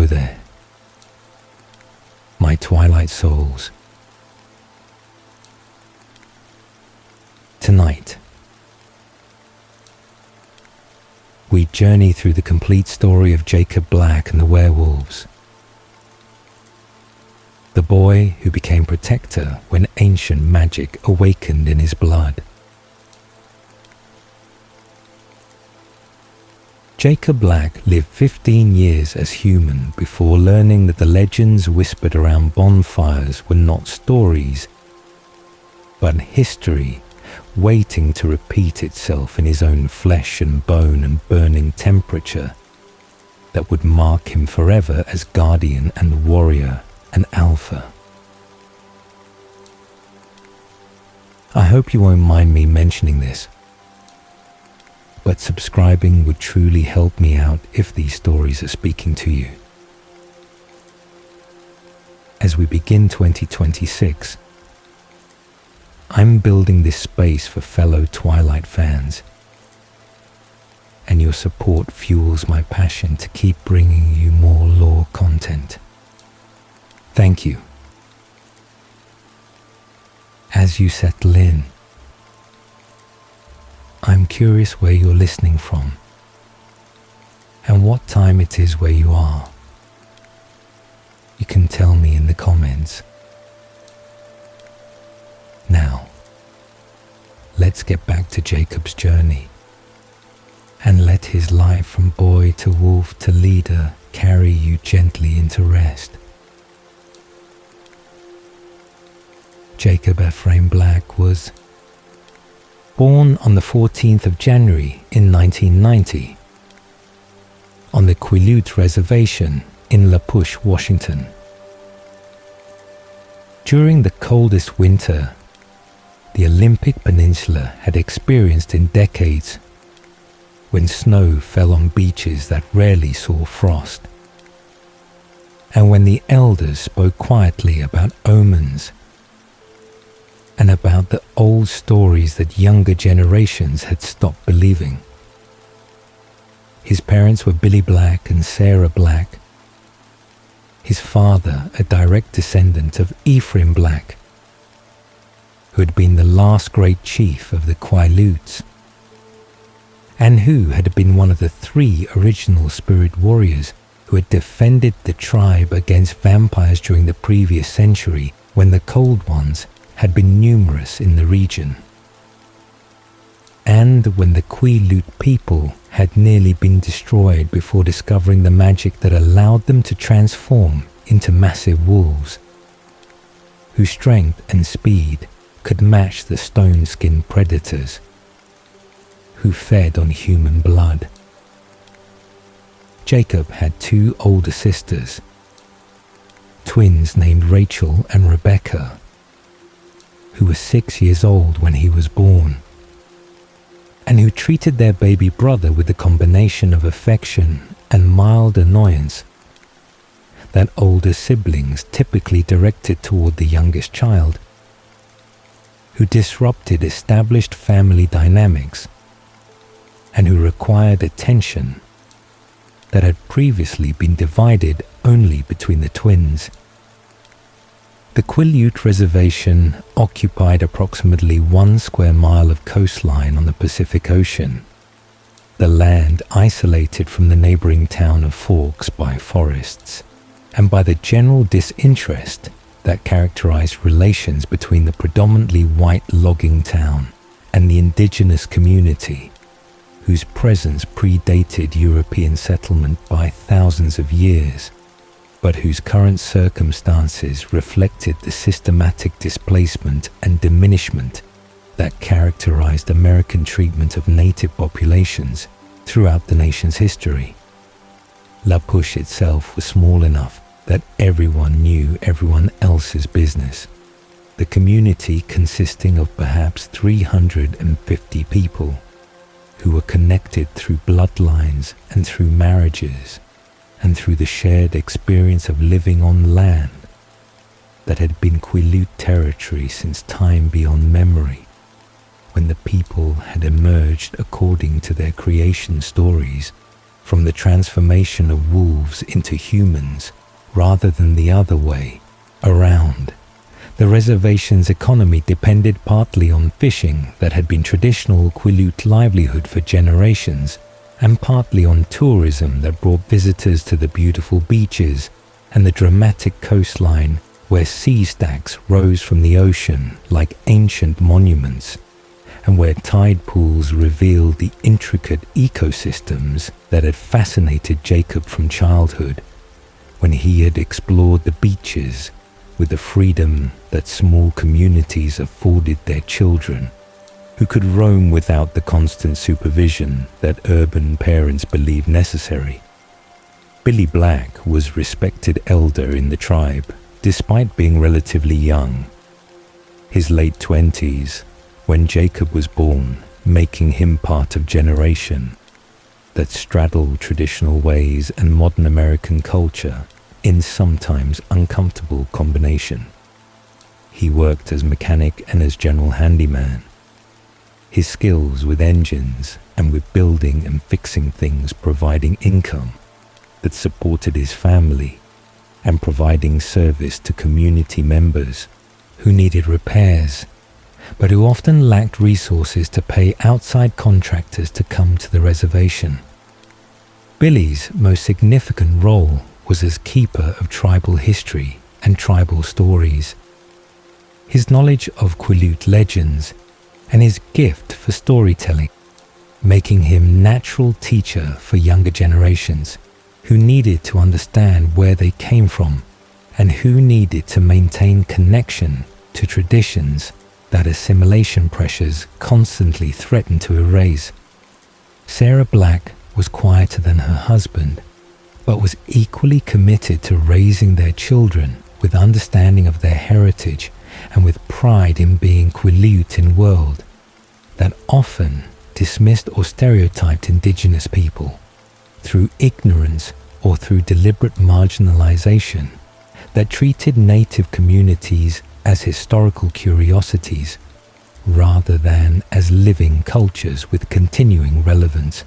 Hello there, my Twilight souls. Tonight, we journey through the complete story of Jacob Black and the Werewolves, the boy who became protector when ancient magic awakened in his blood. Jacob Black lived 15 years as human before learning that the legends whispered around bonfires were not stories, but history waiting to repeat itself in his own flesh and bone and burning temperature that would mark him forever as guardian and warrior and alpha. I hope you won't mind me mentioning this, but subscribing would truly help me out if these stories are speaking to you. As we begin 2026, I'm building this space for fellow Twilight fans, and your support fuels my passion to keep bringing you more lore content. Thank you. As you settle in, I'm curious where you're listening from and what time it is where you are. You can tell me in the comments. Now, let's get back to Jacob's journey and let his life from boy to wolf to leader carry you gently into rest. Jacob Ephraim Black was born on the 14th of January in 1990 on the Quileute Reservation in La Push, Washington. During the coldest winter the Olympic Peninsula had experienced in decades, when snow fell on beaches that rarely saw frost, and when the elders spoke quietly about omens and about the old stories that younger generations had stopped believing. His parents were Billy Black and Sarah Black. His father, a direct descendant of Ephraim Black, who had been the last great chief of the Quileutes, and who had been one of the 3 original spirit warriors who had defended the tribe against vampires during the previous century when the Cold Ones had been numerous in the region, and when the Quileute people had nearly been destroyed before discovering the magic that allowed them to transform into massive wolves, whose strength and speed could match the stone-skinned predators who fed on human blood. Jacob had 2 older sisters, twins named Rachel and Rebecca, who were 6 years old when he was born, and who treated their baby brother with the combination of affection and mild annoyance that older siblings typically directed toward the youngest child, who disrupted established family dynamics and who required attention that had previously been divided only between the twins. The Quileute Reservation occupied approximately 1 square mile of coastline on the Pacific Ocean, the land isolated from the neighboring town of Forks by forests and by the general disinterest that characterized relations between the predominantly white logging town and the indigenous community, whose presence predated European settlement by thousands of years, but whose current circumstances reflected the systematic displacement and diminishment that characterized American treatment of native populations throughout the nation's history. La Push itself was small enough that everyone knew everyone else's business, the community consisting of perhaps 350 people who were connected through bloodlines and through marriages and through the shared experience of living on land that had been Quileute territory since time beyond memory, when the people had emerged according to their creation stories from the transformation of wolves into humans rather than the other way around. The reservation's economy depended partly on fishing that had been traditional Quileute livelihood for generations, and partly on tourism that brought visitors to the beautiful beaches and the dramatic coastline where sea stacks rose from the ocean like ancient monuments, and where tide pools revealed the intricate ecosystems that had fascinated Jacob from childhood, when he had explored the beaches with the freedom that small communities afforded their children, who could roam without the constant supervision that urban parents believed necessary. Billy Black was respected elder in the tribe, despite being relatively young. His late 20s, when Jacob was born, making him part of generation that straddled traditional ways and modern American culture in sometimes uncomfortable combination. He worked as mechanic and as general handyman. His skills with engines and with building and fixing things providing income that supported his family and providing service to community members who needed repairs, but who often lacked resources to pay outside contractors to come to the reservation. Billy's most significant role was as keeper of tribal history and tribal stories. His knowledge of Quileute legends and his gift for storytelling, making him natural teacher for younger generations who needed to understand where they came from and who needed to maintain connection to traditions that assimilation pressures constantly threatened to erase. Sarah Black was quieter than her husband, but was equally committed to raising their children with understanding of their heritage and with pride in being Quileute in world that often dismissed or stereotyped indigenous people through ignorance or through deliberate marginalization, that treated native communities as historical curiosities rather than as living cultures with continuing relevance.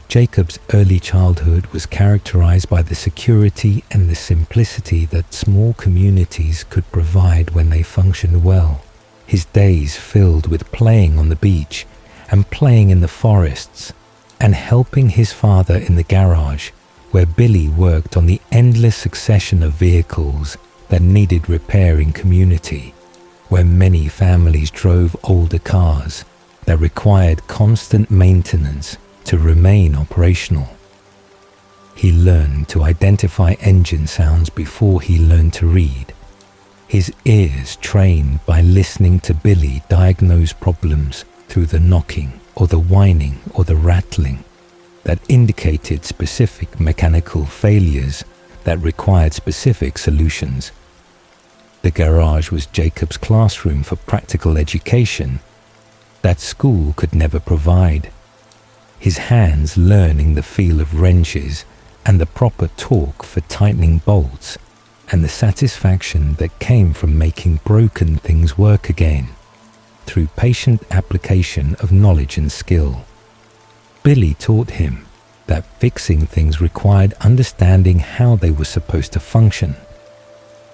Jacob's early childhood was characterized by the security and the simplicity that small communities could provide when they functioned well. His days filled with playing on the beach and playing in the forests and helping his father in the garage, where Billy worked on the endless succession of vehicles that needed repair in community, where many families drove older cars that required constant maintenance to remain operational. He learned to identify engine sounds before he learned to read. His ears trained by listening to Billy diagnose problems through the knocking or the whining or the rattling that indicated specific mechanical failures that required specific solutions. The garage was Jacob's classroom for practical education that school could never provide. His hands learning the feel of wrenches and the proper torque for tightening bolts, and the satisfaction that came from making broken things work again through patient application of knowledge and skill. Billy taught him that fixing things required understanding how they were supposed to function,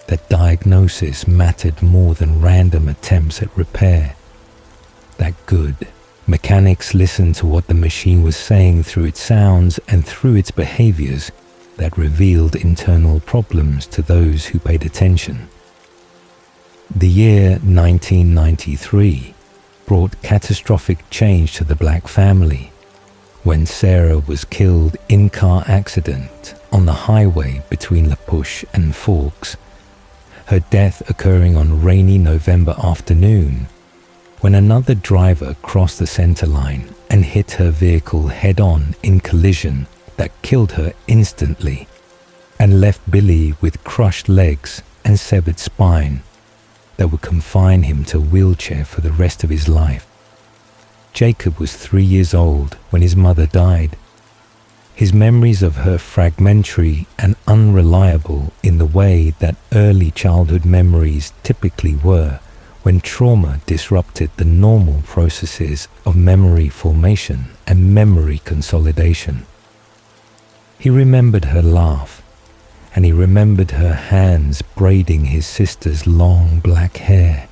that diagnosis mattered more than random attempts at repair, that good mechanics listened to what the machine was saying through its sounds and through its behaviors that revealed internal problems to those who paid attention. The year 1993 brought catastrophic change to the Black family when Sarah was killed in car accident on the highway between La Push and Forks, her death occurring on rainy November afternoon when another driver crossed the center line and hit her vehicle head-on in collision that killed her instantly and left Billy with crushed legs and severed spine that would confine him to a wheelchair for the rest of his life. Jacob was 3 years old when his mother died. His memories of her fragmentary and unreliable in the way that early childhood memories typically were when trauma disrupted the normal processes of memory formation and memory consolidation. He remembered her laugh, and he remembered her hands braiding his sister's long black hair,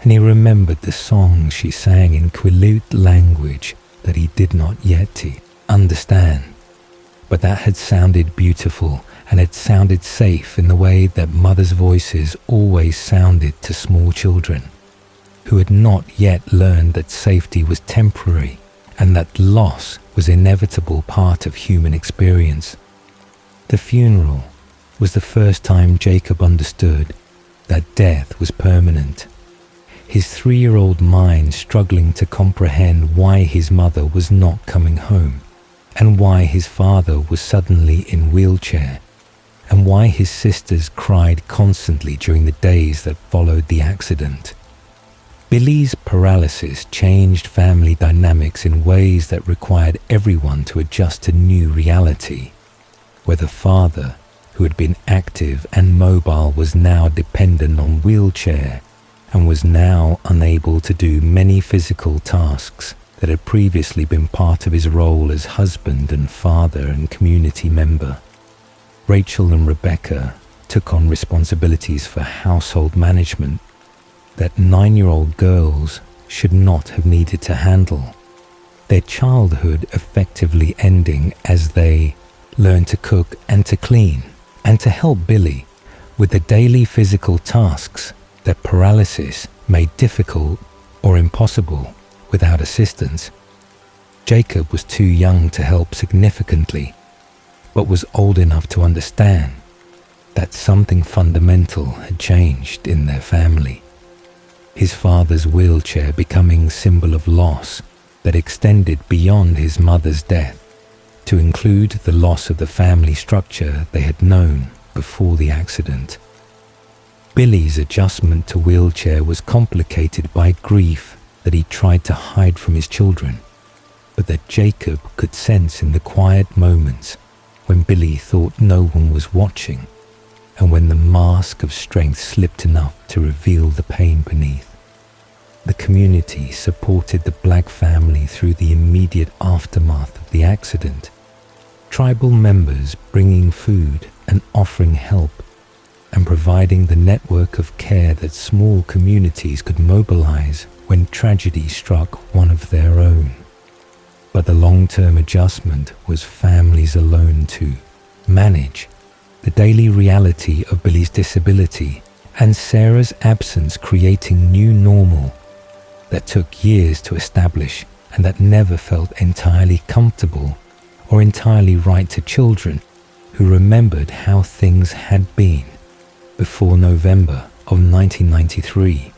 and he remembered the songs she sang in Quileute language that he did not yet understand, but that had sounded beautiful and had sounded safe in the way that mothers' voices always sounded to small children, who had not yet learned that safety was temporary and that loss was an inevitable part of human experience. The funeral was the first time Jacob understood that death was permanent. His 3-year-old mind struggling to comprehend why his mother was not coming home, and why his father was suddenly in wheelchair, and why his sisters cried constantly during the days that followed the accident. Billy's paralysis changed family dynamics in ways that required everyone to adjust to new reality, where the father, who had been active and mobile, was now dependent on wheelchair and was now unable to do many physical tasks that had previously been part of his role as husband and father and community member. Rachel and Rebecca took on responsibilities for household management that 9-year-old girls should not have needed to handle, their childhood effectively ending as they learned to cook and to clean and to help Billy with the daily physical tasks that paralysis made difficult or impossible without assistance. Jacob was too young to help significantly, but was old enough to understand that something fundamental had changed in their family. His father's wheelchair becoming a symbol of loss that extended beyond his mother's death to include the loss of the family structure they had known before the accident. Billy's adjustment to wheelchair was complicated by grief that he tried to hide from his children, but that Jacob could sense in the quiet moments when Billy thought no one was watching, and when the mask of strength slipped enough to reveal the pain beneath. The community supported the Black family through the immediate aftermath of the accident, tribal members bringing food and offering help, and providing the network of care that small communities could mobilize when tragedy struck one of their own. But the long-term adjustment was families alone to manage the daily reality of Billy's disability and Sarah's absence, creating new normal that took years to establish and that never felt entirely comfortable or entirely right to children who remembered how things had been before November of 1993.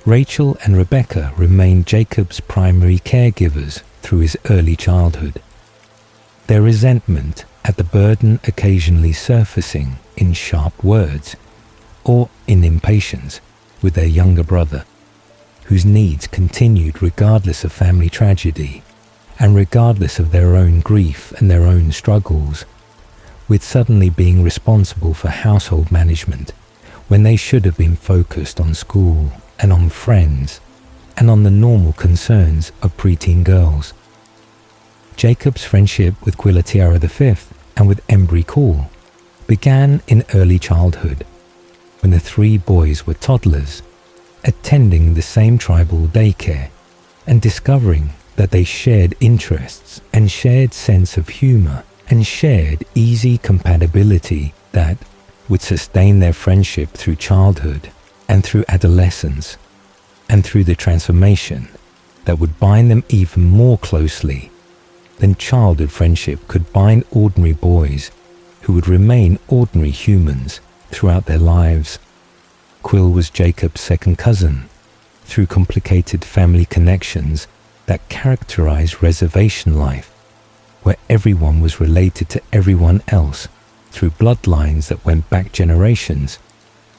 Rachel and Rebecca remained Jacob's primary caregivers through his early childhood. Their resentment at the burden occasionally surfacing in sharp words or in impatience with their younger brother, whose needs continued regardless of family tragedy and regardless of their own grief and their own struggles, with suddenly being responsible for household management when they should have been focused on school and on friends and on the normal concerns of preteen girls. Jacob's friendship with Quilatiera V and with Embry Call began in early childhood, when the 3 boys were toddlers, attending the same tribal daycare and discovering that they shared interests and shared sense of humor and shared easy compatibility that would sustain their friendship through childhood and through adolescence and through the transformation that would bind them even more closely than childhood friendship could bind ordinary boys who would remain ordinary humans throughout their lives. Quill was Jacob's second cousin through complicated family connections that characterized reservation life, where everyone was related to everyone else through bloodlines that went back generations,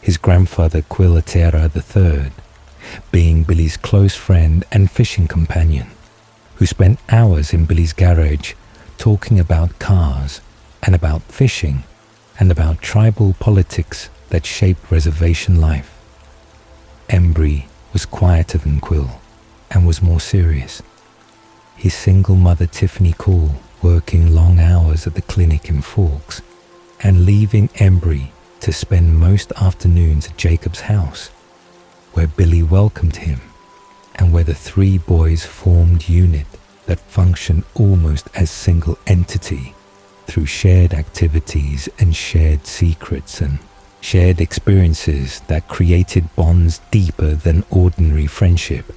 his grandfather Quilatiera III being Billy's close friend and fishing companion, who spent hours in Billy's garage talking about cars and about fishing and about tribal politics that shaped reservation life. Embry was quieter than Quill and was more serious. His single mother Tiffany Call working long hours at the clinic in Forks, and leaving Embry to spend most afternoons at Jacob's house, where Billy welcomed him and where the three boys formed unit that functioned almost as single entity through shared activities and shared secrets and shared experiences that created bonds deeper than ordinary friendship.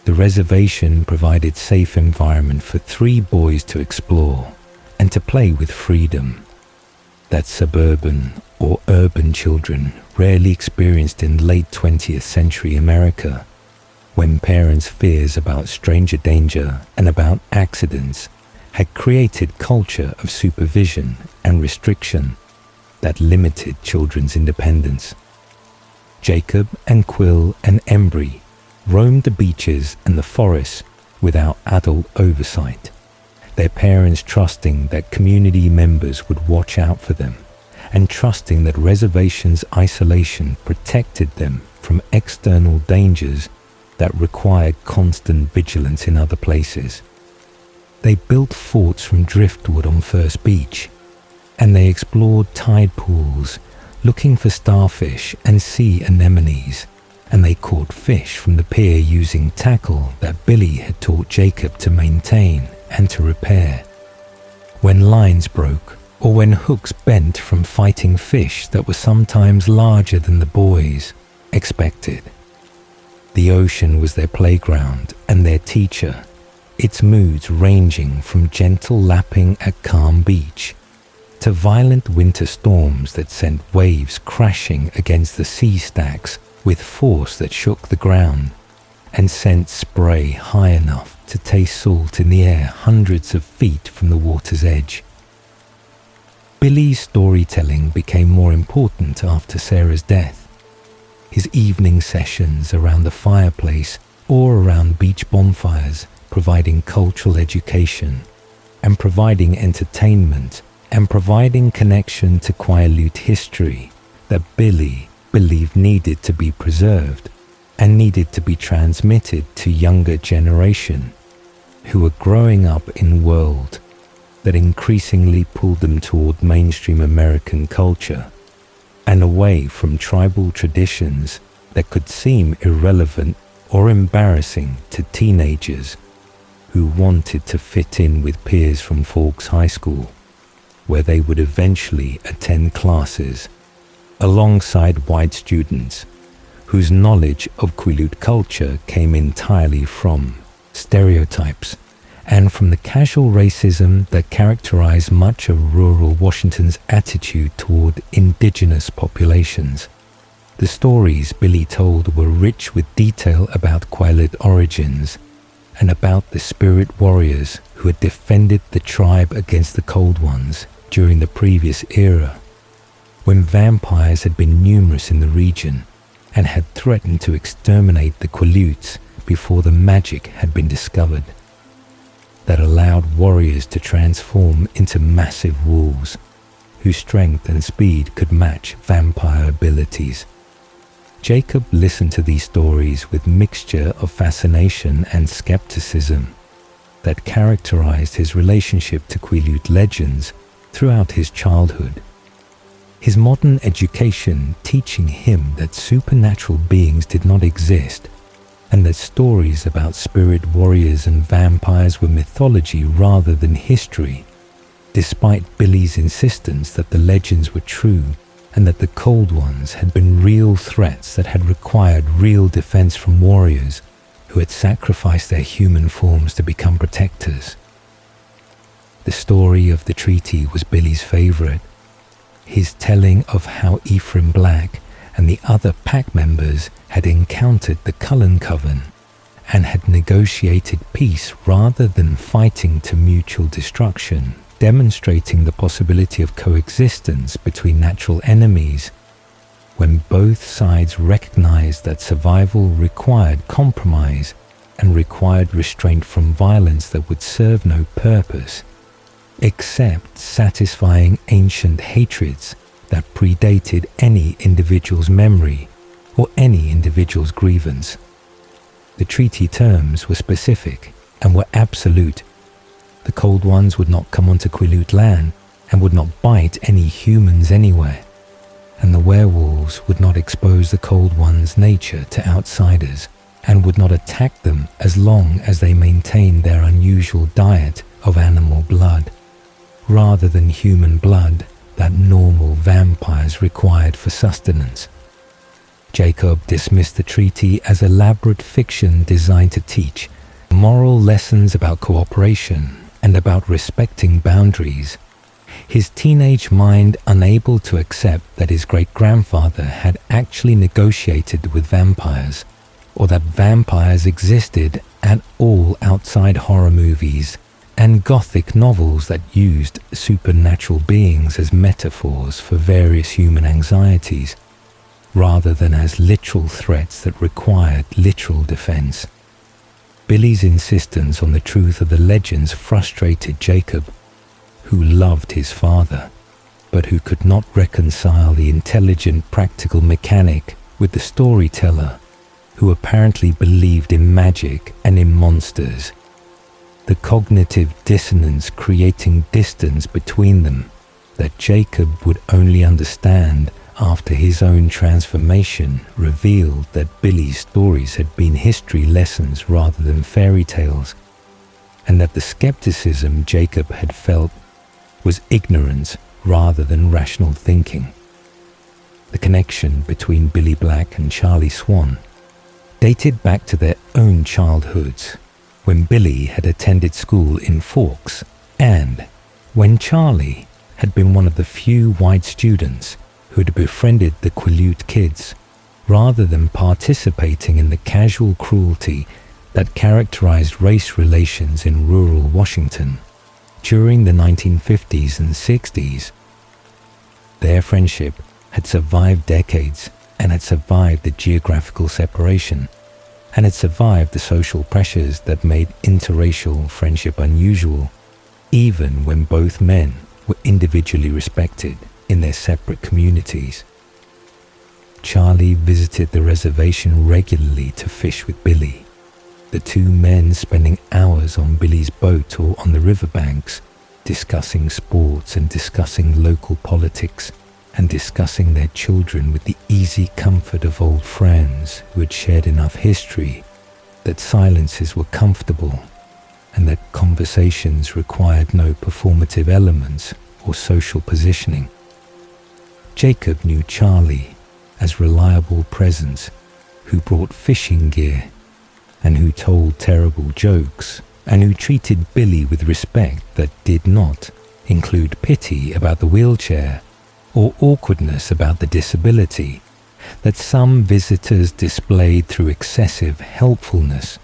The reservation provided safe environment for three boys to explore and to play with freedom that suburban or urban children rarely experienced in late 20th century America, when parents' fears about stranger danger and about accidents had created culture of supervision and restriction that limited children's independence. Jacob and Quill and Embry roamed the beaches and the forests without adult oversight, their parents trusting that community members would watch out for them and trusting that reservation's isolation protected them from external dangers that required constant vigilance in other places. They built forts from driftwood on First Beach, and they explored tide pools looking for starfish and sea anemones, and they caught fish from the pier using tackle that Billy had taught Jacob to maintain and to repair. When lines broke, or when hooks bent from fighting fish that were sometimes larger than the boys expected. The ocean was their playground and their teacher, its moods ranging from gentle lapping at calm beach to violent winter storms that sent waves crashing against the sea stacks with force that shook the ground and sent spray high enough to taste salt in the air hundreds of feet from the water's edge. Billy's storytelling became more important after Sarah's death. His evening sessions around the fireplace or around beach bonfires providing cultural education and providing entertainment and providing connection to Quileute history that Billy believed needed to be preserved and needed to be transmitted to younger generation who were growing up in a world that increasingly pulled them toward mainstream American culture and away from tribal traditions that could seem irrelevant or embarrassing to teenagers who wanted to fit in with peers from Forks High School, where they would eventually attend classes alongside white students whose knowledge of Quileute culture came entirely from stereotypes and from the casual racism that characterized much of rural Washington's attitude toward indigenous populations. The stories Billy told were rich with detail about Quileute origins and about the spirit warriors who had defended the tribe against the Cold Ones during the previous era, when vampires had been numerous in the region and had threatened to exterminate the Quileutes before the magic had been discovered that allowed warriors to transform into massive wolves whose strength and speed could match vampire abilities. Jacob listened to these stories with mixture of fascination and skepticism that characterized his relationship to Quileute legends throughout his childhood. His modern education teaching him that supernatural beings did not exist and that stories about spirit warriors and vampires were mythology rather than history, despite Billy's insistence that the legends were true and that the Cold Ones had been real threats that had required real defense from warriors who had sacrificed their human forms to become protectors. The story of the treaty was Billy's favorite. His telling of how Ephraim Black and the other pack members had encountered the Cullen Coven and had negotiated peace rather than fighting to mutual destruction, demonstrating the possibility of coexistence between natural enemies when both sides recognized that survival required compromise and required restraint from violence that would serve no purpose except satisfying ancient hatreds that predated any individual's memory or any individual's grievance. The treaty terms were specific and were absolute, The Cold Ones would not come onto Quileute land and would not bite any humans anywhere, and the werewolves would not expose the Cold Ones' nature to outsiders and would not attack them as long as they maintained their unusual diet of animal blood, rather than human blood that normal vampires required for sustenance. Jacob dismissed the treaty as elaborate fiction designed to teach moral lessons about cooperation and about respecting boundaries, his teenage mind unable to accept that his great-grandfather had actually negotiated with vampires, or that vampires existed at all outside horror movies and gothic novels that used supernatural beings as metaphors for various human anxieties, rather than as literal threats that required literal defense. Billy's insistence on the truth of the legends frustrated Jacob, who loved his father, but who could not reconcile the intelligent practical mechanic with the storyteller, who apparently believed in magic and in monsters, the cognitive dissonance creating distance between them that Jacob would only understand after his own transformation revealed that Billy's stories had been history lessons rather than fairy tales, and that the skepticism Jacob had felt was ignorance rather than rational thinking. The connection between Billy Black and Charlie Swan dated back to their own childhoods, when Billy had attended school in Forks and when Charlie had been one of the few white students who had befriended the Quileute kids, rather than participating in the casual cruelty that characterized race relations in rural Washington during the 1950s and 60s. Their friendship had survived decades and had survived the geographical separation and had survived the social pressures that made interracial friendship unusual, even when both men were individually respected in their separate communities. Charlie visited the reservation regularly to fish with Billy, the two men spending hours on Billy's boat or on the riverbanks, discussing sports and discussing local politics and discussing their children with the easy comfort of old friends who had shared enough history that silences were comfortable and that conversations required no performative elements or social positioning. Jacob knew Charlie as reliable presence who brought fishing gear and who told terrible jokes and who treated Billy with respect that did not include pity about the wheelchair or awkwardness about the disability that some visitors displayed through excessive helpfulness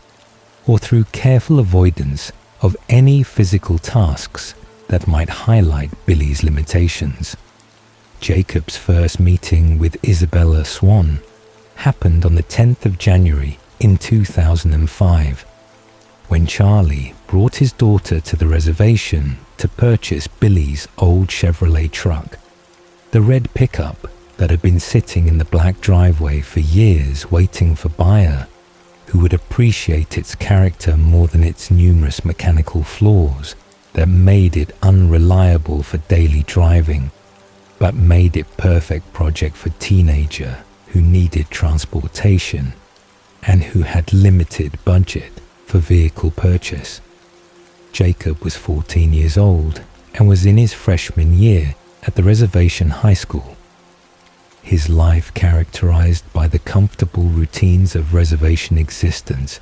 or through careful avoidance of any physical tasks that might highlight Billy's limitations. Jacob's first meeting with Isabella Swan happened on the 10th of January in 2005, when Charlie brought his daughter to the reservation to purchase Billy's old Chevrolet truck, the red pickup that had been sitting in the black driveway for years waiting for a buyer who would appreciate its character more than its numerous mechanical flaws that made it unreliable for daily driving, but made it perfect project for teenager who needed transportation and who had limited budget for vehicle purchase. Jacob was 14 years old and was in his freshman year at the reservation high school. His life characterized by the comfortable routines of reservation existence,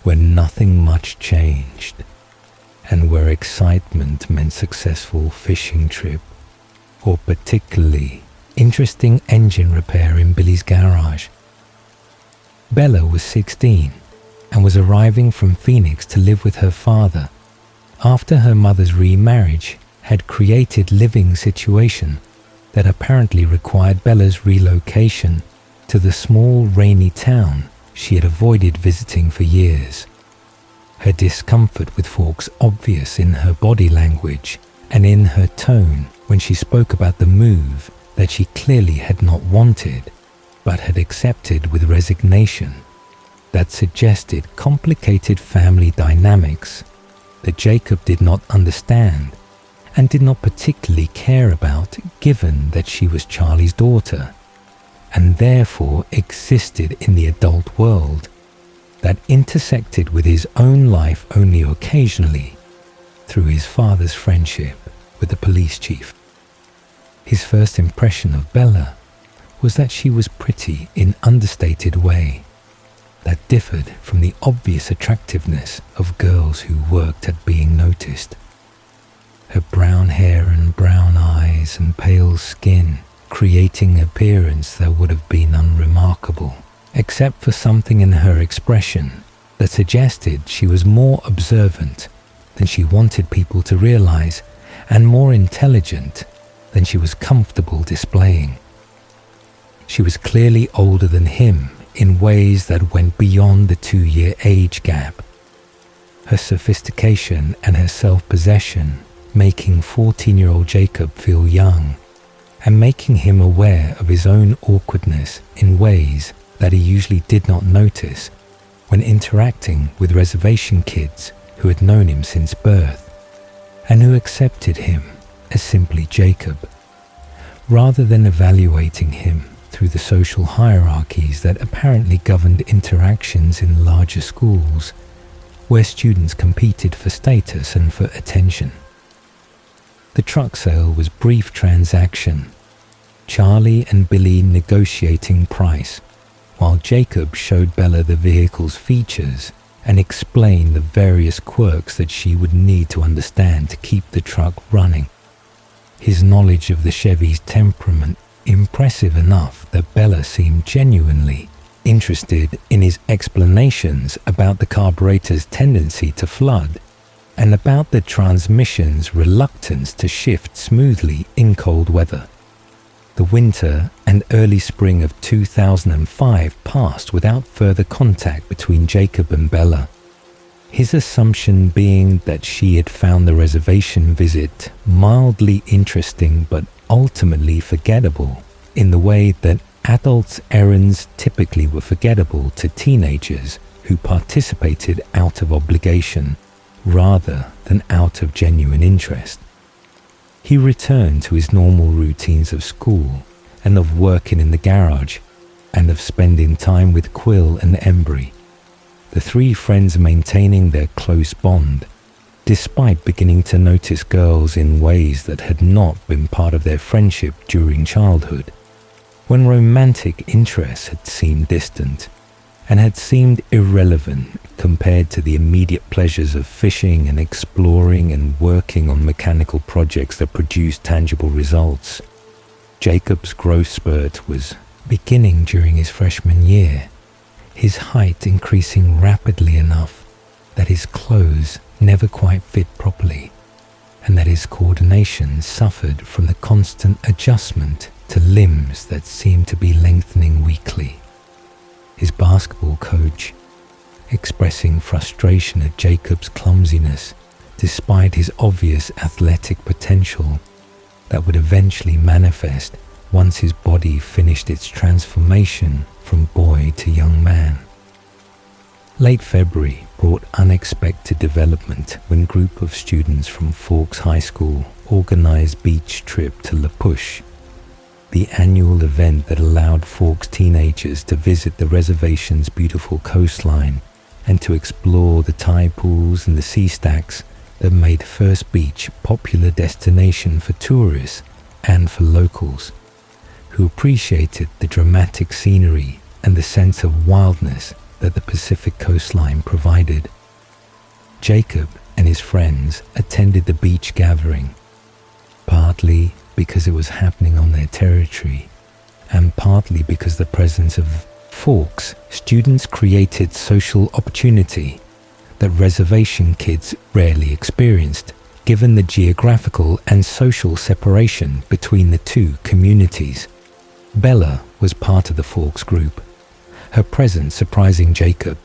where nothing much changed, and where excitement meant successful fishing trip, or particularly interesting engine repair in Billy's garage. Bella was 16 and was arriving from Phoenix to live with her father after her mother's remarriage had created living situation that apparently required Bella's relocation to the small rainy town she had avoided visiting for years. Her discomfort with Forks obvious in her body language and in her tone when she spoke about the move that she clearly had not wanted, but had accepted with resignation, that suggested complicated family dynamics that Jacob did not understand and did not particularly care about, given that she was Charlie's daughter and therefore existed in the adult world, that intersected with his own life only occasionally through his father's friendship with the police chief. His first impression of Bella was that she was pretty in understated way that differed from the obvious attractiveness of girls who worked at being noticed. Her brown hair and brown eyes and pale skin creating an appearance that would have been unremarkable, except for something in her expression that suggested she was more observant than she wanted people to realize and more intelligent than she was comfortable displaying. She was clearly older than him in ways that went beyond the 2-year age gap. Her sophistication and her self-possession making 14-year-old Jacob feel young and making him aware of his own awkwardness in ways that he usually did not notice when interacting with reservation kids who had known him since birth and who accepted him as simply Jacob, rather than evaluating him through the social hierarchies that apparently governed interactions in larger schools where students competed for status and for attention. The truck sale was brief transaction, Charlie and Billy negotiating price, while Jacob showed Bella the vehicle's features and explained the various quirks that she would need to understand to keep the truck running. His knowledge of the Chevy's temperament impressive enough that Bella seemed genuinely interested in his explanations about the carburetor's tendency to flood and about the transmission's reluctance to shift smoothly in cold weather. The winter and early spring of 2005 passed without further contact between Jacob and Bella, his assumption being that she had found the reservation visit mildly interesting but ultimately forgettable in the way that adults' errands typically were forgettable to teenagers who participated out of obligation rather than out of genuine interest. He returned to his normal routines of school and of working in the garage and of spending time with Quill and Embry, the three friends maintaining their close bond, despite beginning to notice girls in ways that had not been part of their friendship during childhood, when romantic interests had seemed distant and had seemed irrelevant compared to the immediate pleasures of fishing and exploring and working on mechanical projects that produced tangible results. Jacob's growth spurt was beginning during his freshman year, his height increasing rapidly enough that his clothes never quite fit properly, and that his coordination suffered from the constant adjustment to limbs that seemed to be lengthening weekly. His basketball coach, expressing frustration at Jacob's clumsiness despite his obvious athletic potential that would eventually manifest once his body finished its transformation from boy to young man. Late February brought unexpected development when a group of students from Forks High School organized beach trip to La Push, the annual event that allowed Forks teenagers to visit the reservation's beautiful coastline and to explore the tide pools and the sea stacks that made First Beach a popular destination for tourists and for locals, who appreciated the dramatic scenery and the sense of wildness that the Pacific coastline provided. Jacob and his friends attended the beach gathering, partly because it was happening on their territory, and partly because the presence of Forks students created social opportunity that reservation kids rarely experienced, given the geographical and social separation between the two communities. Bella was part of the Forks group, her presence surprising Jacob,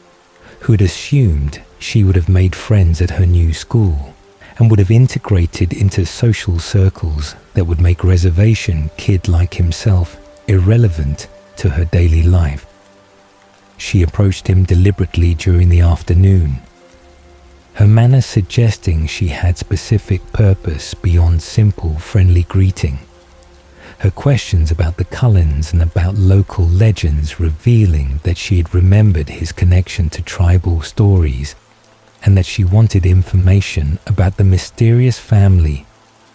who had assumed she would have made friends at her new school and would have integrated into social circles that would make reservation kid like himself irrelevant to her daily life. She approached him deliberately during the afternoon, her manner suggesting she had specific purpose beyond simple friendly greeting. Her questions about the Cullens and about local legends revealing that she had remembered his connection to tribal stories and that she wanted information about the mysterious family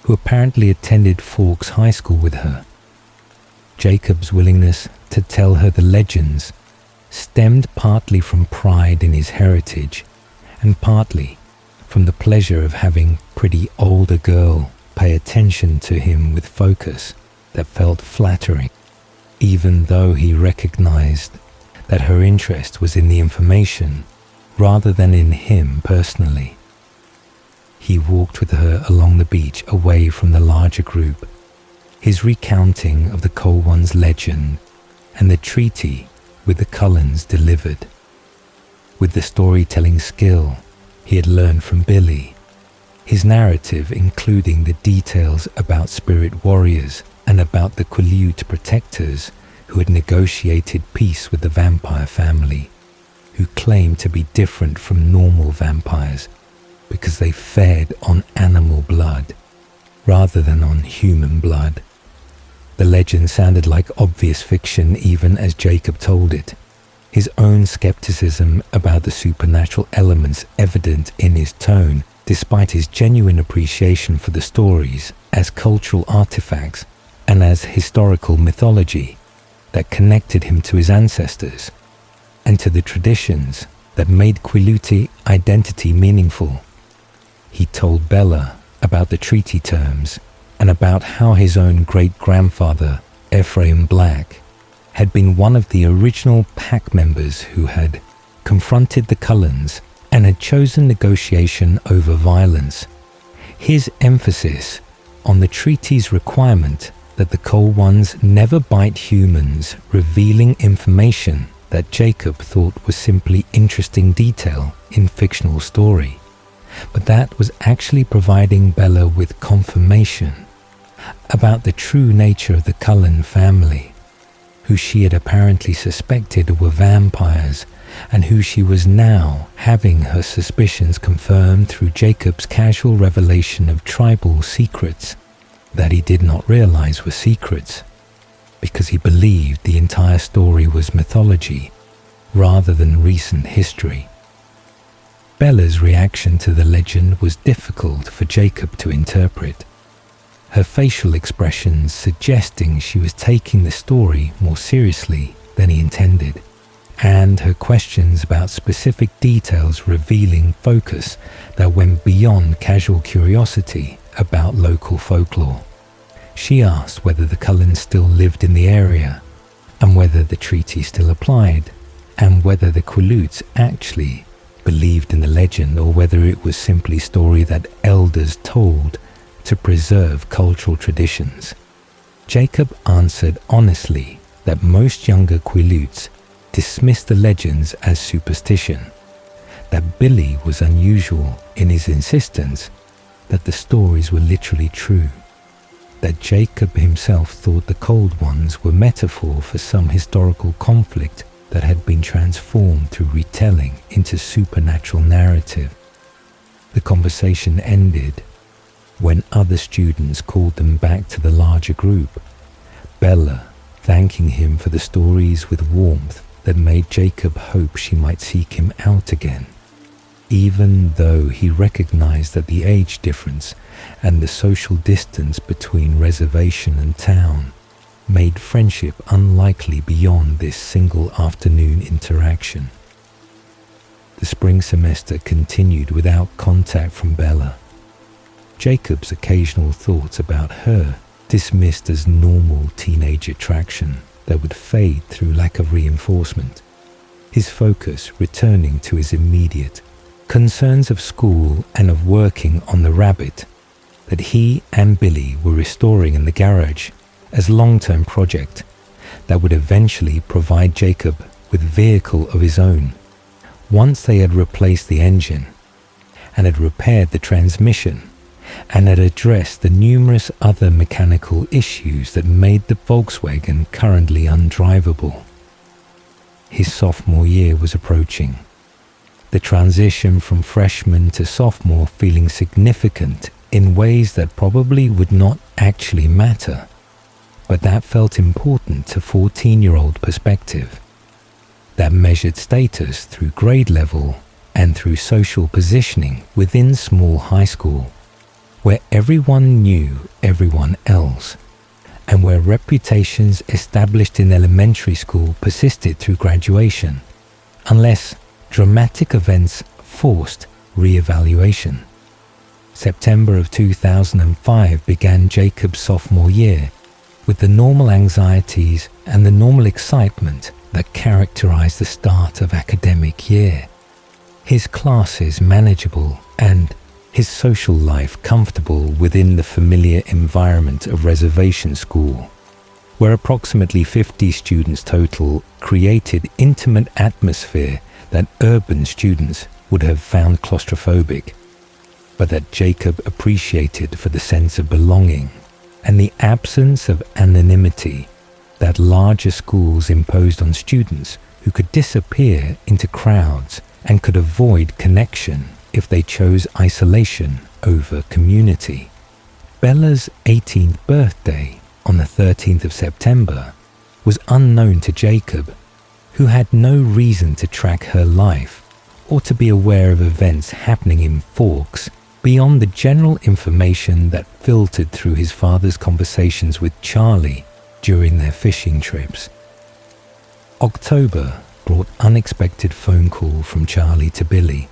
who apparently attended Forks High School with her. Jacob's willingness to tell her the legends stemmed partly from pride in his heritage and partly from the pleasure of having pretty older girl pay attention to him with focus that felt flattering, even though he recognized that her interest was in the information rather than in him personally. He walked with her along the beach away from the larger group, his recounting of the Cold One's legend and the treaty with the Cullens delivered. With the storytelling skill he had learned from Billy, his narrative including the details about spirit warriors and about the Quileute protectors who had negotiated peace with the vampire family, who claimed to be different from normal vampires because they fed on animal blood rather than on human blood. The legend sounded like obvious fiction even as Jacob told it, his own skepticism about the supernatural elements evident in his tone, despite his genuine appreciation for the stories as cultural artifacts and as historical mythology that connected him to his ancestors and to the traditions that made Quileute identity meaningful. He told Bella about the treaty terms and about how his own great-grandfather, Ephraim Black, had been one of the original pack members who had confronted the Cullens and had chosen negotiation over violence. His emphasis on the treaty's requirement that the Cold Ones never bite humans, revealing information that Jacob thought was simply interesting detail in fictional story, but that was actually providing Bella with confirmation about the true nature of the Cullen family, who she had apparently suspected were vampires and who she was now having her suspicions confirmed through Jacob's casual revelation of tribal secrets that he did not realize were secrets, because he believed the entire story was mythology rather than recent history. Bella's reaction to the legend was difficult for Jacob to interpret, her facial expressions suggesting she was taking the story more seriously than he intended, and her questions about specific details revealing focus that went beyond casual curiosity about local folklore. She asked whether the Cullens still lived in the area, and whether the treaty still applied, and whether the Quileutes actually believed in the legend or whether it was simply story that elders told to preserve cultural traditions. Jacob answered honestly that most younger Quileutes dismissed the legends as superstition, that Billy was unusual in his insistence that the stories were literally true, that Jacob himself thought the Cold Ones were metaphor for some historical conflict that had been transformed through retelling into supernatural narrative. The conversation ended when other students called them back to the larger group, Bella thanking him for the stories with warmth that made Jacob hope she might seek him out again, even though he recognized that the age difference and the social distance between reservation and town made friendship unlikely beyond this single afternoon interaction. The spring semester continued without contact from Bella. Jacob's occasional thoughts about her dismissed as normal teenage attraction that would fade through lack of reinforcement, his focus returning to his immediate concerns of school and of working on the rabbit that he and Billy were restoring in the garage as a long-term project that would eventually provide Jacob with vehicle of his own once they had replaced the engine and had repaired the transmission and had addressed the numerous other mechanical issues that made the Volkswagen currently undrivable. His sophomore year was approaching. the transition from freshman to sophomore feeling significant in ways that probably would not actually matter, but that felt important to 14-year-old perspective, that measured status through grade level and through social positioning within small high school, where everyone knew everyone else, and where reputations established in elementary school persisted through graduation, unless dramatic events forced re-evaluation. September of 2005 began Jacob's sophomore year, with the normal anxieties and the normal excitement that characterized the start of academic year. His classes manageable and his social life comfortable within the familiar environment of reservation school, where approximately 50 students total created intimate atmosphere that urban students would have found claustrophobic, but that Jacob appreciated for the sense of belonging and the absence of anonymity that larger schools imposed on students who could disappear into crowds and could avoid connection if they chose isolation over community. Bella's 18th birthday on the 13th of September was unknown to Jacob, who had no reason to track her life or to be aware of events happening in Forks beyond the general information that filtered through his father's conversations with Charlie during their fishing trips. October brought unexpected phone call from Charlie to Billy.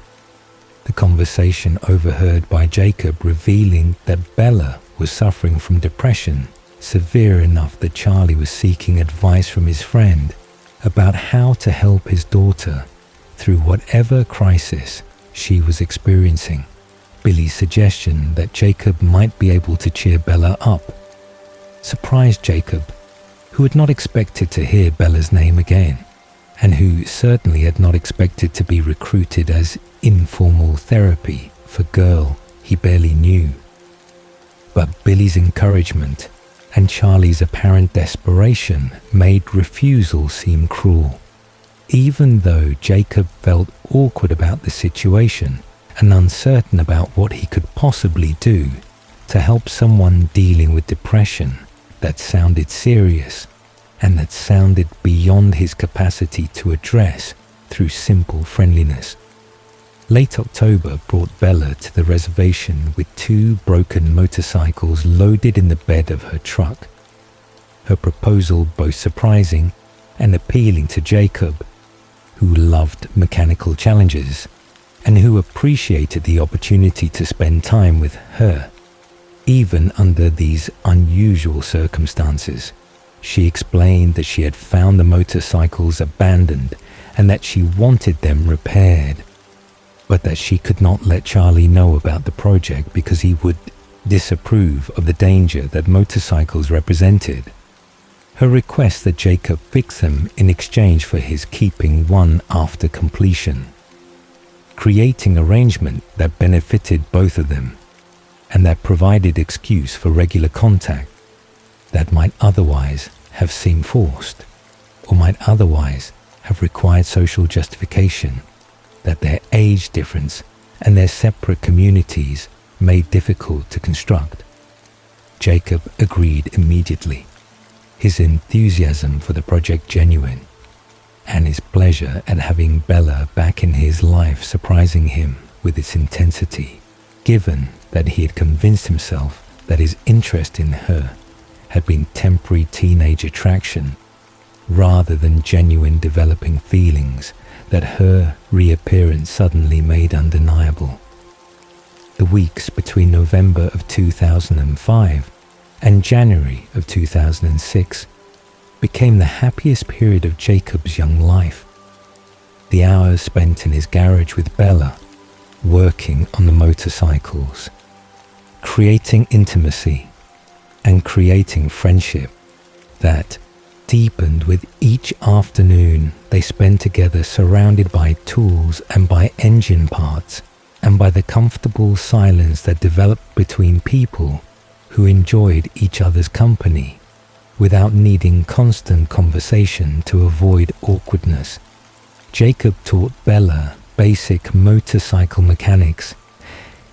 The conversation overheard by Jacob revealing that Bella was suffering from depression severe enough that Charlie was seeking advice from his friend about how to help his daughter through whatever crisis she was experiencing. Billy's suggestion that Jacob might be able to cheer Bella up surprised Jacob, who had not expected to hear Bella's name again, and who certainly had not expected to be recruited as informal therapy for a girl he barely knew. But Billy's encouragement and Charlie's apparent desperation made refusal seem cruel, even though Jacob felt awkward about the situation and uncertain about what he could possibly do to help someone dealing with depression that sounded serious and that sounded beyond his capacity to address through simple friendliness. Late October brought Bella to the reservation with 2 broken motorcycles loaded in the bed of her truck. Her proposal both surprising and appealing to Jacob, who loved mechanical challenges and who appreciated the opportunity to spend time with her, even under these unusual circumstances. She explained that she had found the motorcycles abandoned and that she wanted them repaired, but that she could not let Charlie know about the project because he would disapprove of the danger that motorcycles represented. Her request that Jacob fix them in exchange for his keeping one after completion, creating arrangement that benefited both of them and that provided excuse for regular contact that might otherwise have seemed forced or might otherwise have required social justification that their age difference and their separate communities made difficult to construct. Jacob agreed immediately, his enthusiasm for the project genuine, and his pleasure at having Bella back in his life surprising him with its intensity, given that he had convinced himself that his interest in her had been temporary teenage attraction rather than genuine developing feelings that her reappearance suddenly made undeniable. The weeks between November of 2005 and January of 2006 became the happiest period of Jacob's young life. The hours spent in his garage with Bella, working on the motorcycles, creating intimacy and creating friendship that deepened with each afternoon they spent together, surrounded by tools and by engine parts and by the comfortable silence that developed between people who enjoyed each other's company without needing constant conversation to avoid awkwardness. Jacob taught Bella basic motorcycle mechanics,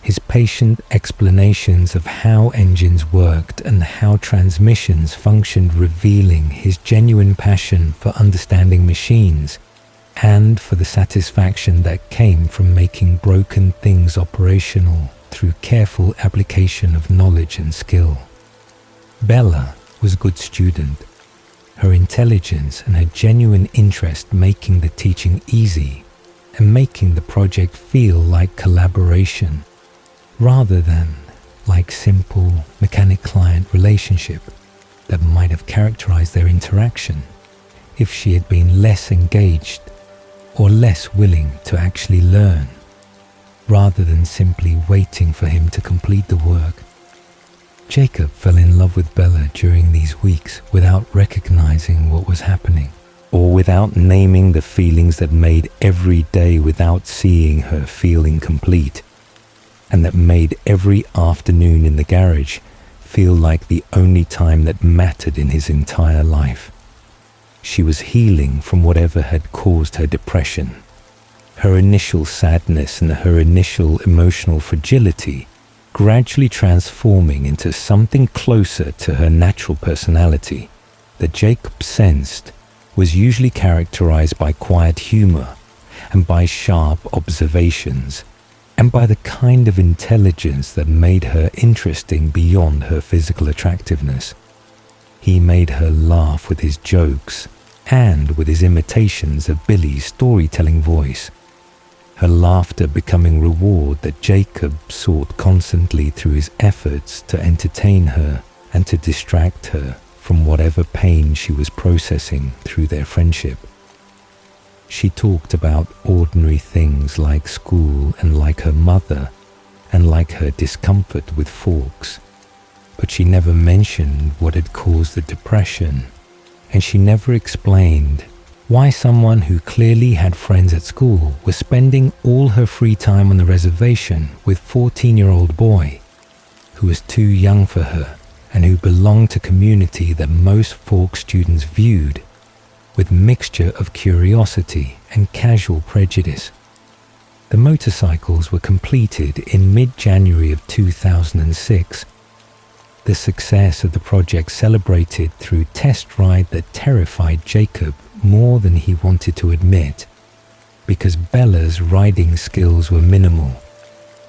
his patient explanations of how engines worked and how transmissions functioned, revealing his genuine passion for understanding machines and for the satisfaction that came from making broken things operational through careful application of knowledge and skill. Bella was a good student, her intelligence and her genuine interest making the teaching easy and making the project feel like collaboration rather than like simple mechanic-client relationship that might have characterized their interaction if she had been less engaged or less willing to actually learn, rather than simply waiting for him to complete the work. Jacob fell in love with Bella during these weeks without recognizing what was happening, or without naming the feelings that made every day without seeing her feel incomplete, and that made every afternoon in the garage feel like the only time that mattered in his entire life. She was healing from whatever had caused her depression. Her initial sadness and her initial emotional fragility gradually transforming into something closer to her natural personality that Jacob sensed was usually characterized by quiet humor and by sharp observations and by the kind of intelligence that made her interesting beyond her physical attractiveness. He made her laugh with his jokes and with his imitations of Billy's storytelling voice, her laughter becoming reward that Jacob sought constantly through his efforts to entertain her and to distract her from whatever pain she was processing through their friendship. She talked about ordinary things like school and like her mother and like her discomfort with forks, but she never mentioned what had caused the depression, and she never explained why someone who clearly had friends at school was spending all her free time on the reservation with 14-year-old boy who was too young for her and who belonged to community that most folk students viewed with mixture of curiosity and casual prejudice. The motorcycles were completed in mid-January of 2006. The success of the project celebrated through test ride that terrified Jacob more than he wanted to admit, because Bella's riding skills were minimal,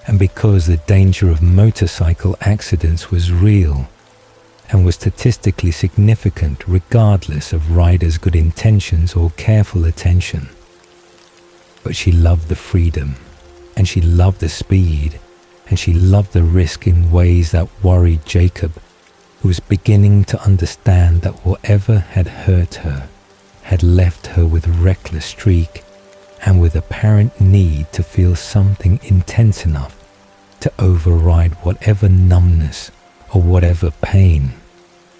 and because the danger of motorcycle accidents was real and was statistically significant regardless of riders' good intentions or careful attention. But she loved the freedom, and she loved the speed, and she loved the risk in ways that worried Jacob, who was beginning to understand that whatever had hurt her had left her with reckless streak and with apparent need to feel something intense enough to override whatever numbness or whatever pain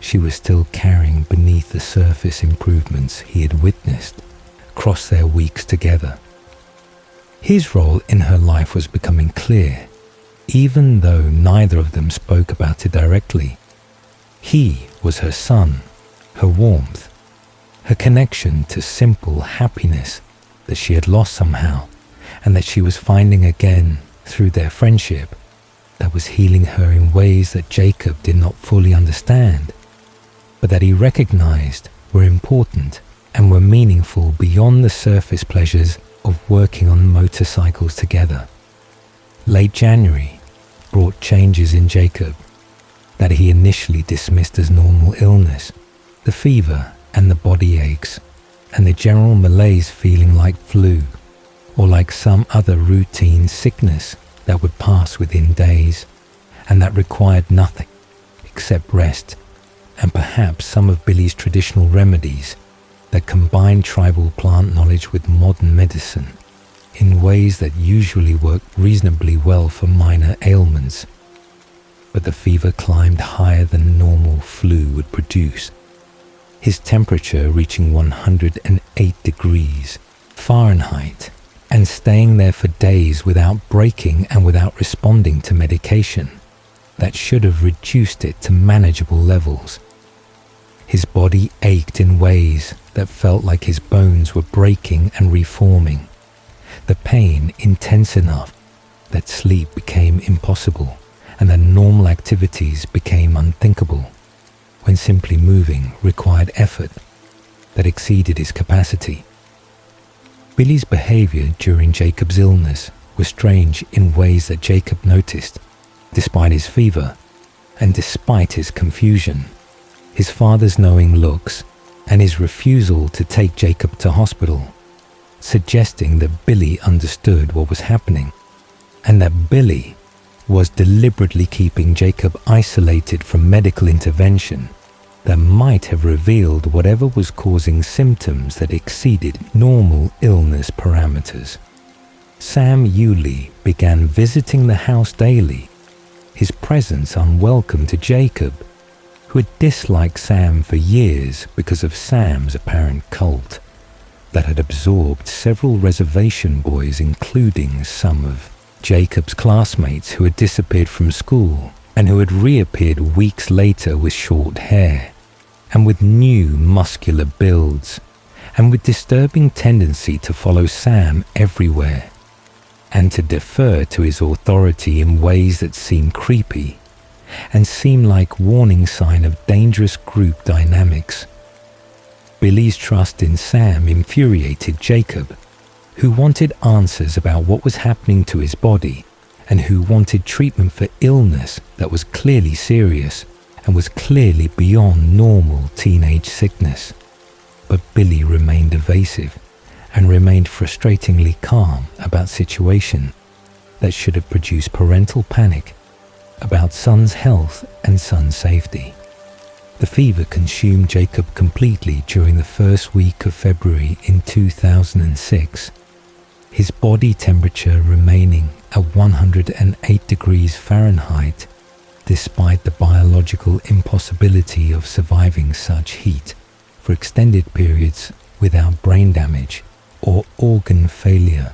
she was still carrying beneath the surface improvements he had witnessed across their weeks together. His role in her life was becoming clear, even though neither of them spoke about it directly. He was her sun, her warmth, her connection to simple happiness that she had lost somehow and that she was finding again through their friendship that was healing her in ways that Jacob did not fully understand, but that he recognized were important and were meaningful beyond the surface pleasures of working on motorcycles together. Late January brought changes in Jacob that he initially dismissed as normal illness, the fever and the body aches, and the general malaise feeling like flu, or like some other routine sickness that would pass within days, and that required nothing except rest, and perhaps some of Billy's traditional remedies that combined tribal plant knowledge with modern medicine in ways that usually work reasonably well for minor ailments. But the fever climbed higher than normal flu would produce, his temperature reaching 108 degrees Fahrenheit and staying there for days without breaking and without responding to medication that should have reduced it to manageable levels. His body ached in ways that felt like his bones were breaking and reforming, the pain intense enough that sleep became impossible and that normal activities became unthinkable, when simply moving required effort that exceeded his capacity. Billy's behavior during Jacob's illness was strange in ways that Jacob noticed, despite his fever and despite his confusion, his father's knowing looks, and his refusal to take Jacob to hospital, suggesting that Billy understood what was happening and that Billy was deliberately keeping Jacob isolated from medical intervention that might have revealed whatever was causing symptoms that exceeded normal illness parameters. Sam Yulee began visiting the house daily, his presence unwelcome to Jacob, who had disliked Sam for years because of Sam's apparent cult that had absorbed several reservation boys, including some of Jacob's classmates who had disappeared from school and who had reappeared weeks later with short hair and with new muscular builds and with disturbing tendency to follow Sam everywhere and to defer to his authority in ways that seemed creepy and seemed like warning sign of dangerous group dynamics. Billy's trust in Sam infuriated Jacob, who wanted answers about what was happening to his body and who wanted treatment for illness that was clearly serious and was clearly beyond normal teenage sickness. But Billy remained evasive and remained frustratingly calm about situation that should have produced parental panic about son's health and son's safety. The fever consumed Jacob completely during the first week of February in 2006, his body temperature remaining at 108 degrees Fahrenheit, despite the biological impossibility of surviving such heat for extended periods without brain damage or organ failure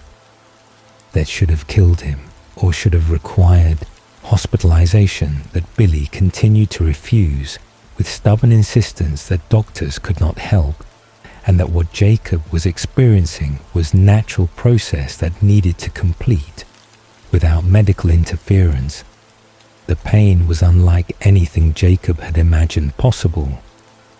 that should have killed him or should have required hospitalization that Billy continued to refuse with stubborn insistence that doctors could not help and that what Jacob was experiencing was natural process that needed to complete without medical interference. The pain was unlike anything Jacob had imagined possible,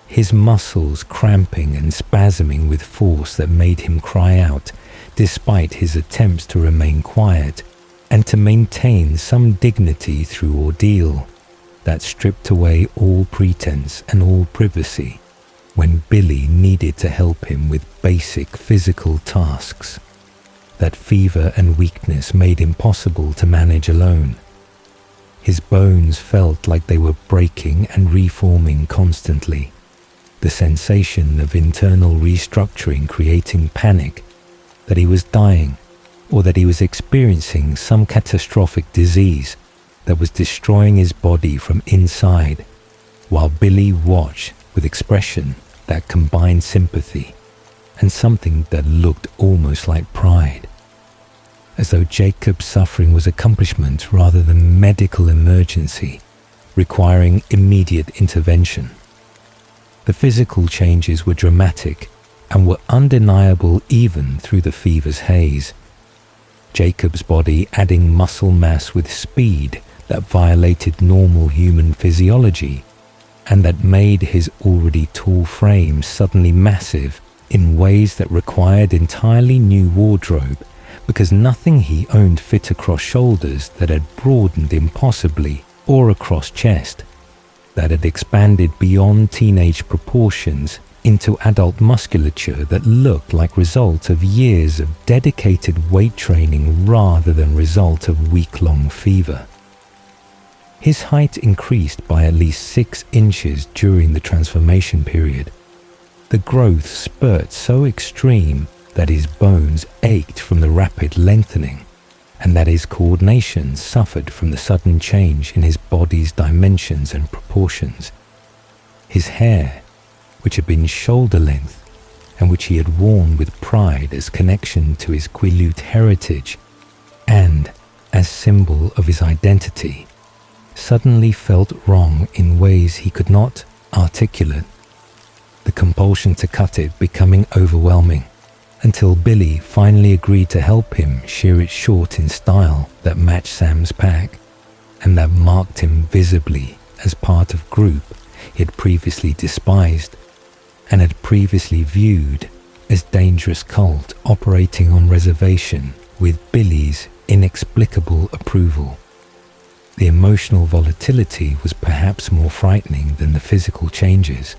his muscles cramping and spasming with force that made him cry out despite his attempts to remain quiet and to maintain some dignity through ordeal that stripped away all pretense and all privacy when Billy needed to help him with basic physical tasks that fever and weakness made impossible to manage alone. His bones felt like they were breaking and reforming constantly, the sensation of internal restructuring creating panic that he was dying or that he was experiencing some catastrophic disease that was destroying his body from inside, while Billy watched with expression that combined sympathy and something that looked almost like pride, as though Jacob's suffering was accomplishment rather than medical emergency requiring immediate intervention. The physical changes were dramatic and were undeniable even through the fever's haze. Jacob's body adding muscle mass with speed that violated normal human physiology and that made his already tall frame suddenly massive in ways that required entirely new wardrobe because nothing he owned fit across shoulders that had broadened impossibly or across chest, that had expanded beyond teenage proportions into adult musculature that looked like result of years of dedicated weight training rather than result of week-long fever. His height increased by at least 6 inches during the transformation period. The growth spurt so extreme that his bones ached from the rapid lengthening, and that his coordination suffered from the sudden change in his body's dimensions and proportions. His hair, which had been shoulder length and which he had worn with pride as connection to his Quileute heritage and as symbol of his identity, suddenly felt wrong in ways he could not articulate, the compulsion to cut it becoming overwhelming until Billy finally agreed to help him shear it short in style that matched Sam's pack and that marked him visibly as part of group he had previously despised and had previously viewed as dangerous cult operating on reservation with Billy's inexplicable approval. The emotional volatility was perhaps more frightening than the physical changes.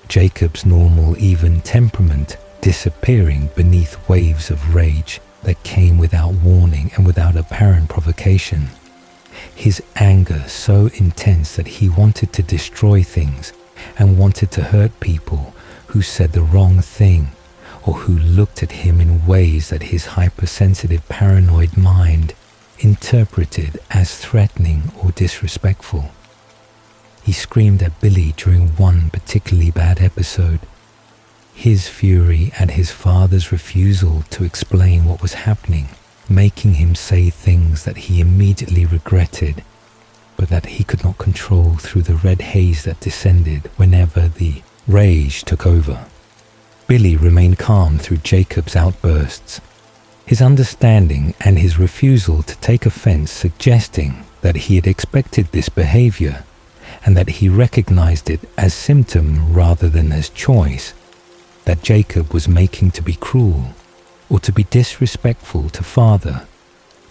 Jacob's normal, even temperament disappearing beneath waves of rage that came without warning and without apparent provocation. His anger so intense that he wanted to destroy things and wanted to hurt people who said the wrong thing or who looked at him in ways that his hypersensitive paranoid mind interpreted as threatening or disrespectful. He screamed at Billy during one particularly bad episode. His fury at his father's refusal to explain what was happening, making him say things that he immediately regretted, but that he could not control through the red haze that descended whenever the rage took over. Billy remained calm through Jacob's outbursts, his understanding and his refusal to take offense suggesting that he had expected this behavior and that he recognized it as symptom rather than as choice that Jacob was making to be cruel or to be disrespectful to father,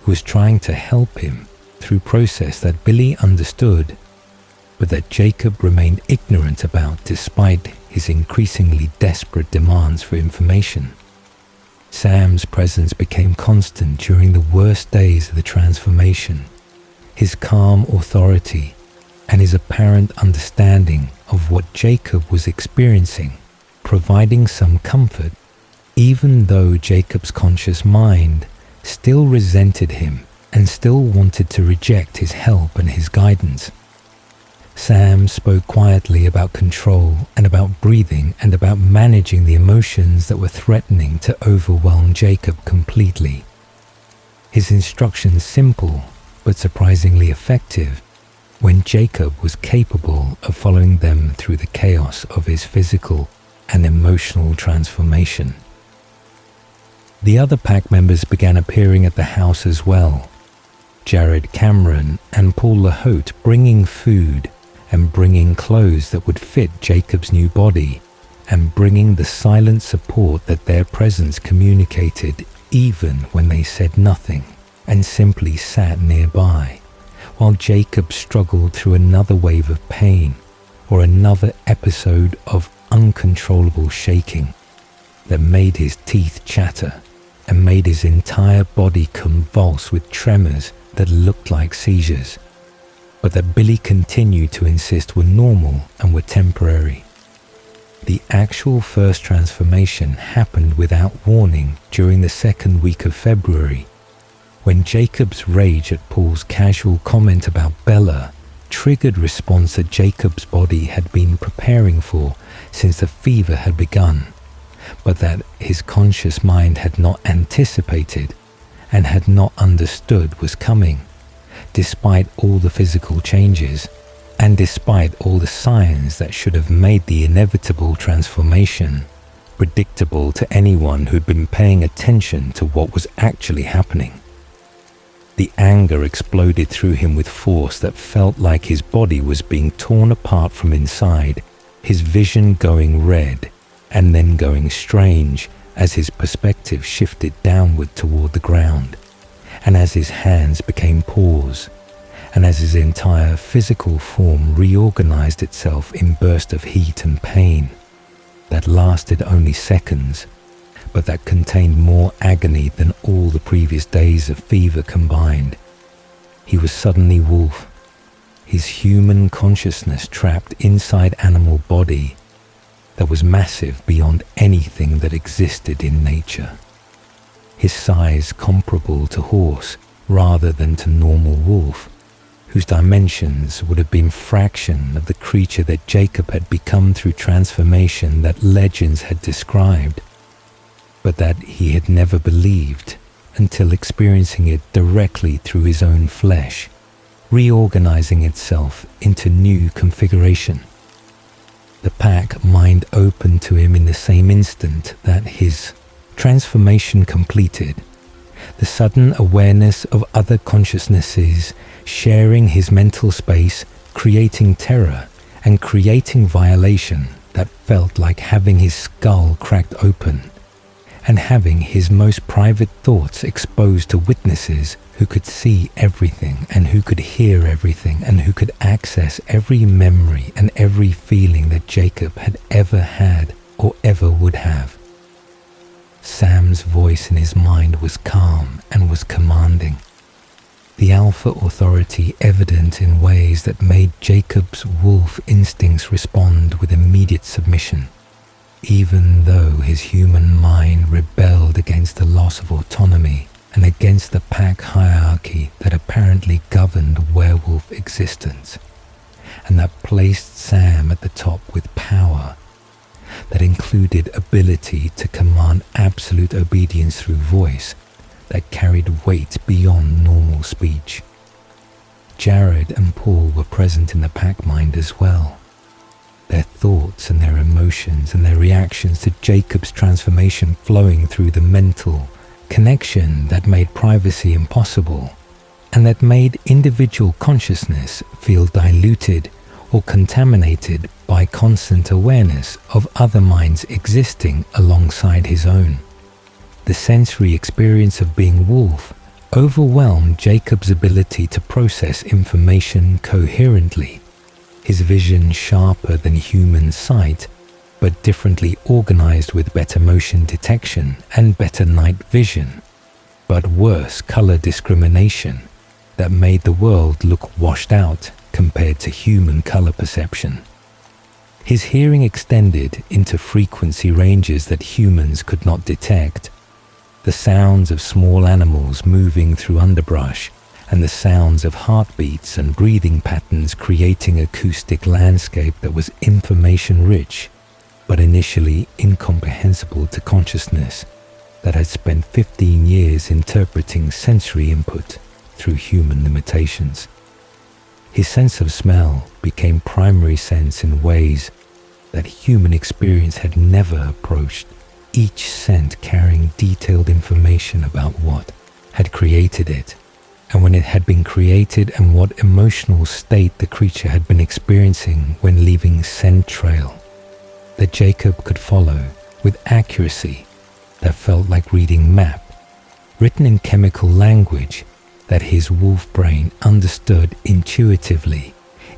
who was trying to help him through process that Billy understood, but that Jacob remained ignorant about despite his increasingly desperate demands for information. Sam's presence became constant during the worst days of the transformation. His calm authority and his apparent understanding of what Jacob was experiencing, providing some comfort, even though Jacob's conscious mind still resented him and still wanted to reject his help and his guidance. Sam spoke quietly about control and about breathing and about managing the emotions that were threatening to overwhelm Jacob completely. His instructions simple but surprisingly effective when Jacob was capable of following them through the chaos of his physical and emotional transformation. The other pack members began appearing at the house as well. Jared Cameron and Paul LaHote bringing food and bringing clothes that would fit Jacob's new body and bringing the silent support that their presence communicated even when they said nothing and simply sat nearby, while Jacob struggled through another wave of pain or another episode of uncontrollable shaking that made his teeth chatter and made his entire body convulse with tremors that looked like seizures, but that Billy continued to insist were normal and were temporary. The actual first transformation happened without warning during the second week of February, when Jacob's rage at Paul's casual comment about Bella triggered response that Jacob's body had been preparing for since the fever had begun, but that his conscious mind had not anticipated and had not understood was coming, despite all the physical changes and despite all the signs that should have made the inevitable transformation predictable to anyone who'd been paying attention to what was actually happening. The anger exploded through him with force that felt like his body was being torn apart from inside, his vision going red and then going strange as his perspective shifted downward toward the ground, and as his hands became paws, and as his entire physical form reorganized itself in bursts of heat and pain that lasted only seconds, but that contained more agony than all the previous days of fever combined. He was suddenly Wolf, his human consciousness trapped inside animal body that was massive beyond anything that existed in nature. His size comparable to horse rather than to normal wolf, whose dimensions would have been fraction of the creature that Jacob had become through transformation that legends had described, but that he had never believed until experiencing it directly through his own flesh, reorganizing itself into new configuration. The pack mind opened to him in the same instant that his transformation completed, the sudden awareness of other consciousnesses sharing his mental space, creating terror and creating violation that felt like having his skull cracked open and having his most private thoughts exposed to witnesses who could see everything and who could hear everything and who could access every memory and every feeling that Jacob had ever had or ever would have. Sam's voice in his mind was calm and was commanding, the alpha authority evident in ways that made Jacob's wolf instincts respond with immediate submission, even though his human mind rebelled against the loss of autonomy and against the pack hierarchy that apparently governed werewolf existence, and that placed Sam at the top with power that included ability to command absolute obedience through voice that carried weight beyond normal speech. Jared and Paul were present in the pack mind as well. Their thoughts and their emotions and their reactions to Jacob's transformation flowing through the mental connection that made privacy impossible and that made individual consciousness feel diluted or contaminated by constant awareness of other minds existing alongside his own. The sensory experience of being wolf overwhelmed Jacob's ability to process information coherently, his vision sharper than human sight, but differently organized with better motion detection and better night vision, but worse color discrimination that made the world look washed out compared to human color perception. His hearing extended into frequency ranges that humans could not detect. The sounds of small animals moving through underbrush and the sounds of heartbeats and breathing patterns creating acoustic landscape that was information-rich, but initially incomprehensible to consciousness that had spent 15 years interpreting sensory input through human limitations. His sense of smell became primary sense in ways that human experience had never approached, each scent carrying detailed information about what had created it, and when it had been created and what emotional state the creature had been experiencing when leaving scent trail that Jacob could follow with accuracy that felt like reading map, written in chemical language that his wolf brain understood intuitively,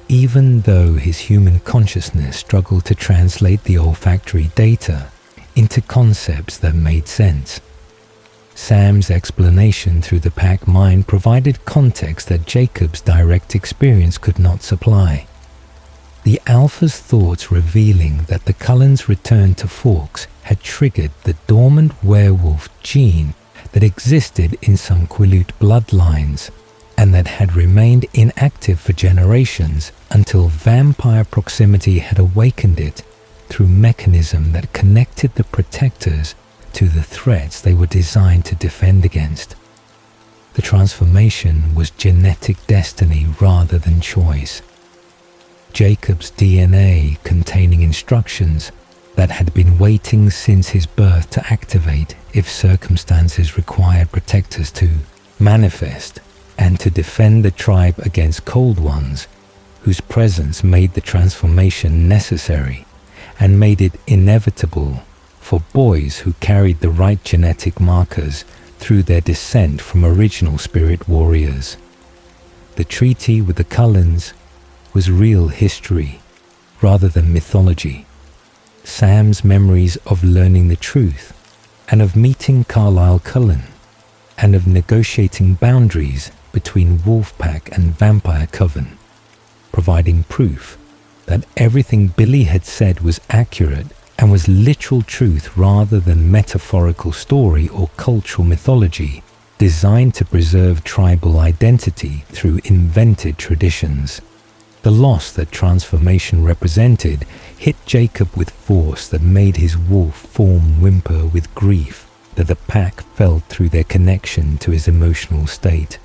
even though his human consciousness struggled to translate the olfactory data into concepts that made sense. Sam's explanation through the pack mind provided context that Jacob's direct experience could not supply. The Alpha's thoughts revealing that the Cullen's return to Forks had triggered the dormant werewolf gene that existed in some Quileute bloodlines and that had remained inactive for generations until vampire proximity had awakened it through mechanism that connected the protectors to the threats they were designed to defend against. The transformation was genetic destiny rather than choice. Jacob's DNA containing instructions that had been waiting since his birth to activate if circumstances required protectors to manifest and to defend the tribe against cold ones whose presence made the transformation necessary and made it inevitable for boys who carried the right genetic markers through their descent from original spirit warriors. The treaty with the Cullens was real history rather than mythology. Sam's memories of learning the truth and of meeting Carlisle Cullen and of negotiating boundaries between Wolfpack and Vampire Coven, providing proof that everything Billy had said was accurate and was literal truth rather than metaphorical story or cultural mythology designed to preserve tribal identity through invented traditions. The loss that transformation represented hit Jacob with force that made his wolf form whimper with grief that the pack felt through their connection to his emotional state.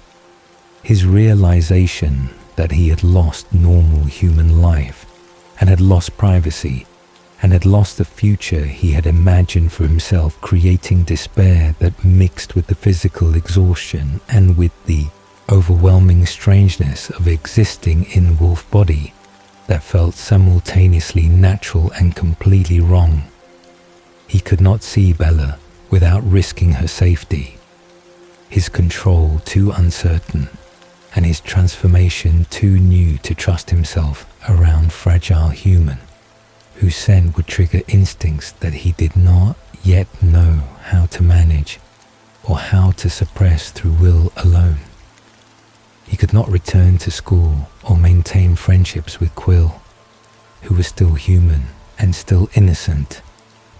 His realization that he had lost normal human life and had lost privacy and had lost the future he had imagined for himself, creating despair that mixed with the physical exhaustion and with the overwhelming strangeness of existing in wolf body that felt simultaneously natural and completely wrong. He could not see Bella without risking her safety, his control too uncertain, and his transformation too new to trust himself around fragile human, whose scent would trigger instincts that he did not yet know how to manage or how to suppress through will alone. He could not return to school or maintain friendships with Quill, who was still human and still innocent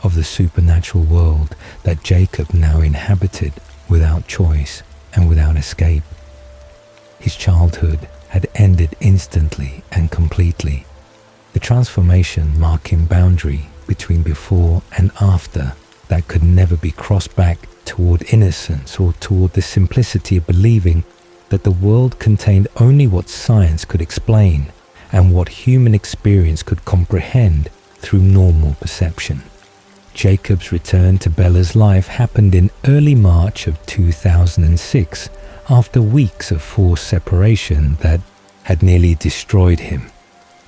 of the supernatural world that Jacob now inhabited without choice and without escape. His childhood had ended instantly and completely, the transformation marking boundary between before and after that could never be crossed back toward innocence or toward the simplicity of believing that the world contained only what science could explain and what human experience could comprehend through normal perception. Jacob's return to Bella's life happened in early March of 2006, after weeks of forced separation that had nearly destroyed him.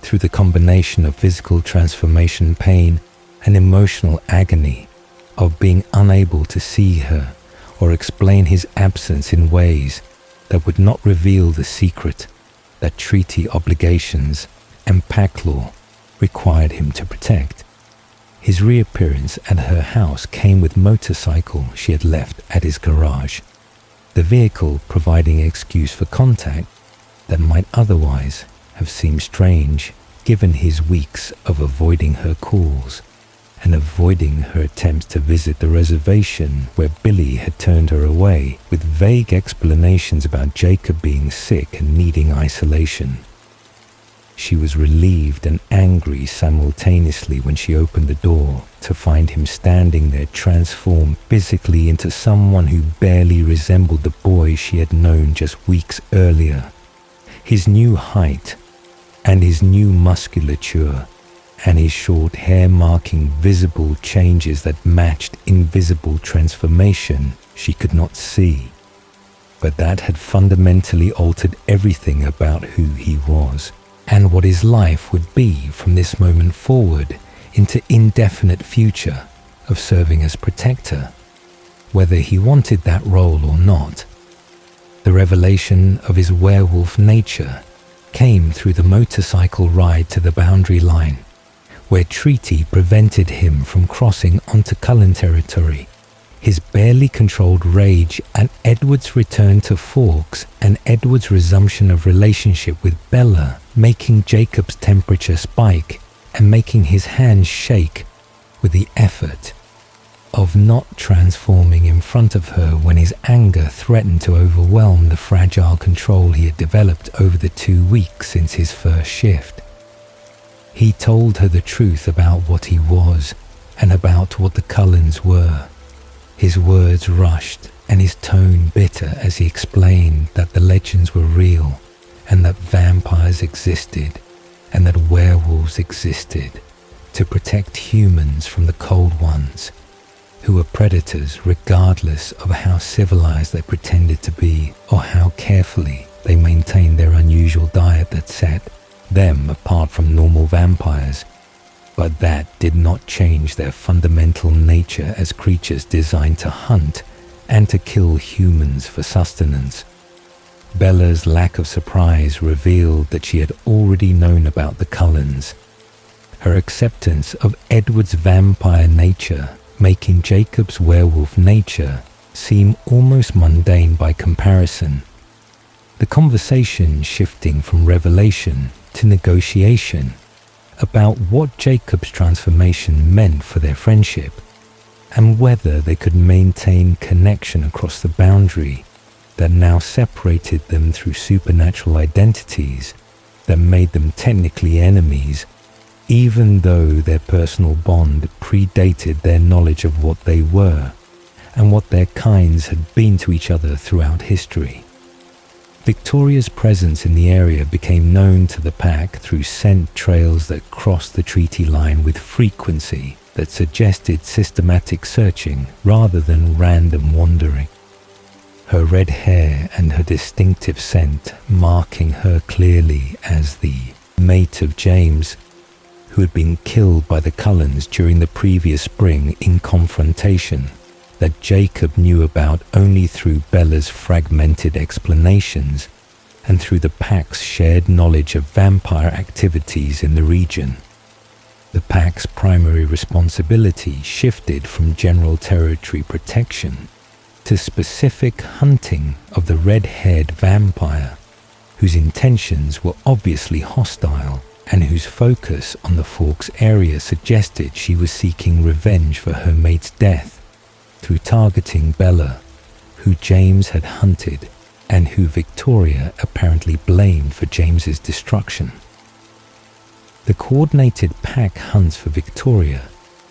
Through the combination of physical transformation pain and emotional agony of being unable to see her or explain his absence in ways that would not reveal the secret that treaty obligations and pack law required him to protect. His reappearance at her house came with motorcycle she had left at his garage, the vehicle providing excuse for contact that might otherwise have seemed strange given his weeks of avoiding her calls and avoiding her attempts to visit the reservation where Billy had turned her away with vague explanations about Jacob being sick and needing isolation. She was relieved and angry simultaneously when she opened the door to find him standing there, transformed physically into someone who barely resembled the boy she had known just weeks earlier. His new height and his new musculature and his short hair marking visible changes that matched invisible transformation she could not see, but that had fundamentally altered everything about who he was and what his life would be from this moment forward into indefinite future of serving as protector, whether he wanted that role or not. The revelation of his werewolf nature came through the motorcycle ride to the boundary line, where treaty prevented him from crossing onto Cullen territory, his barely controlled rage at Edward's return to Forks and Edward's resumption of relationship with Bella making Jacob's temperature spike and making his hands shake with the effort of not transforming in front of her when his anger threatened to overwhelm the fragile control he had developed over the 2 weeks since his first shift. He told her the truth about what he was and about what the Cullens were. His words rushed and his tone bitter as he explained that the legends were real and that vampires existed and that werewolves existed to protect humans from the cold ones, who were predators regardless of how civilized they pretended to be or how carefully they maintained their unusual diet that set them apart from normal vampires, but that did not change their fundamental nature as creatures designed to hunt and to kill humans for sustenance. Bella's lack of surprise revealed that she had already known about the Cullens. Her acceptance of Edward's vampire nature making Jacob's werewolf nature seem almost mundane by comparison. The conversation shifting from revelation to negotiation about what Jacob's transformation meant for their friendship and whether they could maintain connection across the boundary that now separated them through supernatural identities that made them technically enemies, even though their personal bond predated their knowledge of what they were and what their kinds had been to each other throughout history. Victoria's presence in the area became known to the pack through scent trails that crossed the treaty line with frequency that suggested systematic searching rather than random wandering. Her red hair and her distinctive scent marking her clearly as the mate of James, who had been killed by the Cullens during the previous spring in confrontation that Jacob knew about only through Bella's fragmented explanations and through the pack's shared knowledge of vampire activities in the region. The pack's primary responsibility shifted from general territory protection to specific hunting of the red-haired vampire, whose intentions were obviously hostile and whose focus on the Forks area suggested she was seeking revenge for her mate's death through targeting Bella, who James had hunted and who Victoria apparently blamed for James's destruction. The coordinated pack hunts for Victoria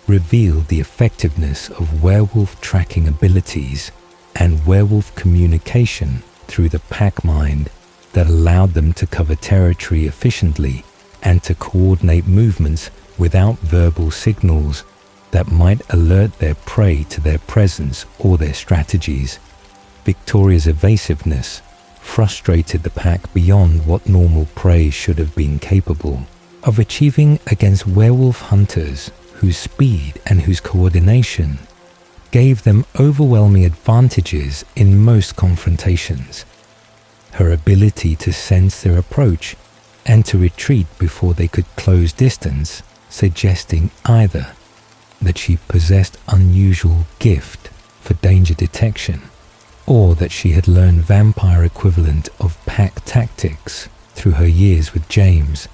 revealed the effectiveness of werewolf tracking abilities and werewolf communication through the pack mind that allowed them to cover territory efficiently and to coordinate movements without verbal signals that might alert their prey to their presence or their strategies. Victoria's evasiveness frustrated the pack beyond what normal prey should have been capable of achieving against werewolf hunters whose speed and whose coordination gave them overwhelming advantages in most confrontations. Her ability to sense their approach and to retreat before they could close distance, suggesting either that she possessed unusual gift for danger detection, or that she had learned vampire equivalent of pack tactics through her years with James,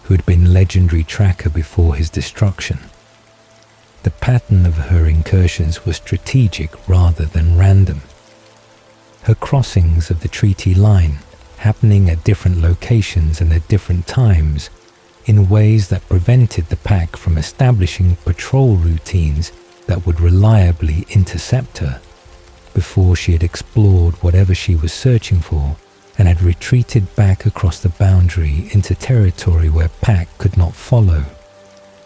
who had been legendary tracker before his destruction. The pattern of her incursions was strategic rather than random. Her crossings of the treaty line happening at different locations and at different times in ways that prevented the pack from establishing patrol routines that would reliably intercept her before she had explored whatever she was searching for and had retreated back across the boundary into territory where pack could not follow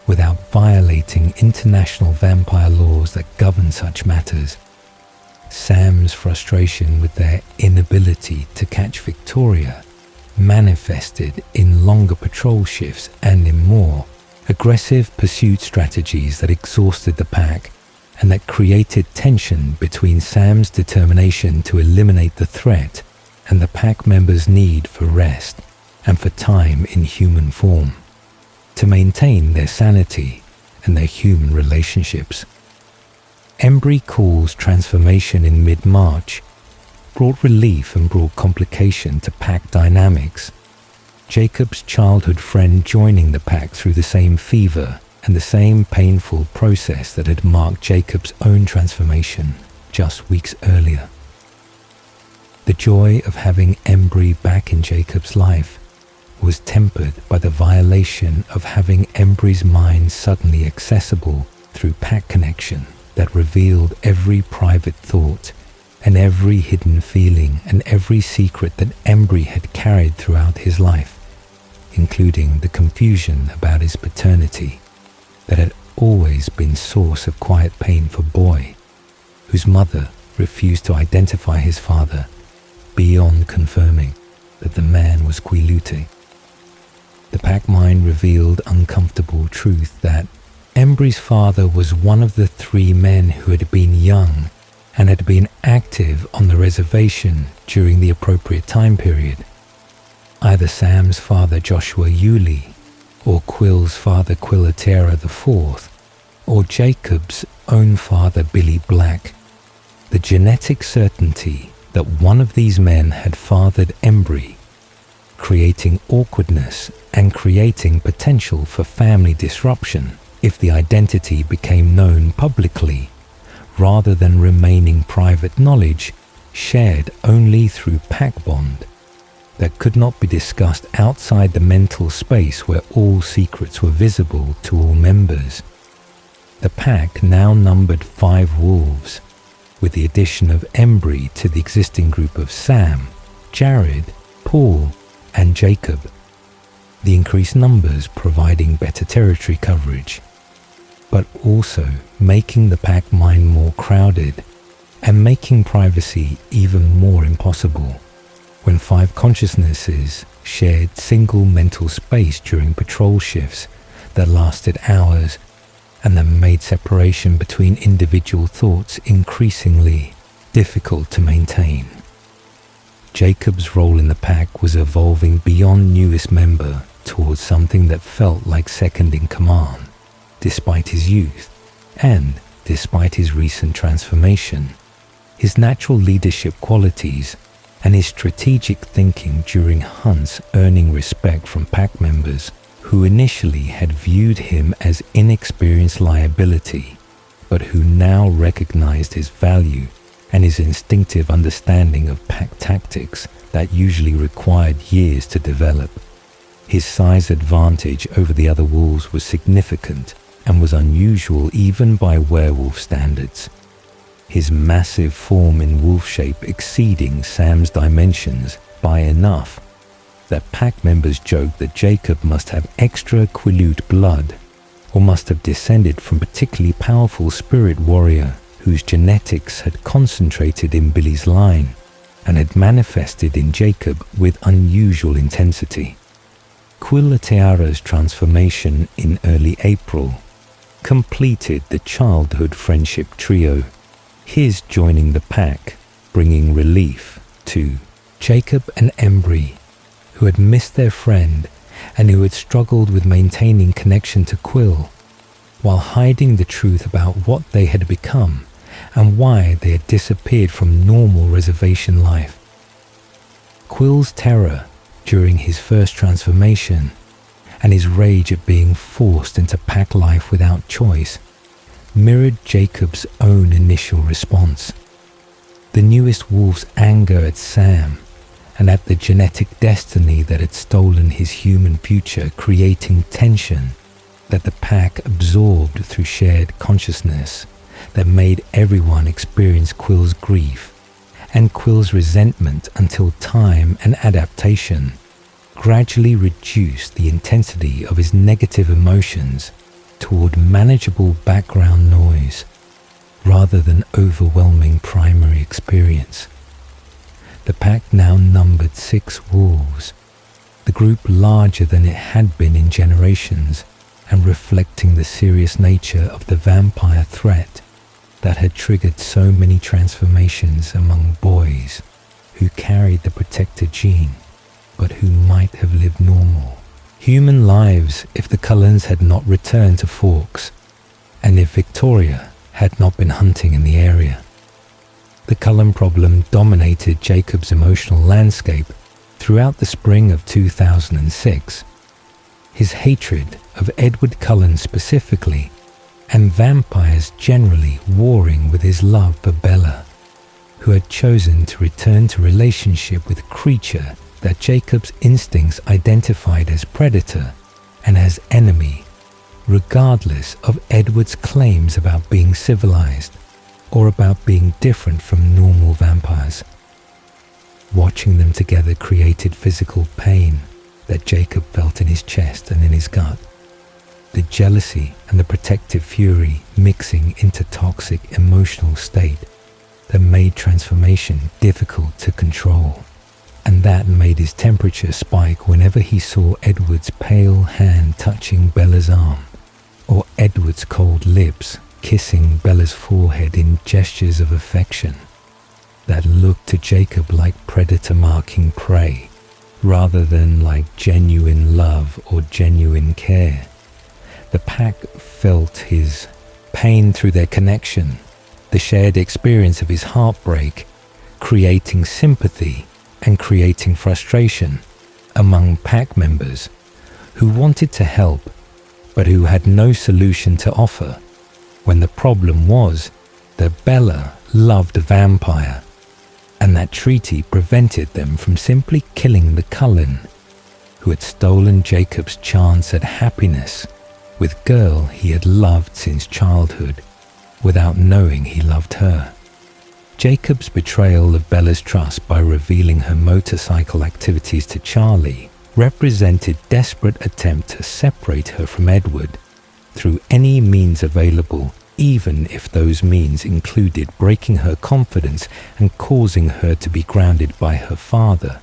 without violating international vampire laws that govern such matters. Sam's frustration with their inability to catch Victoria manifested in longer patrol shifts and in more aggressive pursuit strategies that exhausted the pack and that created tension between Sam's determination to eliminate the threat and the pack members' need for rest and for time in human form to maintain their sanity and their human relationships. Embry Call's transformation in mid-March brought relief and brought complication to pack dynamics. Jacob's childhood friend joining the pack through the same fever and the same painful process that had marked Jacob's own transformation just weeks earlier. The joy of having Embry back in Jacob's life was tempered by the violation of having Embry's mind suddenly accessible through pack connection that revealed every private thought and every hidden feeling and every secret that Embry had carried throughout his life, including the confusion about his paternity that had always been source of quiet pain for Boy, whose mother refused to identify his father beyond confirming that the man was Quilute. The pack mind revealed uncomfortable truth that Embry's father was one of the 3 men who had been young and had been active on the reservation during the appropriate time period. Either Sam's father Joshua Yulee, or Quill's father Quillatera IV, or Jacob's own father Billy Black. The genetic certainty that one of these men had fathered Embry, creating awkwardness and creating potential for family disruption if the identity became known publicly, rather than remaining private knowledge shared only through pack bond that could not be discussed outside the mental space where all secrets were visible to all members. The pack now numbered 5 wolves, with the addition of Embry to the existing group of Sam, Jared, Paul, and Jacob, the increased numbers providing better territory coverage, but also making the pack mind more crowded and making privacy even more impossible when 5 consciousnesses shared single mental space during patrol shifts that lasted hours and that made separation between individual thoughts increasingly difficult to maintain. Jacob's role in the pack was evolving beyond newest member towards something that felt like second in command, despite his youth and despite his recent transformation. His natural leadership qualities and his strategic thinking during hunts earning respect from pack members who initially had viewed him as inexperienced liability, but who now recognized his value and his instinctive understanding of pack tactics that usually required years to develop. His size advantage over the other wolves was significant and was unusual even by werewolf standards. His massive form in wolf shape exceeding Sam's dimensions by enough that pack members joked that Jacob must have extra Quileute blood or must have descended from particularly powerful spirit warrior whose genetics had concentrated in Billy's line and had manifested in Jacob with unusual intensity. Quileteara's transformation in early April completed the childhood friendship trio, his joining the pack, bringing relief to Jacob and Embry, who had missed their friend and who had struggled with maintaining connection to Quill, while hiding the truth about what they had become and why they had disappeared from normal reservation life. Quill's terror during his first transformation and his rage at being forced into pack life without choice mirrored Jacob's own initial response. The newest wolf's anger at Sam and at the genetic destiny that had stolen his human future, creating tension that the pack absorbed through shared consciousness that made everyone experience Quill's grief and Quill's resentment until time and adaptation gradually reduced the intensity of his negative emotions toward manageable background noise rather than overwhelming primary experience. The pack now numbered 6 wolves, the group larger than it had been in generations and reflecting the serious nature of the vampire threat that had triggered so many transformations among boys who carried the protector gene but who might have lived normal human lives if the Cullens had not returned to Forks and if Victoria had not been hunting in the area. The Cullen problem dominated Jacob's emotional landscape throughout the spring of 2006. His hatred of Edward Cullen specifically and vampires generally warring with his love for Bella, who had chosen to return to relationship with a creature that Jacob's instincts identified as predator and as enemy, regardless of Edward's claims about being civilized or about being different from normal vampires. Watching them together created physical pain that Jacob felt in his chest and in his gut. The jealousy and the protective fury mixing into toxic emotional state that made transformation difficult to control. And that made his temperature spike whenever he saw Edward's pale hand touching Bella's arm, or Edward's cold lips kissing Bella's forehead in gestures of affection that looked to Jacob like predator marking prey, rather than like genuine love or genuine care. The pack felt his pain through their connection, the shared experience of his heartbreak, creating sympathy and creating frustration among pack members who wanted to help but who had no solution to offer, when the problem was that Bella loved a vampire and that treaty prevented them from simply killing the Cullen who had stolen Jacob's chance at happiness with girl he had loved since childhood without knowing he loved her. Jacob's betrayal of Bella's trust by revealing her motorcycle activities to Charlie represented a desperate attempt to separate her from Edward through any means available, even if those means included breaking her confidence and causing her to be grounded by her father,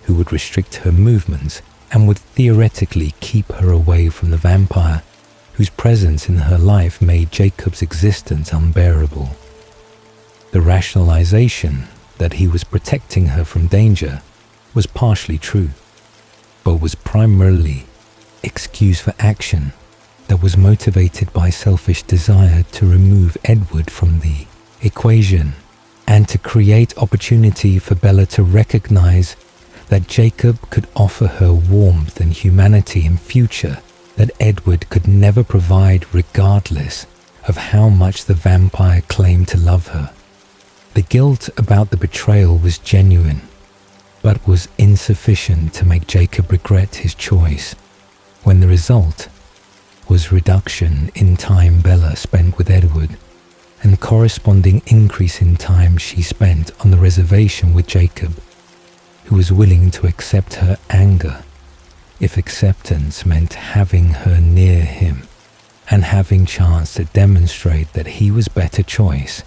who would restrict her movements and would theoretically keep her away from the vampire, whose presence in her life made Jacob's existence unbearable. The rationalization that he was protecting her from danger was partially true, but was primarily excuse for action that was motivated by selfish desire to remove Edward from the equation and to create opportunity for Bella to recognize that Jacob could offer her warmth and humanity in future that Edward could never provide, regardless of how much the vampire claimed to love her. The guilt about the betrayal was genuine, but was insufficient to make Jacob regret his choice, when the result was reduction in time Bella spent with Edward and corresponding increase in time she spent on the reservation with Jacob, who was willing to accept her anger if acceptance meant having her near him and having chance to demonstrate that he was better choice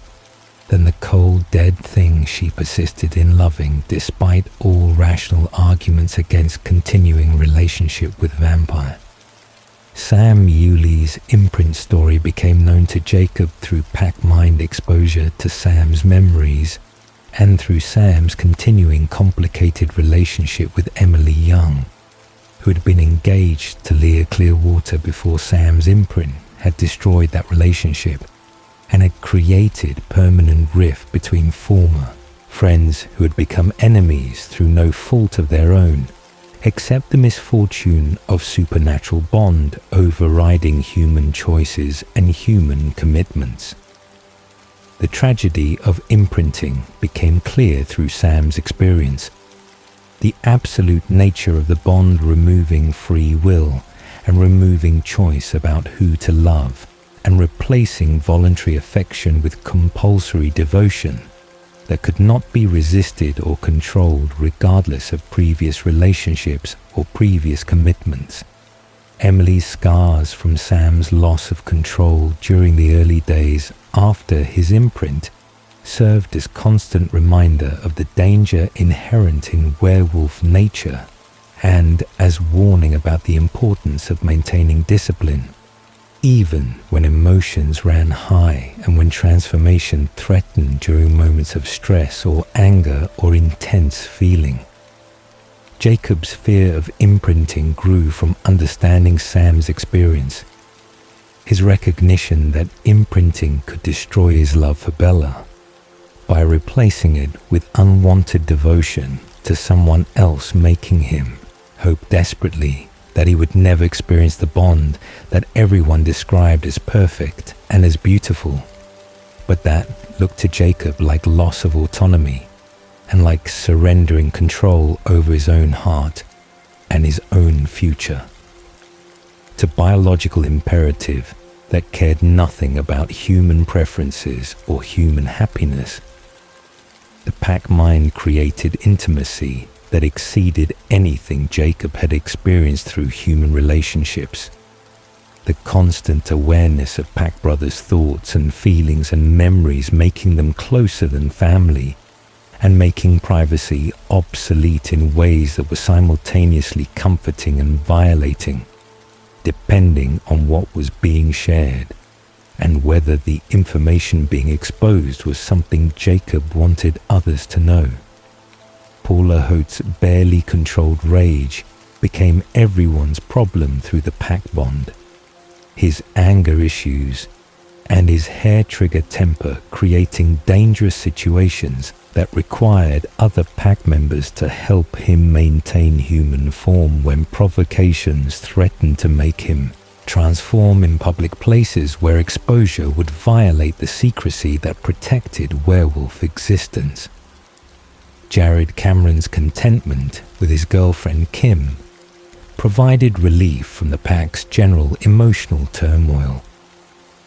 than the cold, dead thing she persisted in loving despite all rational arguments against continuing relationship with vampire. Sam Yuli's imprint story became known to Jacob through pack-mind exposure to Sam's memories and through Sam's continuing complicated relationship with Emily Young, who had been engaged to Leah Clearwater before Sam's imprint had destroyed that relationship and had created permanent rift between former friends who had become enemies through no fault of their own, except the misfortune of supernatural bond overriding human choices and human commitments. The tragedy of imprinting became clear through Sam's experience. The absolute nature of the bond removing free will and removing choice about who to love and replacing voluntary affection with compulsory devotion that could not be resisted or controlled regardless of previous relationships or previous commitments. Emily's scars from Sam's loss of control during the early days after his imprint served as constant reminder of the danger inherent in werewolf nature and as warning about the importance of maintaining discipline, even when emotions ran high and when transformation threatened during moments of stress or anger or intense feeling. Jacob's fear of imprinting grew from understanding Sam's experience, his recognition that imprinting could destroy his love for Bella by replacing it with unwanted devotion to someone else, making him hope desperately that he would never experience the bond that everyone described as perfect and as beautiful, but that looked to Jacob like loss of autonomy and like surrendering control over his own heart and his own future to biological imperative that cared nothing about human preferences or human happiness. The pack mind created intimacy that exceeded anything Jacob had experienced through human relationships. The constant awareness of pack brothers' thoughts and feelings and memories making them closer than family and making privacy obsolete in ways that were simultaneously comforting and violating, depending on what was being shared and whether the information being exposed was something Jacob wanted others to know. Paula Hote's barely controlled rage became everyone's problem through the pack bond. His anger issues and his hair-trigger temper creating dangerous situations that required other pack members to help him maintain human form when provocations threatened to make him transform in public places where exposure would violate the secrecy that protected werewolf existence. Jared Cameron's contentment with his girlfriend Kim provided relief from the pack's general emotional turmoil.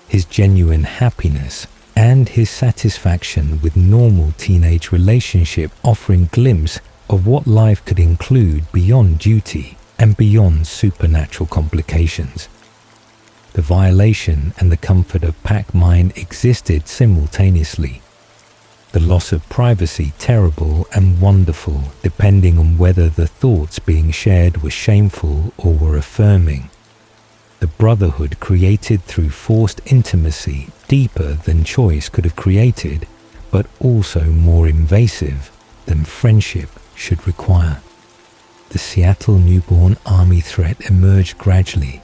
His genuine happiness and his satisfaction with normal teenage relationship offering glimpse of what life could include beyond duty and beyond supernatural complications. The violation and the comfort of pack mind existed simultaneously. The loss of privacy terrible and wonderful depending on whether the thoughts being shared were shameful or were affirming. The brotherhood created through forced intimacy deeper than choice could have created, but also more invasive than friendship should require. The Seattle newborn army threat emerged gradually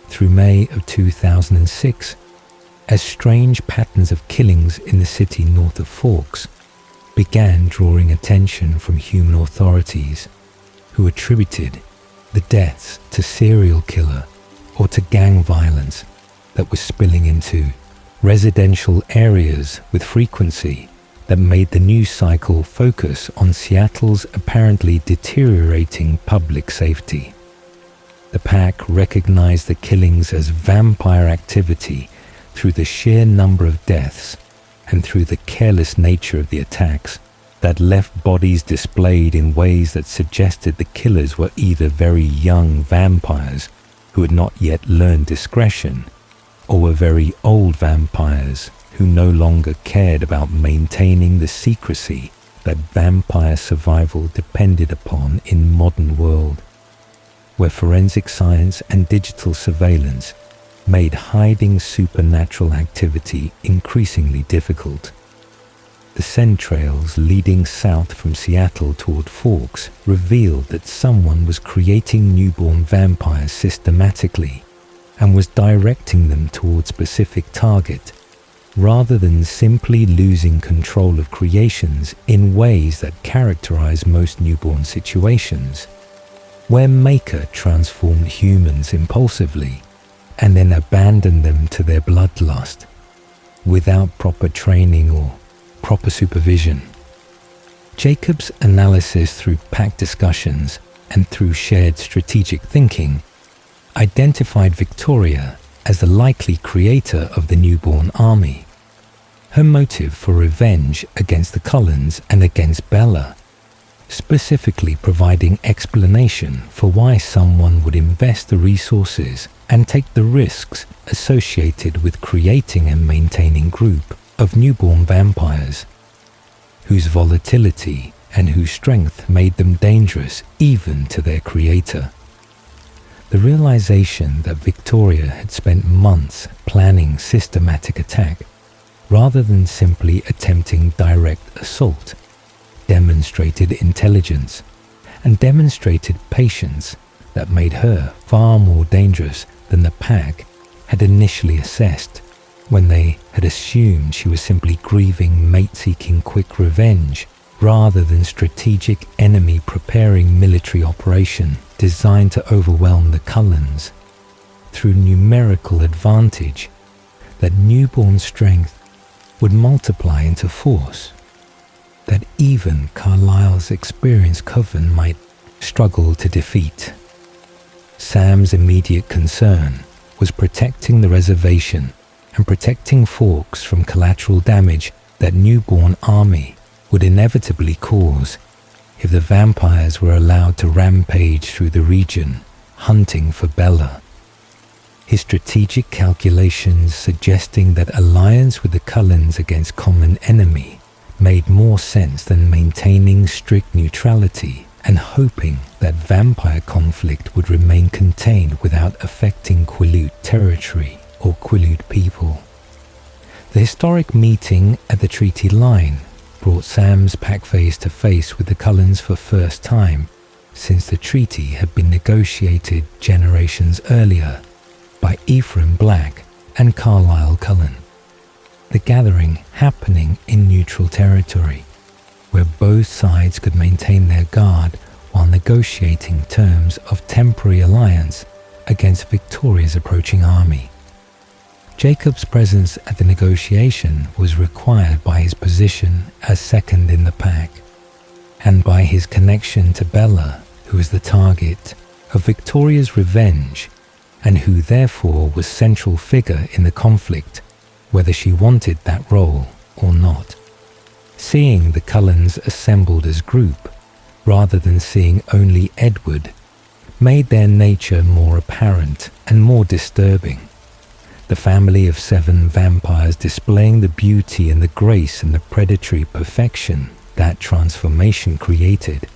through May of 2006 as strange patterns of killings in the city north of Forks began drawing attention from human authorities who attributed the deaths to serial killer or to gang violence that was spilling into residential areas with frequency that made the news cycle focus on Seattle's apparently deteriorating public safety. The pack recognized the killings as vampire activity through the sheer number of deaths and through the careless nature of the attacks that left bodies displayed in ways that suggested the killers were either very young vampires who had not yet learned discretion, or were very old vampires who no longer cared about maintaining the secrecy that vampire survival depended upon in modern world, where forensic science and digital surveillance made hiding supernatural activity increasingly difficult. The scent trails leading south from Seattle toward Forks revealed that someone was creating newborn vampires systematically and was directing them toward specific target, rather than simply losing control of creations in ways that characterize most newborn situations, where Maker transformed humans impulsively and then abandoned them to their bloodlust without proper training or proper supervision. Jacob's analysis through pack discussions and through shared strategic thinking identified Victoria as the likely creator of the newborn army. Her motive for revenge against the Cullens and against Bella, specifically providing explanation for why someone would invest the resources and take the risks associated with creating and maintaining group of newborn vampires, whose volatility and whose strength made them dangerous even to their creator. The realization that Victoria had spent months planning systematic attack, rather than simply attempting direct assault, demonstrated intelligence and demonstrated patience that made her far more dangerous than the pack had initially assessed when they had assumed she was simply grieving mate-seeking quick revenge rather than strategic enemy preparing military operation designed to overwhelm the Cullens through numerical advantage that newborn strength would multiply into force, that even Carlisle's experienced coven might struggle to defeat. Sam's immediate concern was protecting the reservation and protecting Forks from collateral damage that newborn army would inevitably cause if the vampires were allowed to rampage through the region, hunting for Bella. His strategic calculations suggesting that alliance with the Cullens against common enemy made more sense than maintaining strict neutrality and hoping that vampire conflict would remain contained without affecting Quileute territory or Quileute people. The historic meeting at the treaty line brought Sam's pack face to face with the Cullens for first time since the treaty had been negotiated generations earlier by Ephraim Black and Carlisle Cullen. The gathering happening in neutral territory, where both sides could maintain their guard while negotiating terms of temporary alliance against Victoria's approaching army. Jacob's presence at the negotiation was required by his position as second in the pack, and by his connection to Bella, who was the target of Victoria's revenge, and who therefore was central figure in the conflict, whether she wanted that role or not. Seeing the Cullens assembled as group, rather than seeing only Edward, made their nature more apparent and more disturbing. The family of 7 vampires displaying the beauty and the grace and the predatory perfection that transformation created,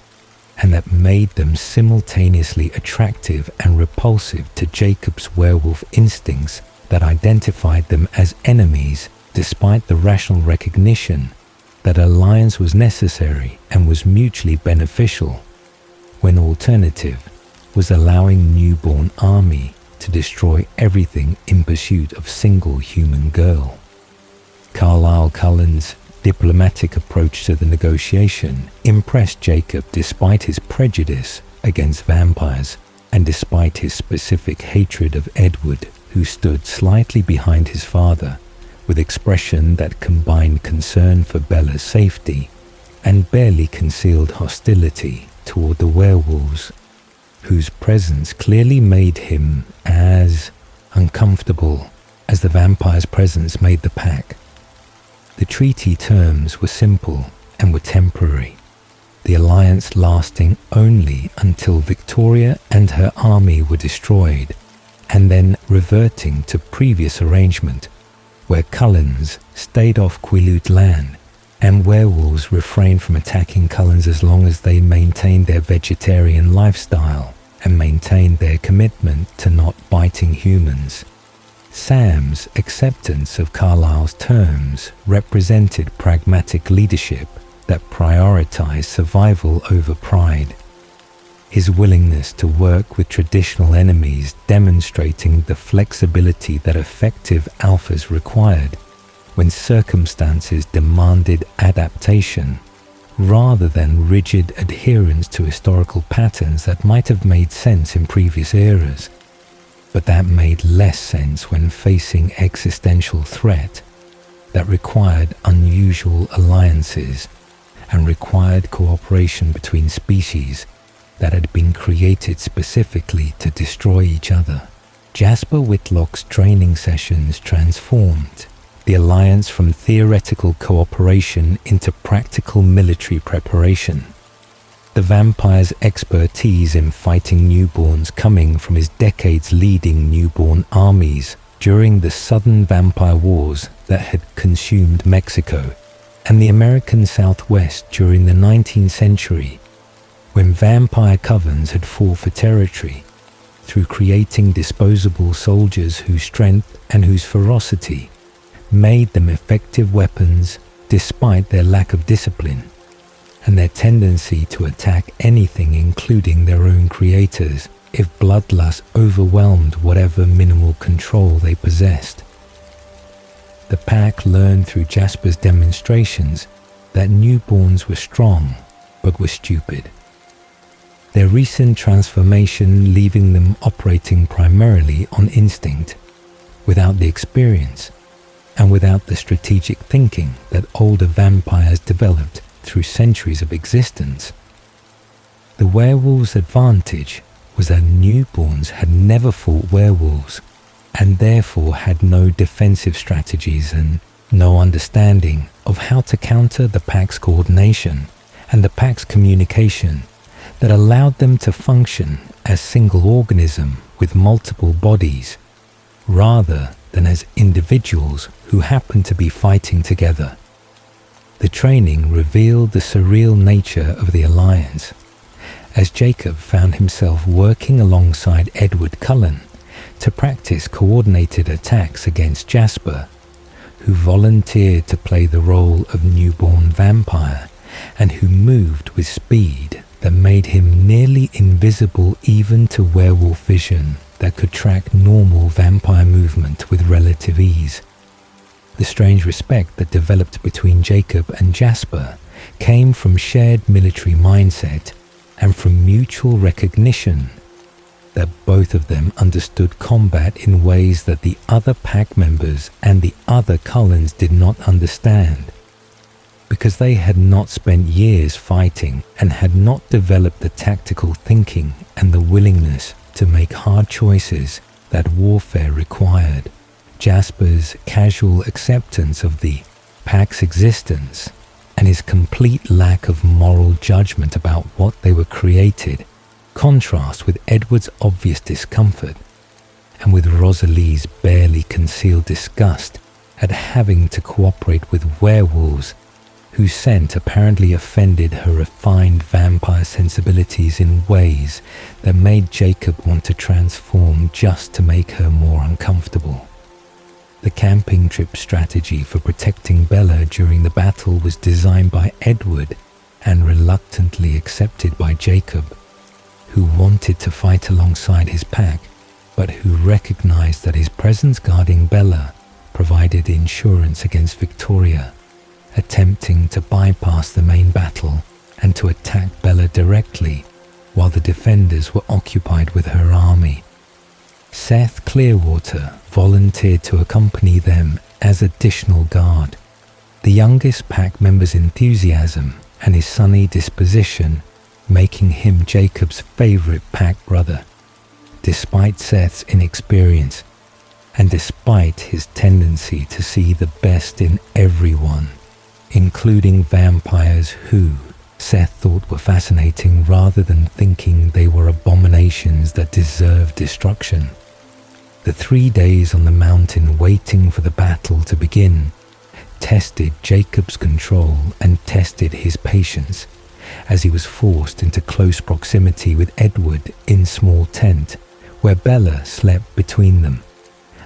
and that made them simultaneously attractive and repulsive to Jacob's werewolf instincts that identified them as enemies despite the rational recognition that alliance was necessary and was mutually beneficial, when alternative was allowing newborn army to destroy everything in pursuit of single human girl. Carlisle Cullen's diplomatic approach to the negotiation impressed Jacob despite his prejudice against vampires and despite his specific hatred of Edward, who stood slightly behind his father with expression that combined concern for Bella's safety and barely concealed hostility toward the werewolves, whose presence clearly made him as uncomfortable as the vampire's presence made the pack. The treaty terms were simple and were temporary, the alliance lasting only until Victoria and her army were destroyed, and then reverting to previous arrangement, where Cullens stayed off Quileute land, and werewolves refrained from attacking Cullens as long as they maintained their vegetarian lifestyle and maintained their commitment to not biting humans. Sam's acceptance of Carlisle's terms represented pragmatic leadership that prioritized survival over pride. His willingness to work with traditional enemies demonstrating the flexibility that effective alphas required when circumstances demanded adaptation, rather than rigid adherence to historical patterns that might have made sense in previous eras, but that made less sense when facing existential threat that required unusual alliances and required cooperation between species that had been created specifically to destroy each other. Jasper Whitlock's training sessions transformed the alliance from theoretical cooperation into practical military preparation. The vampire's expertise in fighting newborns coming from his decades leading newborn armies during the Southern Vampire Wars that had consumed Mexico and the American Southwest during the 19th century, when vampire covens had fought for territory through creating disposable soldiers whose strength and whose ferocity made them effective weapons despite their lack of discipline and their tendency to attack anything including their own creators if bloodlust overwhelmed whatever minimal control they possessed. The pack learned through Jasper's demonstrations that newborns were strong but were stupid. Their recent transformation leaving them operating primarily on instinct, without the experience and without the strategic thinking that older vampires developed through centuries of existence. The werewolves' advantage was that newborns had never fought werewolves and therefore had no defensive strategies and no understanding of how to counter the pack's coordination and the pack's communication that allowed them to function as single organism with multiple bodies, rather than as individuals who happened to be fighting together. The training revealed the surreal nature of the alliance, as Jacob found himself working alongside Edward Cullen to practice coordinated attacks against Jasper, who volunteered to play the role of newborn vampire and who moved with speed that made him nearly invisible even to werewolf vision that could track normal vampire movement with relative ease. The strange respect that developed between Jacob and Jasper came from shared military mindset and from mutual recognition that both of them understood combat in ways that the other pack members and the other Cullens did not understand, because they had not spent years fighting and had not developed the tactical thinking and the willingness to make hard choices that warfare required, Jasper's casual acceptance of the pack's existence and his complete lack of moral judgment about what they were created contrast with Edward's obvious discomfort and with Rosalie's barely concealed disgust at having to cooperate with werewolves whose scent apparently offended her refined vampire sensibilities in ways that made Jacob want to transform just to make her more uncomfortable. The camping trip strategy for protecting Bella during the battle was designed by Edward and reluctantly accepted by Jacob, who wanted to fight alongside his pack, but who recognized that his presence guarding Bella provided insurance against Victoria, attempting to bypass the main battle and to attack Bella directly while the defenders were occupied with her army. Seth Clearwater volunteered to accompany them as additional guard. The youngest pack member's enthusiasm and his sunny disposition making him Jacob's favorite pack brother, despite Seth's inexperience and despite his tendency to see the best in everyone, including vampires who Seth thought were fascinating rather than thinking they were abominations that deserved destruction. The 3 days on the mountain waiting for the battle to begin tested Jacob's control and tested his patience, as he was forced into close proximity with Edward in small tent where Bella slept between them,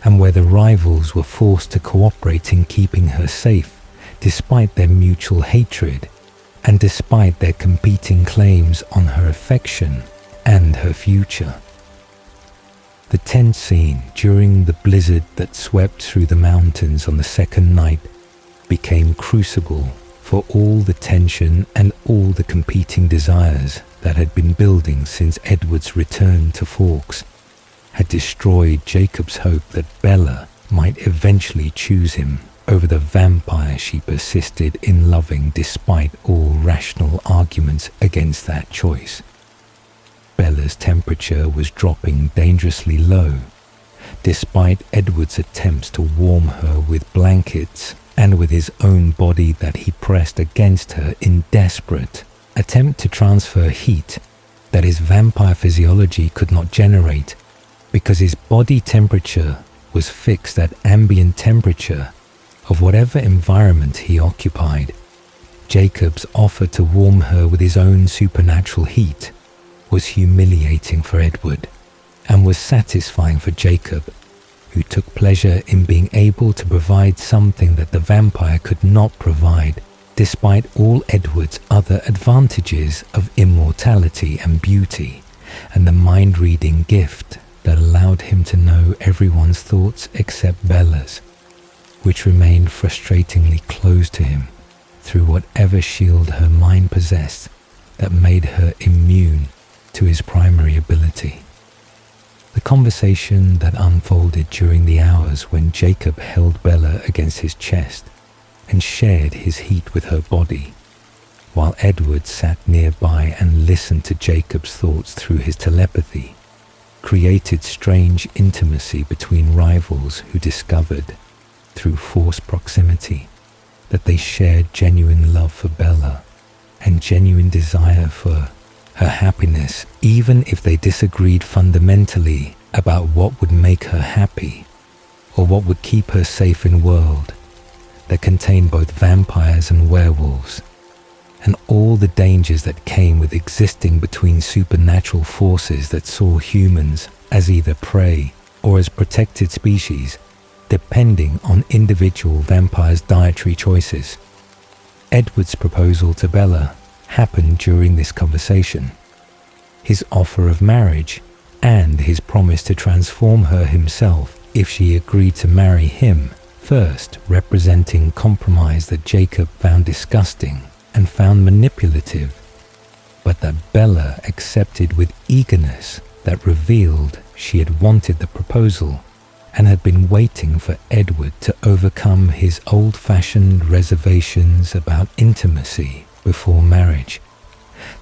and where the rivals were forced to cooperate in keeping her safe despite their mutual hatred and despite their competing claims on her affection and her future. The tent scene during the blizzard that swept through the mountains on the second night became crucible for all the tension and all the competing desires that had been building since Edward's return to Forks had destroyed Jacob's hope that Bella might eventually choose him over the vampire she persisted in loving despite all rational arguments against that choice. Bella's temperature was dropping dangerously low, despite Edward's attempts to warm her with blankets and with his own body that he pressed against her in desperate attempt to transfer heat that his vampire physiology could not generate because his body temperature was fixed at ambient temperature of whatever environment he occupied. Jacob's offer to warm her with his own supernatural heat was humiliating for Edward and was satisfying for Jacob, who took pleasure in being able to provide something that the vampire could not provide, despite all Edward's other advantages of immortality and beauty, and the mind-reading gift that allowed him to know everyone's thoughts except Bella's, which remained frustratingly closed to him through whatever shield her mind possessed that made her immune to his primary ability. The conversation that unfolded during the hours when Jacob held Bella against his chest and shared his heat with her body, while Edward sat nearby and listened to Jacob's thoughts through his telepathy, created strange intimacy between rivals who discovered, through forced proximity, that they shared genuine love for Bella and genuine desire for her happiness, even if they disagreed fundamentally about what would make her happy or what would keep her safe in a world that contained both vampires and werewolves, and all the dangers that came with existing between supernatural forces that saw humans as either prey or as protected species, depending on individual vampires' dietary choices. Edward's proposal to Bella happened during this conversation. His offer of marriage and his promise to transform her himself if she agreed to marry him, first representing compromise that Jacob found disgusting and found manipulative, but that Bella accepted with eagerness that revealed she had wanted the proposal and had been waiting for Edward to overcome his old-fashioned reservations about intimacy before marriage,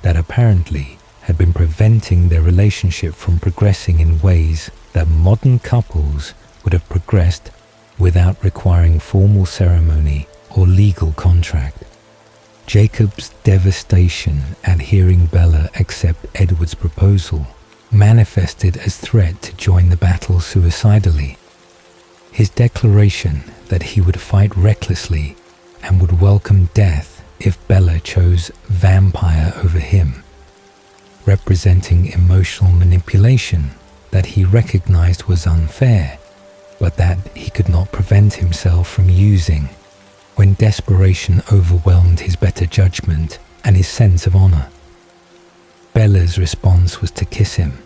that apparently had been preventing their relationship from progressing in ways that modern couples would have progressed without requiring formal ceremony or legal contract. Jacob's devastation at hearing Bella accept Edward's proposal manifested as threat to join the battle suicidally. His declaration that he would fight recklessly and would welcome death if Bella chose vampire over him, representing emotional manipulation that he recognized was unfair, but that he could not prevent himself from using when desperation overwhelmed his better judgment and his sense of honor. Bella's response was to kiss him,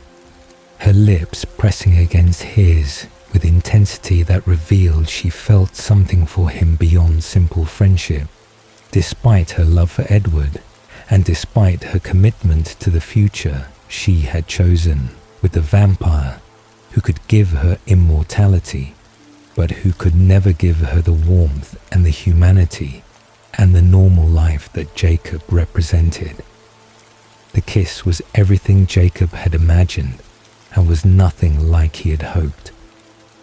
her lips pressing against his with intensity that revealed she felt something for him beyond simple friendship, despite her love for Edward and despite her commitment to the future she had chosen with the vampire who could give her immortality, but who could never give her the warmth and the humanity and the normal life that Jacob represented. The kiss was everything Jacob had imagined and was nothing like he had hoped.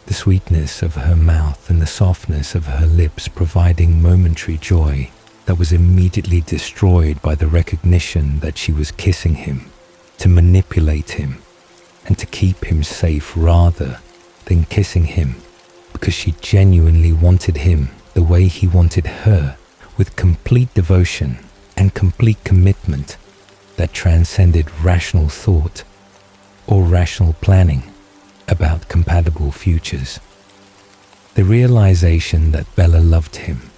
The sweetness of her mouth and the softness of her lips providing momentary joy that was immediately destroyed by the recognition that she was kissing him to manipulate him and to keep him safe rather than kissing him because she genuinely wanted him the way he wanted her, with complete devotion and complete commitment that transcended rational thought or rational planning about compatible futures. The realization that Bella loved him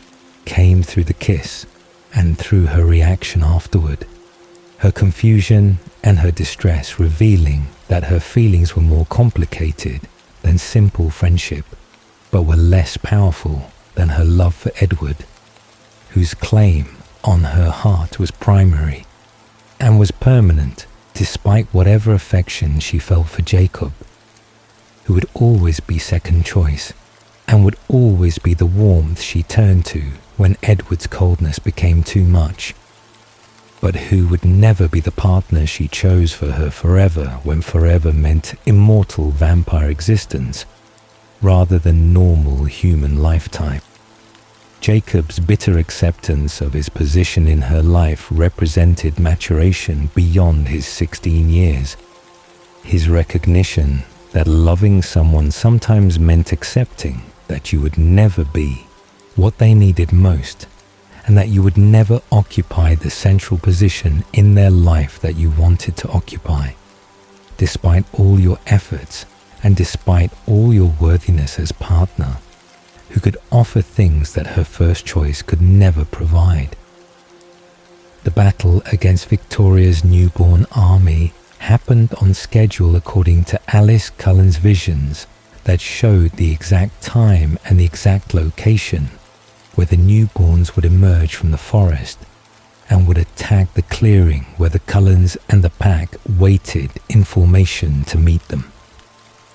came through the kiss and through her reaction afterward, her confusion and her distress revealing that her feelings were more complicated than simple friendship, but were less powerful than her love for Edward, whose claim on her heart was primary and was permanent despite whatever affection she felt for Jacob, who would always be second choice and would always be the warmth she turned to when Edward's coldness became too much, but who would never be the partner she chose for her forever when forever meant immortal vampire existence rather than normal human lifetime. Jacob's bitter acceptance of his position in her life represented maturation beyond his 16 years. His recognition that loving someone sometimes meant accepting that you would never be what they needed most, and that you would never occupy the central position in their life that you wanted to occupy, despite all your efforts and despite all your worthiness as partner, who could offer things that her first choice could never provide. The battle against Victoria's newborn army happened on schedule according to Alice Cullen's visions that showed the exact time and the exact location where the newborns would emerge from the forest and would attack the clearing where the Cullens and the pack waited in formation to meet them.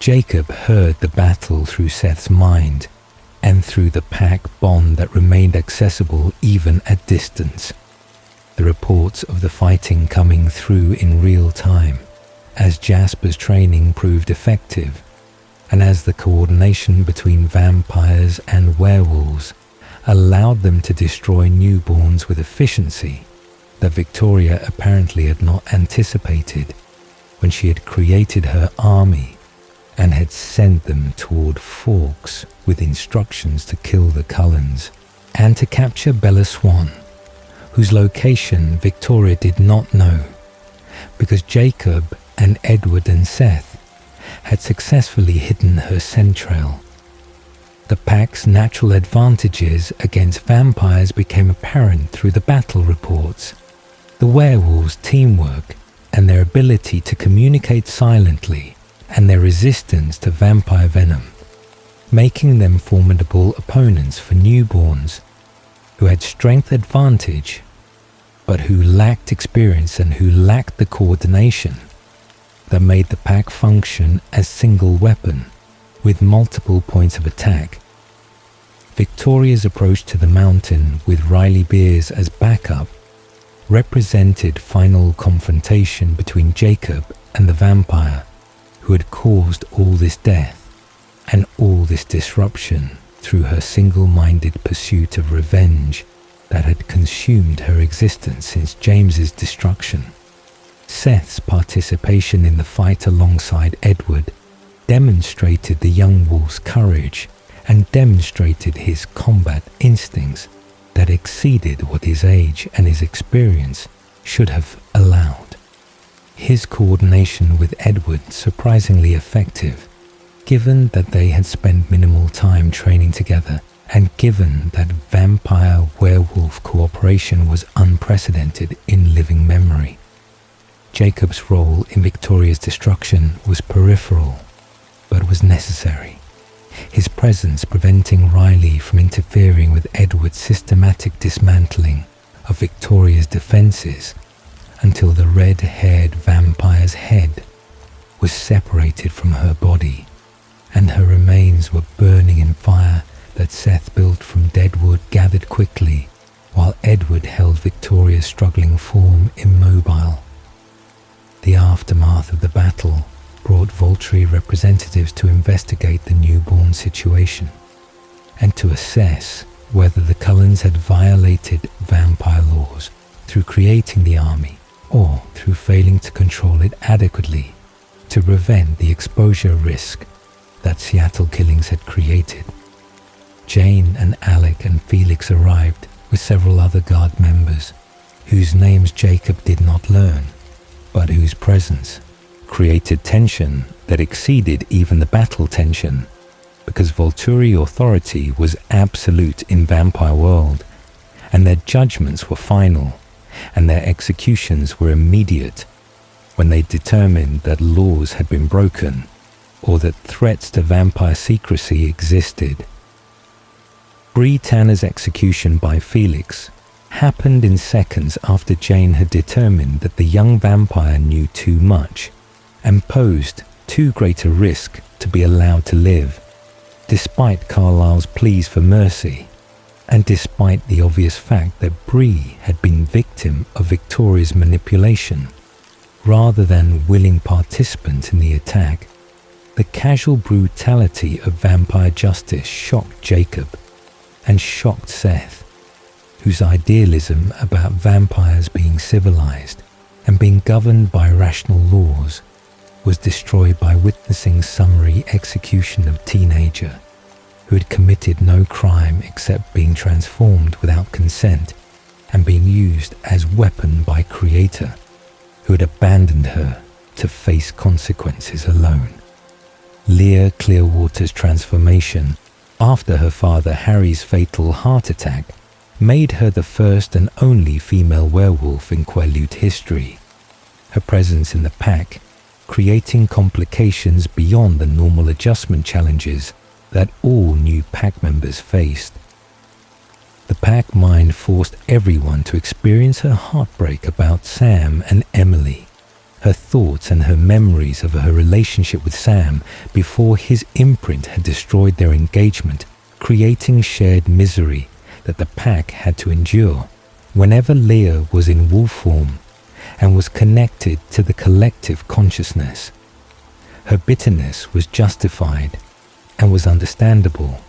Jacob heard the battle through Seth's mind and through the pack bond that remained accessible even at distance. The reports of the fighting coming through in real time as Jasper's training proved effective and as the coordination between vampires and werewolves allowed them to destroy newborns with efficiency that Victoria apparently had not anticipated when she had created her army and had sent them toward Forks with instructions to kill the Cullens and to capture Bella Swan, whose location Victoria did not know because Jacob and Edward and Seth had successfully hidden her scent trail. The pack's natural advantages against vampires became apparent through the battle reports, the werewolves' teamwork and their ability to communicate silently and their resistance to vampire venom, making them formidable opponents for newborns who had strength advantage but who lacked experience and who lacked the coordination that made the pack function as single weapon with multiple points of attack. Victoria's approach to the mountain with Riley Beers as backup represented final confrontation between Jacob and the vampire who had caused all this death and all this disruption through her single-minded pursuit of revenge that had consumed her existence since James's destruction. Seth's participation in the fight alongside Edward demonstrated the young wolf's courage and demonstrated his combat instincts that exceeded what his age and his experience should have allowed. His coordination with Edward surprisingly effective, given that they had spent minimal time training together and given that vampire-werewolf cooperation was unprecedented in living memory. Jacob's role in Victoria's destruction was peripheral, but was necessary. His presence preventing Riley from interfering with Edward's systematic dismantling of Victoria's defences until the red-haired vampire's head was separated from her body, and her remains were burning in fire that Seth built from dead wood gathered quickly, while Edward held Victoria's struggling form immobile. The aftermath of the battle brought Volturi representatives to investigate the newborn situation and to assess whether the Cullens had violated vampire laws through creating the army or through failing to control it adequately to prevent the exposure risk that Seattle killings had created. Jane and Alec and Felix arrived with several other guard members, whose names Jacob did not learn, but whose presence created tension that exceeded even the battle tension, because Volturi authority was absolute in Vampire World, and their judgments were final, and their executions were immediate when they determined that laws had been broken or that threats to vampire secrecy existed. Bree Tanner's execution by Felix happened in seconds after Jane had determined that the young vampire knew too much and posed too great a risk to be allowed to live, despite Carlisle's pleas for mercy, and despite the obvious fact that Bree had been victim of Victoria's manipulation, rather than willing participant in the attack. The casual brutality of vampire justice shocked Jacob and shocked Seth, whose idealism about vampires being civilized and being governed by rational laws was destroyed by witnessing summary execution of teenager who had committed no crime except being transformed without consent and being used as weapon by Creator, who had abandoned her to face consequences alone. Leah Clearwater's transformation after her father Harry's fatal heart attack made her the first and only female werewolf in Quileute history. Her presence in the pack creating complications beyond the normal adjustment challenges that all new pack members faced. The pack mind forced everyone to experience her heartbreak about Sam and Emily, her thoughts and her memories of her relationship with Sam before his imprint had destroyed their engagement, creating shared misery that the pack had to endure whenever Leah was in wolf form and was connected to the collective consciousness. Her bitterness was justified and was understandable,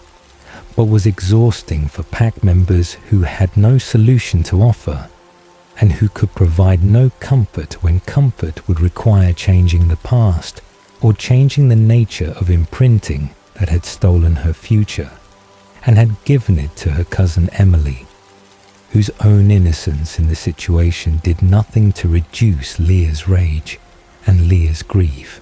but was exhausting for pack members who had no solution to offer and who could provide no comfort when comfort would require changing the past or changing the nature of imprinting that had stolen her future and had given it to her cousin Emily, whose own innocence in the situation did nothing to reduce Leah's rage and Leah's grief.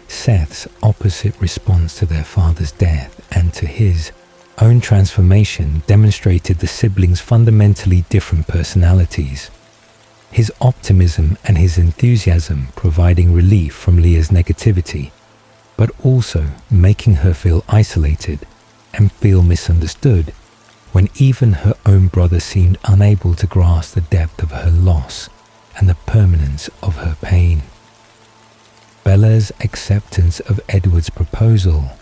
Seth's opposite response to their father's death and to his own transformation demonstrated the siblings' fundamentally different personalities. His optimism and his enthusiasm providing relief from Leah's negativity, but also making her feel isolated and feel misunderstood when even her own brother seemed unable to grasp the depth of her loss and the permanence of her pain. Bella's acceptance of Edward's proposal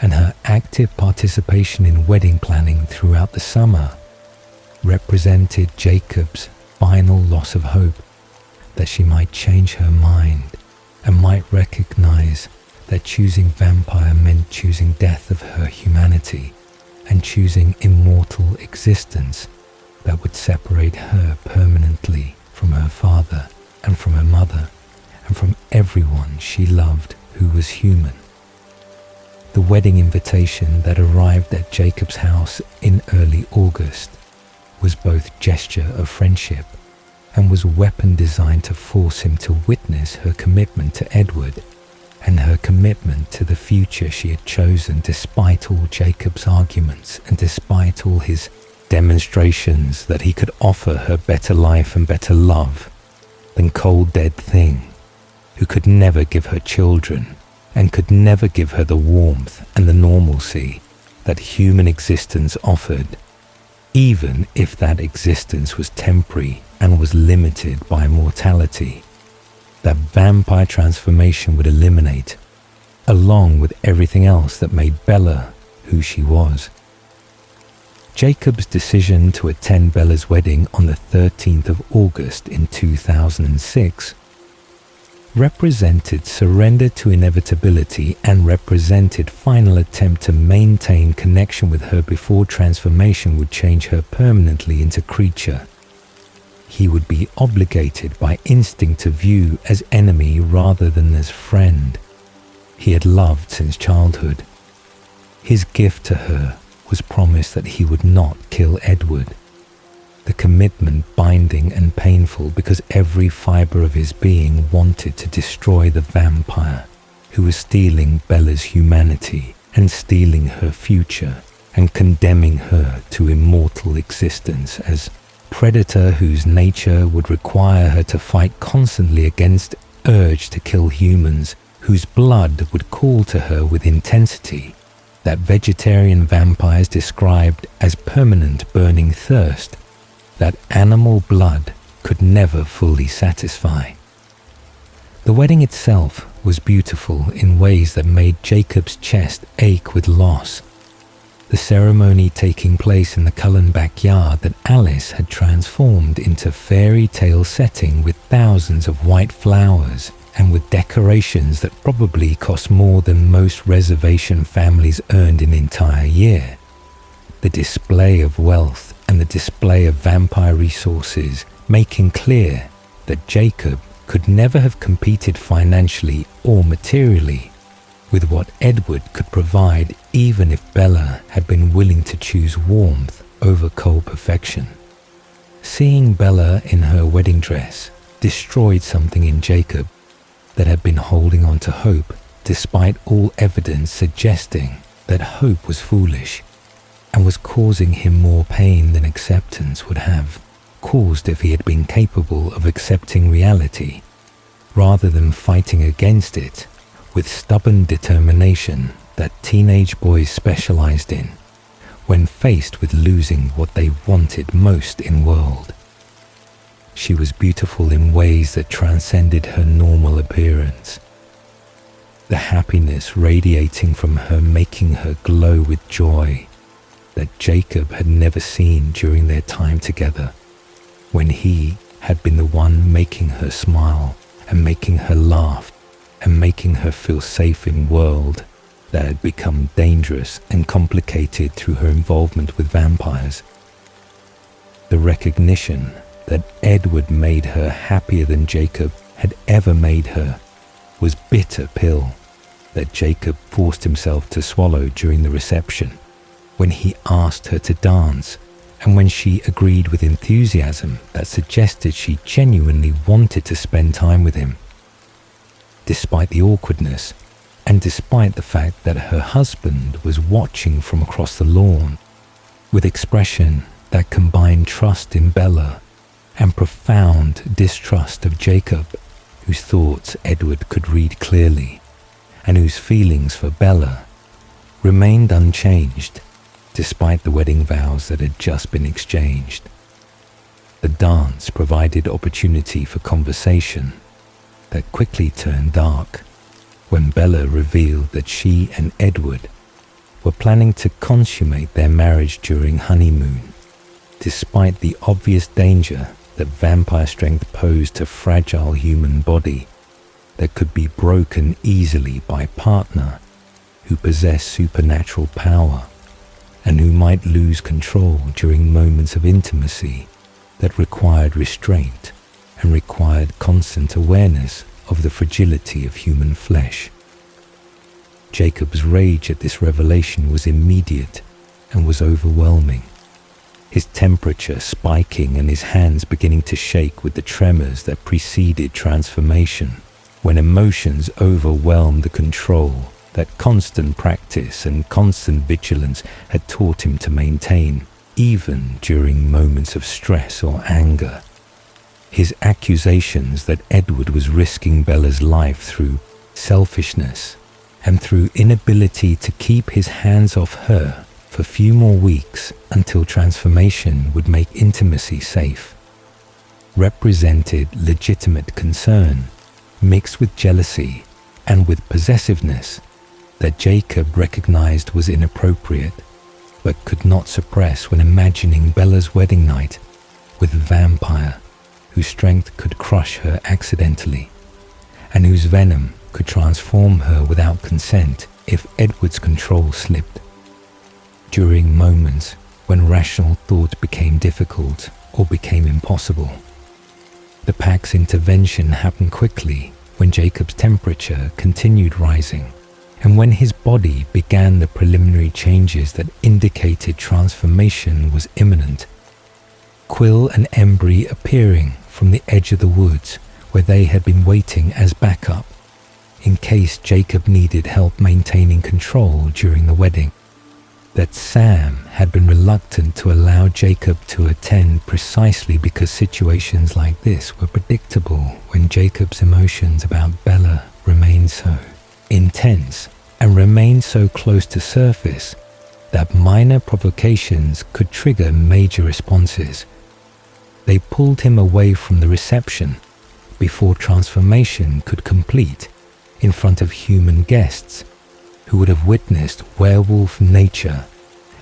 and her active participation in wedding planning throughout the summer represented Jacob's final loss of hope that she might change her mind and might recognize that choosing vampire meant choosing death of her humanity and choosing immortal existence that would separate her permanently from her father and from her mother and from everyone she loved who was human. The wedding invitation that arrived at Jacob's house in early August was both gesture of friendship and was a weapon designed to force him to witness her commitment to Edward and her commitment to the future she had chosen despite all Jacob's arguments and despite all his demonstrations that he could offer her better life and better love than cold dead thing who could never give her children and could never give her the warmth and the normalcy that human existence offered, even if that existence was temporary and was limited by mortality, that vampire transformation would eliminate, along with everything else that made Bella who she was. Jacob's decision to attend Bella's wedding on the 13th of August in 2006 represented surrender to inevitability and represented final attempt to maintain connection with her before transformation would change her permanently into creature he would be obligated by instinct to view as enemy rather than as friend he had loved since childhood. His gift to her was promise that he would not kill Edward. The commitment binding and painful because every fibre of his being wanted to destroy the vampire who was stealing Bella's humanity and stealing her future and condemning her to immortal existence as predator whose nature would require her to fight constantly against urge to kill humans, whose blood would call to her with intensity that vegetarian vampires described as permanent burning thirst that animal blood could never fully satisfy. The wedding itself was beautiful in ways that made Jacob's chest ache with loss. The ceremony taking place in the Cullen backyard that Alice had transformed into fairy tale setting with thousands of white flowers and with decorations that probably cost more than most reservation families earned in an entire year. The display of wealth and the display of vampire resources making clear that Jacob could never have competed financially or materially with what Edward could provide even if Bella had been willing to choose warmth over cold perfection. Seeing Bella in her wedding dress destroyed something in Jacob that had been holding on to hope despite all evidence suggesting that hope was foolish and was causing him more pain than acceptance would have caused if he had been capable of accepting reality rather than fighting against it with stubborn determination that teenage boys specialized in when faced with losing what they wanted most in world. She was beautiful in ways that transcended her normal appearance. The happiness radiating from her making her glow with joy that Jacob had never seen during their time together, when he had been the one making her smile and making her laugh and making her feel safe in a world that had become dangerous and complicated through her involvement with vampires. The recognition that Edward made her happier than Jacob had ever made her was bitter pill that Jacob forced himself to swallow during the reception when he asked her to dance and when she agreed with enthusiasm that suggested she genuinely wanted to spend time with him. Despite the awkwardness, and despite the fact that her husband was watching from across the lawn, with expression that combined trust in Bella and profound distrust of Jacob, whose thoughts Edward could read clearly, and whose feelings for Bella remained unchanged despite the wedding vows that had just been exchanged. The dance provided opportunity for conversation that quickly turned dark when Bella revealed that she and Edward were planning to consummate their marriage during honeymoon, despite the obvious danger that vampire strength posed to fragile human body that could be broken easily by a partner who possessed supernatural power. and who might lose control during moments of intimacy that required restraint and required constant awareness of the fragility of human flesh. Jacob's rage at this revelation was immediate and was overwhelming, his temperature spiking and his hands beginning to shake with the tremors that preceded transformation, when emotions overwhelmed the control that constant practice and constant vigilance had taught him to maintain, even during moments of stress or anger. His accusations that Edward was risking Bella's life through selfishness and through inability to keep his hands off her for few more weeks until transformation would make intimacy safe, represented legitimate concern mixed with jealousy and with possessiveness that Jacob recognized was inappropriate, but could not suppress when imagining Bella's wedding night with a vampire whose strength could crush her accidentally, and whose venom could transform her without consent if Edward's control slipped. During moments when rational thought became difficult or became impossible, the pack's intervention happened quickly when Jacob's temperature continued rising, and when his body began the preliminary changes that indicated transformation was imminent. Quill and Embry appearing from the edge of the woods where they had been waiting as backup, in case Jacob needed help maintaining control during the wedding. That Sam had been reluctant to allow Jacob to attend precisely because situations like this were predictable when Jacob's emotions about Bella remained so intense and remained so close to surface that minor provocations could trigger major responses. They pulled him away from the reception before transformation could complete in front of human guests who would have witnessed werewolf nature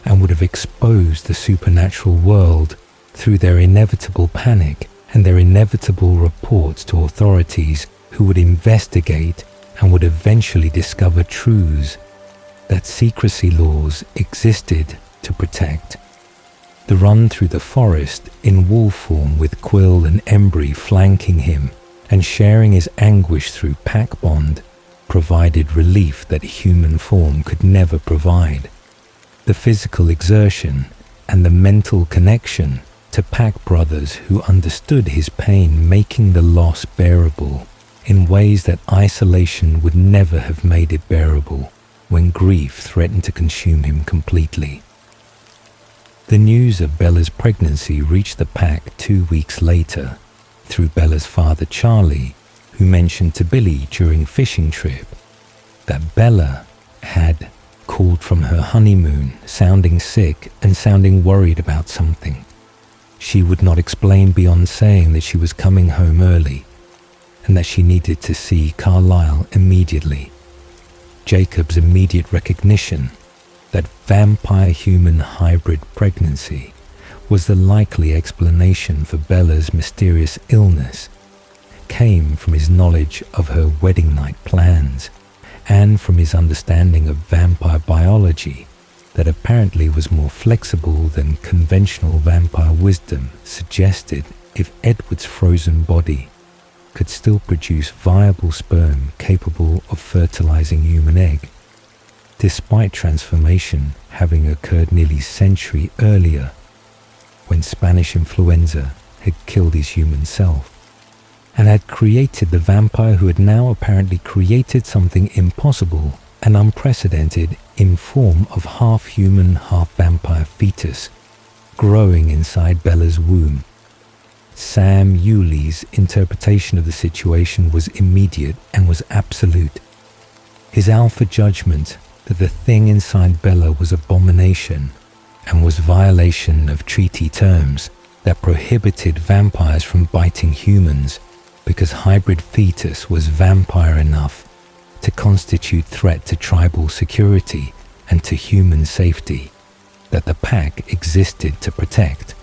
and would have exposed the supernatural world through their inevitable panic and their inevitable reports to authorities who would investigate and would eventually discover truths that secrecy laws existed to protect. The run through the forest in wolf form with Quill and Embry flanking him and sharing his anguish through pack bond provided relief that human form could never provide. The physical exertion and the mental connection to pack brothers who understood his pain, making the loss bearable in ways that isolation would never have made it bearable when grief threatened to consume him completely. The news of Bella's pregnancy reached the pack 2 weeks later through Bella's father Charlie, who mentioned to Billy during fishing trip that Bella had called from her honeymoon sounding sick and sounding worried about something. She would not explain beyond saying that she was coming home early and that she needed to see Carlisle immediately. Jacob's immediate recognition that vampire-human hybrid pregnancy was the likely explanation for Bella's mysterious illness came from his knowledge of her wedding night plans and from his understanding of vampire biology that apparently was more flexible than conventional vampire wisdom suggested. If Edward's frozen body could still produce viable sperm capable of fertilizing human egg, despite transformation having occurred nearly a century earlier when Spanish influenza had killed his human self, and had created the vampire who had now apparently created something impossible and unprecedented in form of half-human, half-vampire fetus growing inside Bella's womb. Sam Yuli's interpretation of the situation was immediate and was absolute. His alpha judgment that the thing inside Bella was abomination and was violation of treaty terms that prohibited vampires from biting humans because hybrid fetus was vampire enough to constitute threat to tribal security and to human safety that the pack existed to protect.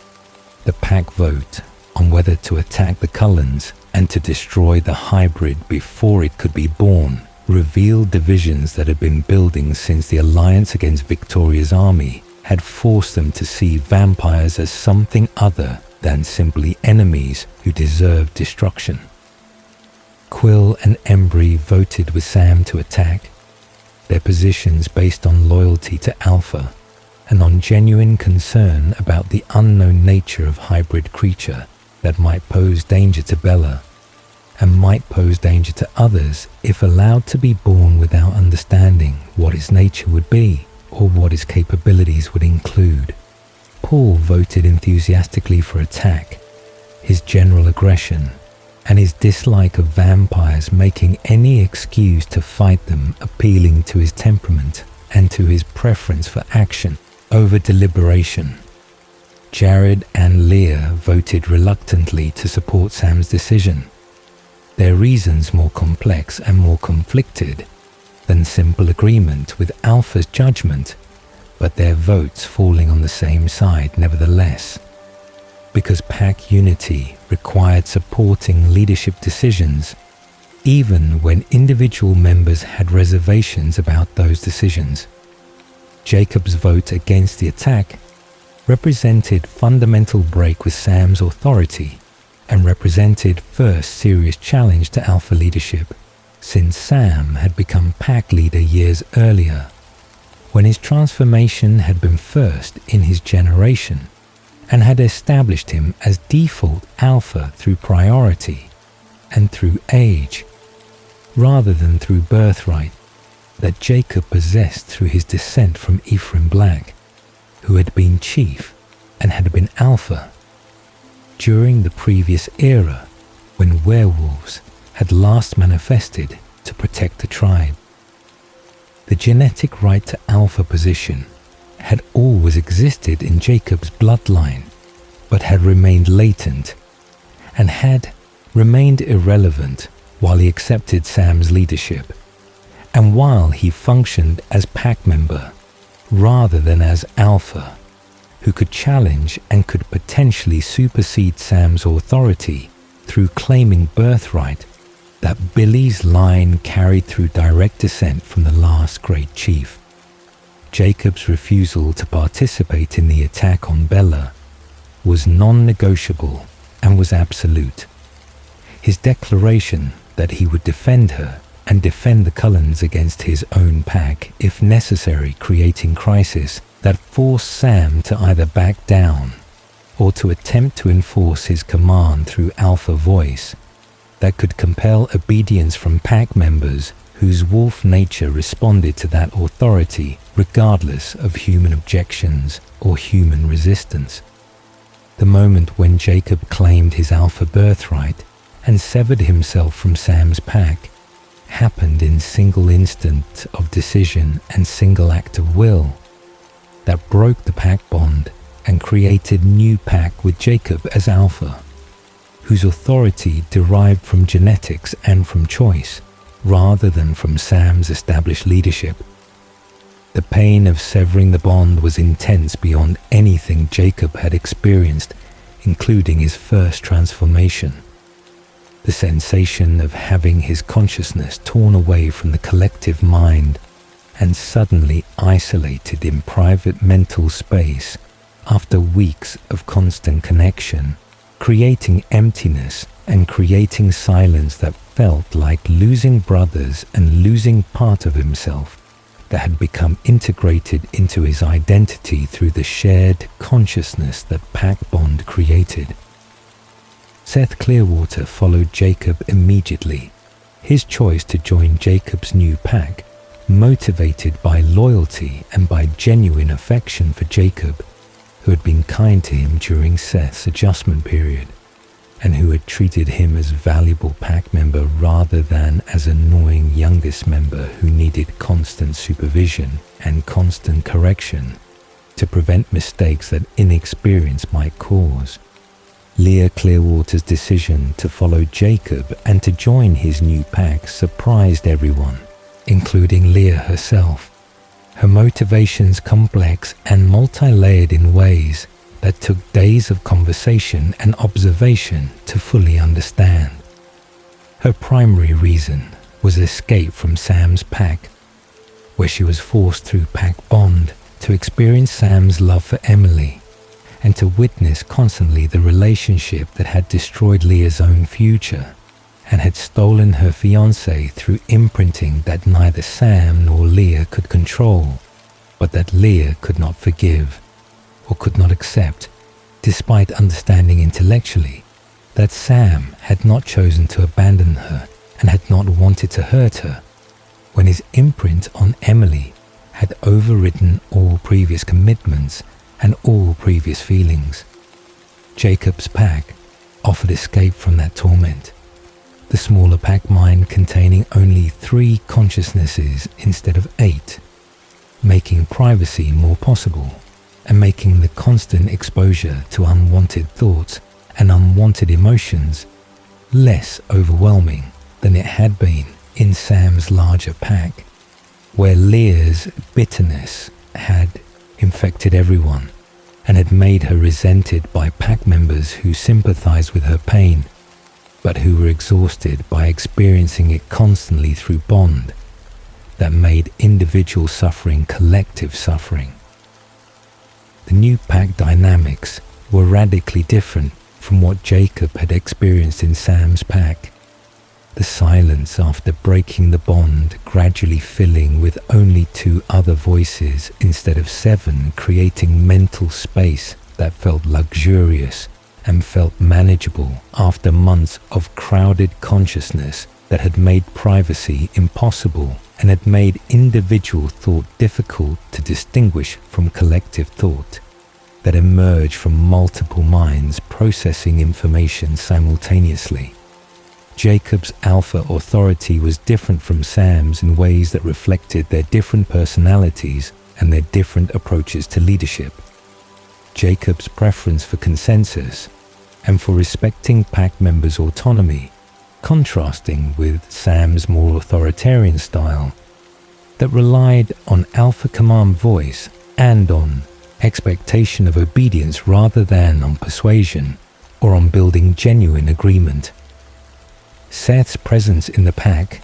The pack vote on whether to attack the Cullens and to destroy the hybrid before it could be born revealed divisions that had been building since the alliance against Victoria's army had forced them to see vampires as something other than simply enemies who deserved destruction. Quill and Embry voted with Sam to attack, their positions based on loyalty to Alpha and on genuine concern about the unknown nature of hybrid creature that might pose danger to Bella and might pose danger to others if allowed to be born without understanding what his nature would be or what his capabilities would include. Paul voted enthusiastically for attack, his general aggression, and his dislike of vampires making any excuse to fight them appealing to his temperament and to his preference for action over deliberation. Jared and Leah voted reluctantly to support Sam's decision, their reasons more complex and more conflicted than simple agreement with Alpha's judgment, but their votes falling on the same side nevertheless, because pack unity required supporting leadership decisions, even when individual members had reservations about those decisions. Jacob's vote against the attack represented fundamental break with Sam's authority and represented first serious challenge to Alpha leadership, since Sam had become pack leader years earlier, when his transformation had been first in his generation and had established him as default Alpha through priority and through age, rather than through birthright that Jacob possessed through his descent from Ephraim Black, who had been chief and had been Alpha during the previous era when werewolves had last manifested to protect the tribe. The genetic right to Alpha position had always existed in Jacob's bloodline, but had remained latent and had remained irrelevant while he accepted Sam's leadership, and while he functioned as pack member rather than as Alpha, who could challenge and could potentially supersede Sam's authority through claiming birthright that Billy's line carried through direct descent from the last great chief. Jacob's refusal to participate in the attack on Bella was non-negotiable and was absolute. His declaration that he would defend her and defend the Cullens against his own pack if necessary, creating crisis that forced Sam to either back down or to attempt to enforce his command through Alpha voice that could compel obedience from pack members whose wolf nature responded to that authority regardless of human objections or human resistance. The moment when Jacob claimed his Alpha birthright and severed himself from Sam's pack happened in single instant of decision and single act of will that broke the pack bond and created new pack with Jacob as Alpha, whose authority derived from genetics and from choice, rather than from Sam's established leadership. The pain of severing the bond was intense beyond anything Jacob had experienced, including his first transformation. The sensation of having his consciousness torn away from the collective mind and suddenly isolated in private mental space after weeks of constant connection, creating emptiness and creating silence that felt like losing brothers and losing part of himself that had become integrated into his identity through the shared consciousness that pack bond created. Seth Clearwater followed Jacob immediately, his choice to join Jacob's new pack, motivated by loyalty and by genuine affection for Jacob, who had been kind to him during Seth's adjustment period, and who had treated him as valuable pack member rather than as annoying youngest member who needed constant supervision and constant correction to prevent mistakes that inexperience might cause. Leah Clearwater's decision to follow Jacob and to join his new pack surprised everyone, including Leah herself. Her motivations complex and multi-layered in ways that took days of conversation and observation to fully understand. Her primary reason was escape from Sam's pack, where she was forced through pack bond to experience Sam's love for Emily, and to witness constantly the relationship that had destroyed Leah's own future and had stolen her fiancé through imprinting that neither Sam nor Leah could control, but that Leah could not forgive or could not accept, despite understanding intellectually that Sam had not chosen to abandon her and had not wanted to hurt her, when his imprint on Emily had overridden all previous commitments and all previous feelings. Jacob's pack offered escape from that torment. The smaller pack mind containing only 3 consciousnesses instead of 8, making privacy more possible and making the constant exposure to unwanted thoughts and unwanted emotions less overwhelming than it had been in Sam's larger pack, where Leah's bitterness had infected everyone and had made her resented by pack members who sympathized with her pain, but who were exhausted by experiencing it constantly through bond that made individual suffering collective suffering. The new pack dynamics were radically different from what Jacob had experienced in Sam's pack. The silence after breaking the bond gradually filling with only 2 other voices instead of 7, creating mental space that felt luxurious and felt manageable after months of crowded consciousness that had made privacy impossible and had made individual thought difficult to distinguish from collective thought that emerged from multiple minds processing information simultaneously. Jacob's alpha authority was different from Sam's in ways that reflected their different personalities and their different approaches to leadership. Jacob's preference for consensus and for respecting pack members' autonomy, contrasting with Sam's more authoritarian style that relied on alpha command voice and on expectation of obedience rather than on persuasion or on building genuine agreement. Seth's presence in the pack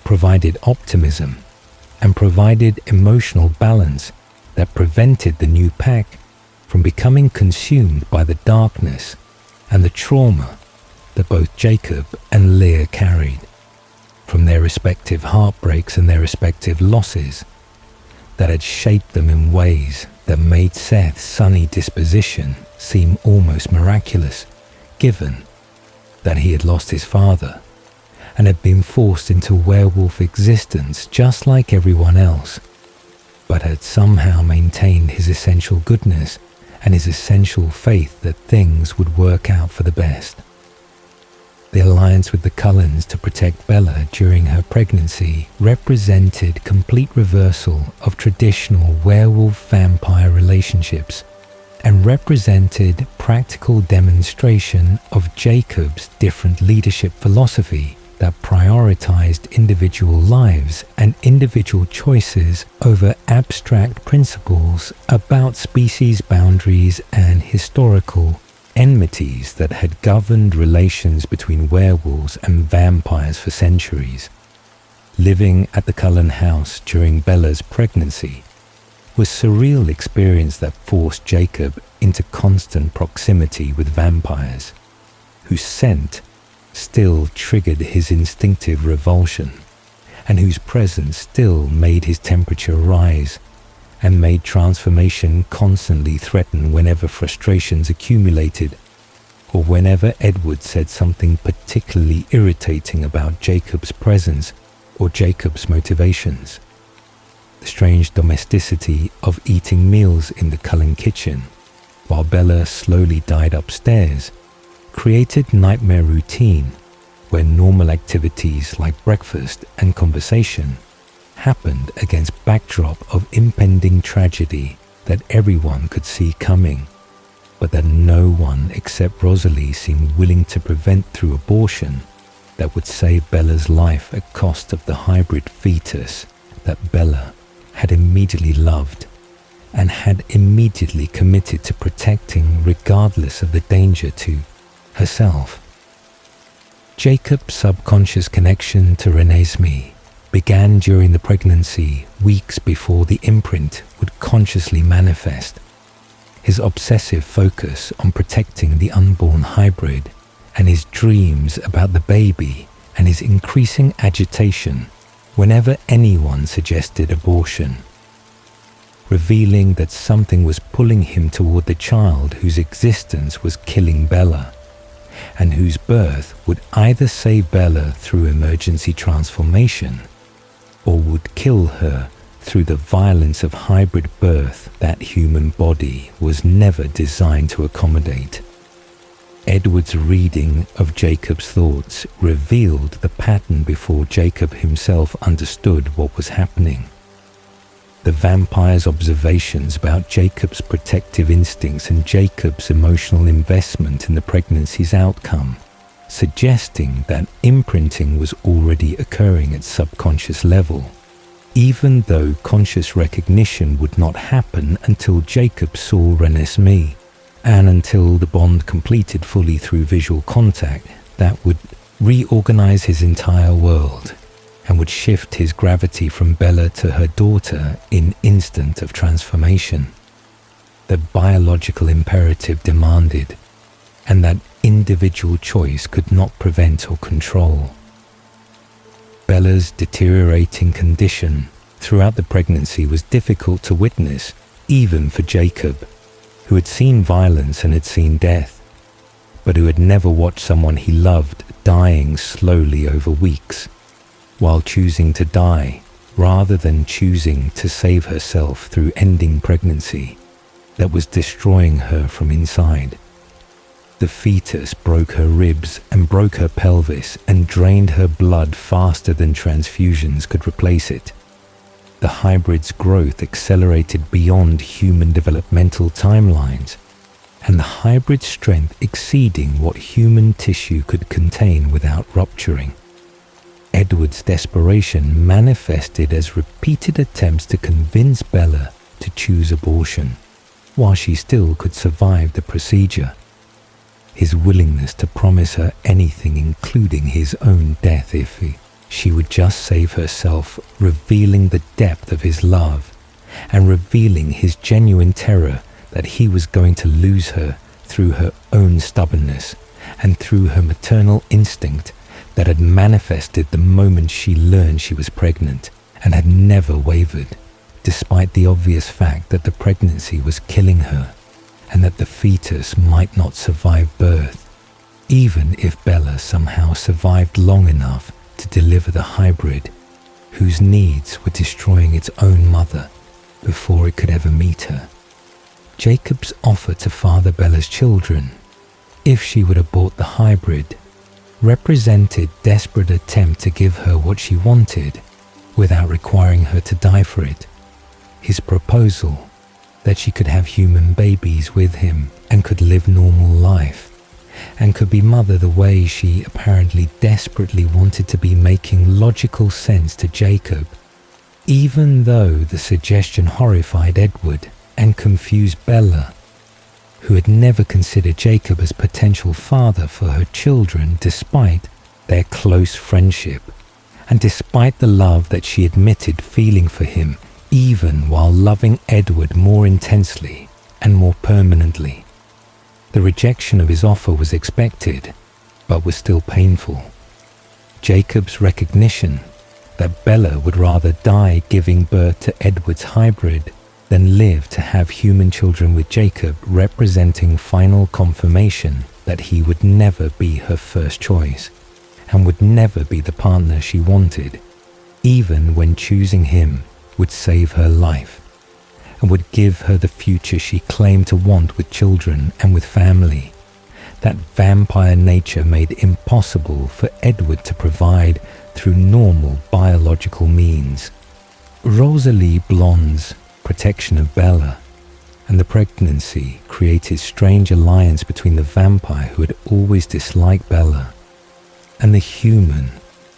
provided optimism and provided emotional balance that prevented the new pack from becoming consumed by the darkness and the trauma that both Jacob and Leah carried from their respective heartbreaks and their respective losses that had shaped them in ways that made Seth's sunny disposition seem almost miraculous, given that he had lost his father and had been forced into werewolf existence just like everyone else, but had somehow maintained his essential goodness and his essential faith that things would work out for the best. The alliance with the Cullens to protect Bella during her pregnancy represented complete reversal of traditional werewolf-vampire relationships and represented practical demonstration of Jacob's different leadership philosophy that prioritized individual lives and individual choices over abstract principles about species boundaries and historical enmities that had governed relations between werewolves and vampires for centuries. Living at the Cullen house during Bella's pregnancy was a surreal experience that forced Jacob into constant proximity with vampires, whose scent still triggered his instinctive revulsion, and whose presence still made his temperature rise and made transformation constantly threaten whenever frustrations accumulated or whenever Edward said something particularly irritating about Jacob's presence or Jacob's motivations. The strange domesticity of eating meals in the Cullen kitchen while Bella slowly died upstairs created nightmare routine where normal activities like breakfast and conversation happened against backdrop of impending tragedy that everyone could see coming, but that no one except Rosalie seemed willing to prevent through abortion that would save Bella's life at cost of the hybrid fetus that Bella had immediately loved and had immediately committed to protecting regardless of the danger to herself. Jacob's subconscious connection to Renesmee began during the pregnancy weeks before the imprint would subconsciously manifest. His obsessive focus on protecting the unborn hybrid, and his dreams about the baby, and his increasing agitation whenever anyone suggested abortion, revealing that something was pulling him toward the child whose existence was killing Bella, and whose birth would either save Bella through emergency transformation, or would kill her through the violence of hybrid birth that human body was never designed to accommodate. Edward's reading of Jacob's thoughts revealed the pattern before Jacob himself understood what was happening. The vampire's observations about Jacob's protective instincts and Jacob's emotional investment in the pregnancy's outcome, suggesting that imprinting was already occurring at subconscious level, even though conscious recognition would not happen until Jacob saw Renesmee, and until the bond completed fully through visual contact that would reorganize his entire world and would shift his gravity from Bella to her daughter in instant of transformation. The biological imperative demanded, and that individual choice could not prevent or control. Bella's deteriorating condition throughout the pregnancy was difficult to witness, even for Jacob, who had seen violence and had seen death, but who had never watched someone he loved dying slowly over weeks, while choosing to die rather than choosing to save herself through ending pregnancy that was destroying her from inside. The fetus broke her ribs and broke her pelvis and drained her blood faster than transfusions could replace it. The hybrid's growth accelerated beyond human developmental timelines, and the hybrid's strength exceeding what human tissue could contain without rupturing. Edward's desperation manifested as repeated attempts to convince Bella to choose abortion, while she still could survive the procedure. His willingness to promise her anything, including his own death if she would just save herself, revealing the depth of his love, and revealing his genuine terror that he was going to lose her through her own stubbornness and through her maternal instinct that had manifested the moment she learned she was pregnant and had never wavered, despite the obvious fact that the pregnancy was killing her and that the fetus might not survive birth, even if Bella somehow survived long enough to deliver the hybrid, whose needs were destroying its own mother before it could ever meet her. Jacob's offer to father Bella's children, if she would abort the hybrid, represented desperate attempt to give her what she wanted without requiring her to die for it. His proposal that she could have human babies with him and could live normal life, and could be mother the way she apparently desperately wanted to be, making logical sense to Jacob, even though the suggestion horrified Edward and confused Bella, who had never considered Jacob as potential father for her children despite their close friendship, and despite the love that she admitted feeling for him, even while loving Edward more intensely and more permanently. The rejection of his offer was expected, but was still painful. Jacob's recognition that Bella would rather die giving birth to Edward's hybrid than live to have human children with Jacob, representing final confirmation that he would never be her first choice and would never be the partner she wanted, even when choosing him would save her life and would give her the future she claimed to want with children and with family, that vampire nature made impossible for Edward to provide through normal biological means. Rosalie Blonde's protection of Bella and the pregnancy created strange alliance between the vampire who had always disliked Bella and the human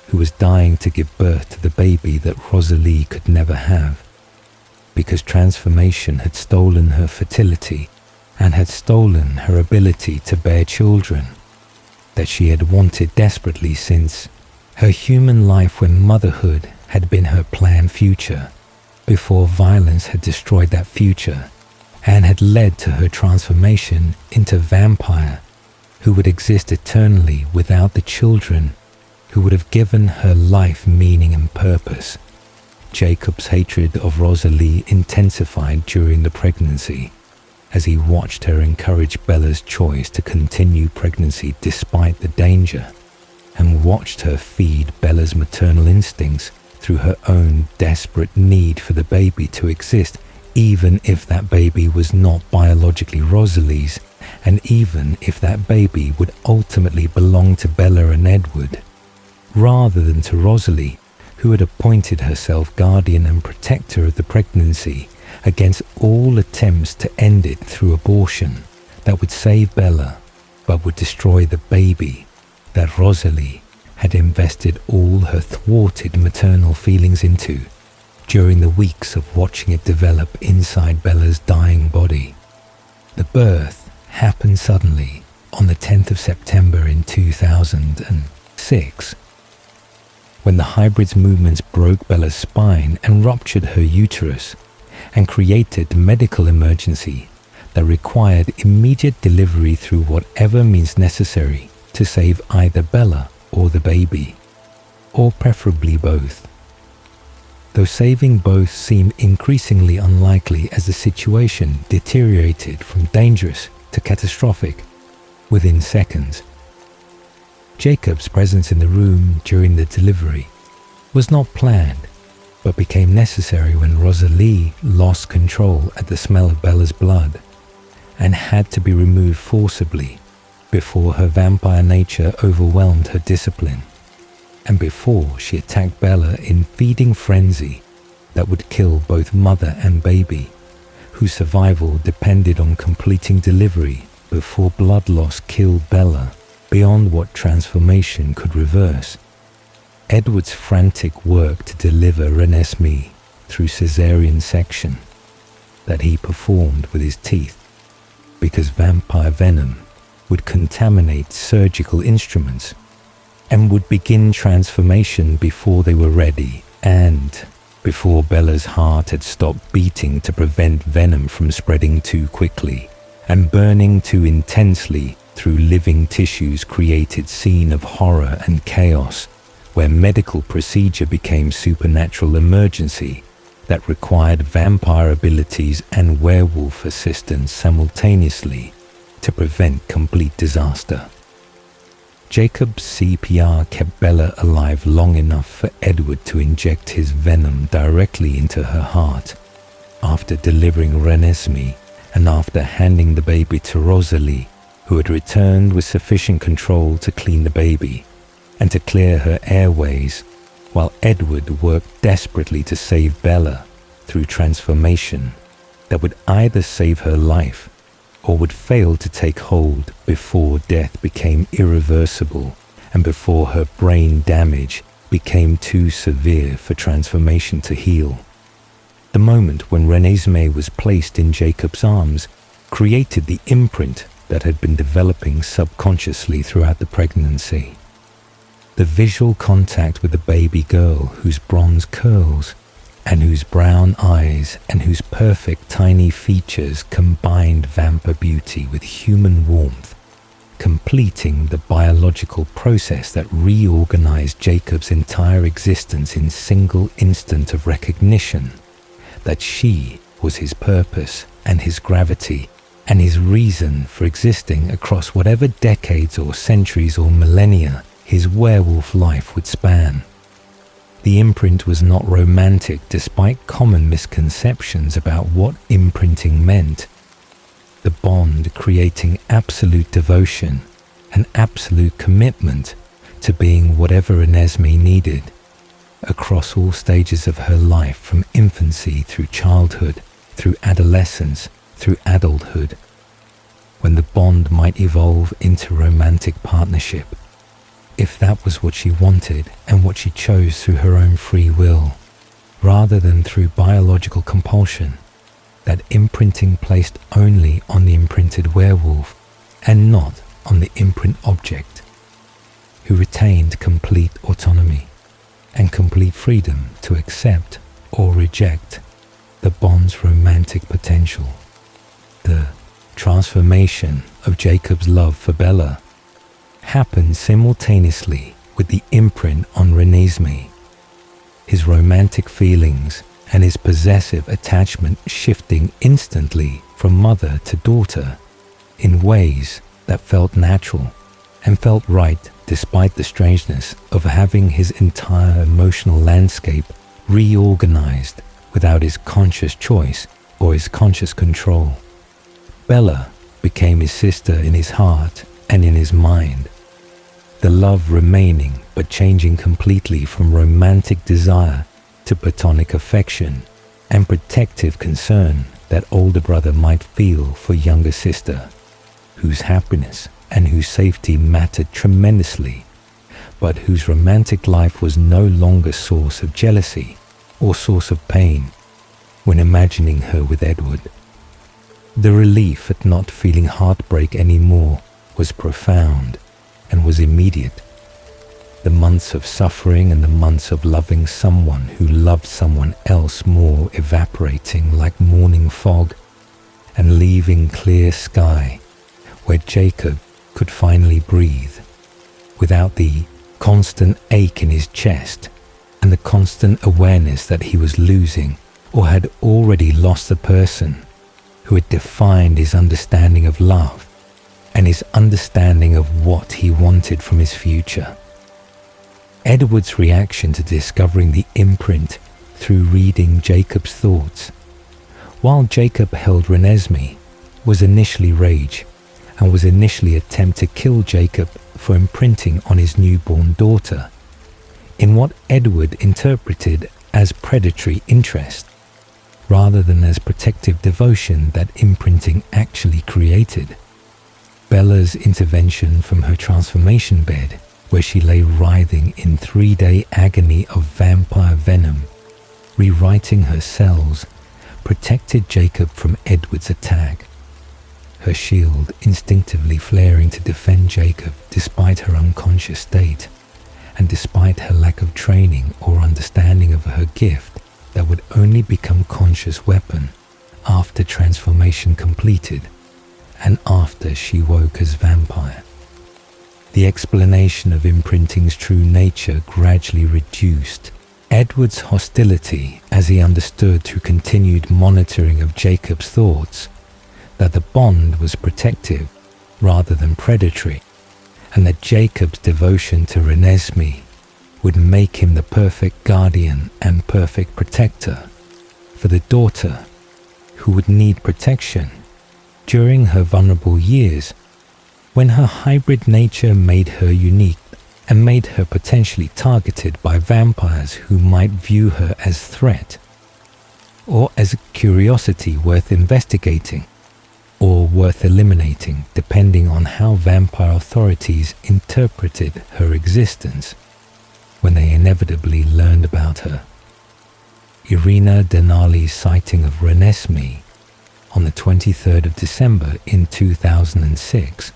who was dying to give birth to the baby that Rosalie could never have, because transformation had stolen her fertility and had stolen her ability to bear children that she had wanted desperately since her human life when motherhood had been her planned future. before violence had destroyed that future and had led to her transformation into vampire who would exist eternally without the children who would have given her life meaning and purpose. Jacob's hatred of Rosalie intensified during the pregnancy as he watched her encourage Bella's choice to continue pregnancy despite the danger, and watched her feed Bella's maternal instincts through her own desperate need for the baby to exist, even if that baby was not biologically Rosalie's, and even if that baby would ultimately belong to Bella and Edward, rather than to Rosalie, who had appointed herself guardian and protector of the pregnancy against all attempts to end it through abortion that would save Bella but would destroy the baby that Rosalie had invested all her thwarted maternal feelings into during the weeks of watching it develop inside Bella's dying body. The birth happened suddenly on the 10th of September in 2006, when the hybrid's movements broke Bella's spine and ruptured her uterus and created a medical emergency that required immediate delivery through whatever means necessary to save either Bella or the baby, or preferably both. Though saving both seemed increasingly unlikely as the situation deteriorated from dangerous to catastrophic within seconds. Jacob's presence in the room during the delivery was not planned, but became necessary when Rosalie lost control at the smell of Bella's blood and had to be removed forcibly before her vampire nature overwhelmed her discipline, and before she attacked Bella in feeding frenzy that would kill both mother and baby, whose survival depended on completing delivery before blood loss killed Bella beyond what transformation could reverse. Edward's frantic work to deliver Renesmee through caesarean section that he performed with his teeth, because vampire venom would contaminate surgical instruments and would begin transformation before they were ready, and before Bella's heart had stopped beating to prevent venom from spreading too quickly and burning too intensely through living tissues created scene of horror and chaos, where medical procedure became supernatural emergency that required vampire abilities and werewolf assistance simultaneously to prevent complete disaster. Jacob's CPR kept Bella alive long enough for Edward to inject his venom directly into her heart after delivering Renesmee and after handing the baby to Rosalie, who had returned with sufficient control to clean the baby and to clear her airways, while Edward worked desperately to save Bella through transformation that would either save her life or would fail to take hold before death became irreversible and before her brain damage became too severe for transformation to heal. The moment when Renesmee was placed in Jacob's arms created the imprint that had been developing subconsciously throughout the pregnancy. The visual contact with the baby girl whose bronze curls and whose brown eyes and whose perfect tiny features combined vampire beauty with human warmth, completing the biological process that reorganized Jacob's entire existence in single instant of recognition that she was his purpose and his gravity and his reason for existing across whatever decades or centuries or millennia his werewolf life would span. The imprint was not romantic despite common misconceptions about what imprinting meant. The bond creating absolute devotion and absolute commitment to being whatever Renesmee needed across all stages of her life, from infancy through childhood, through adolescence, through adulthood, when the bond might evolve into romantic partnership, if that was what she wanted and what she chose through her own free will, rather than through biological compulsion, that imprinting placed only on the imprinted werewolf and not on the imprint object, who retained complete autonomy and complete freedom to accept or reject the bond's romantic potential. The transformation of Jacob's love for Bella happened simultaneously with the imprint on Renesmee, his romantic feelings and his possessive attachment shifting instantly from mother to daughter in ways that felt natural and felt right despite the strangeness of having his entire emotional landscape reorganized without his conscious choice or his conscious control. Bella became his sister in his heart and in his mind, the love remaining but changing completely from romantic desire to platonic affection and protective concern that older brother might feel for younger sister, whose happiness and whose safety mattered tremendously, but whose romantic life was no longer source of jealousy or source of pain when imagining her with Edward. The relief at not feeling heartbreak anymore was profound and was immediate. The months of suffering and the months of loving someone who loved someone else more evaporating like morning fog and leaving clear sky where Jacob could finally breathe without the constant ache in his chest and the constant awareness that he was losing or had already lost the person who had defined his understanding of love and his understanding of what he wanted from his future. Edward's reaction to discovering the imprint through reading Jacob's thoughts, while Jacob held Renesmee, was initially rage and was initially attempt to kill Jacob for imprinting on his newborn daughter in what Edward interpreted as predatory interest, rather than as protective devotion that imprinting actually created. Bella's intervention from her transformation bed, where she lay writhing in 3-day agony of vampire venom, rewriting her cells, protected Jacob from Edward's attack, her shield instinctively flaring to defend Jacob despite her unconscious state, and despite her lack of training or understanding of her gift that would only become conscious weapon after transformation completed and after she woke as vampire. The explanation of imprinting's true nature gradually reduced Edward's hostility as he understood through continued monitoring of Jacob's thoughts that the bond was protective rather than predatory, and that Jacob's devotion to Renesmee would make him the perfect guardian and perfect protector for the daughter who would need protection during her vulnerable years when her hybrid nature made her unique and made her potentially targeted by vampires who might view her as threat or as a curiosity worth investigating or worth eliminating depending on how vampire authorities interpreted her existence when they inevitably learned about her. Irina Denali's sighting of Renesmee on the 23rd of December in 2006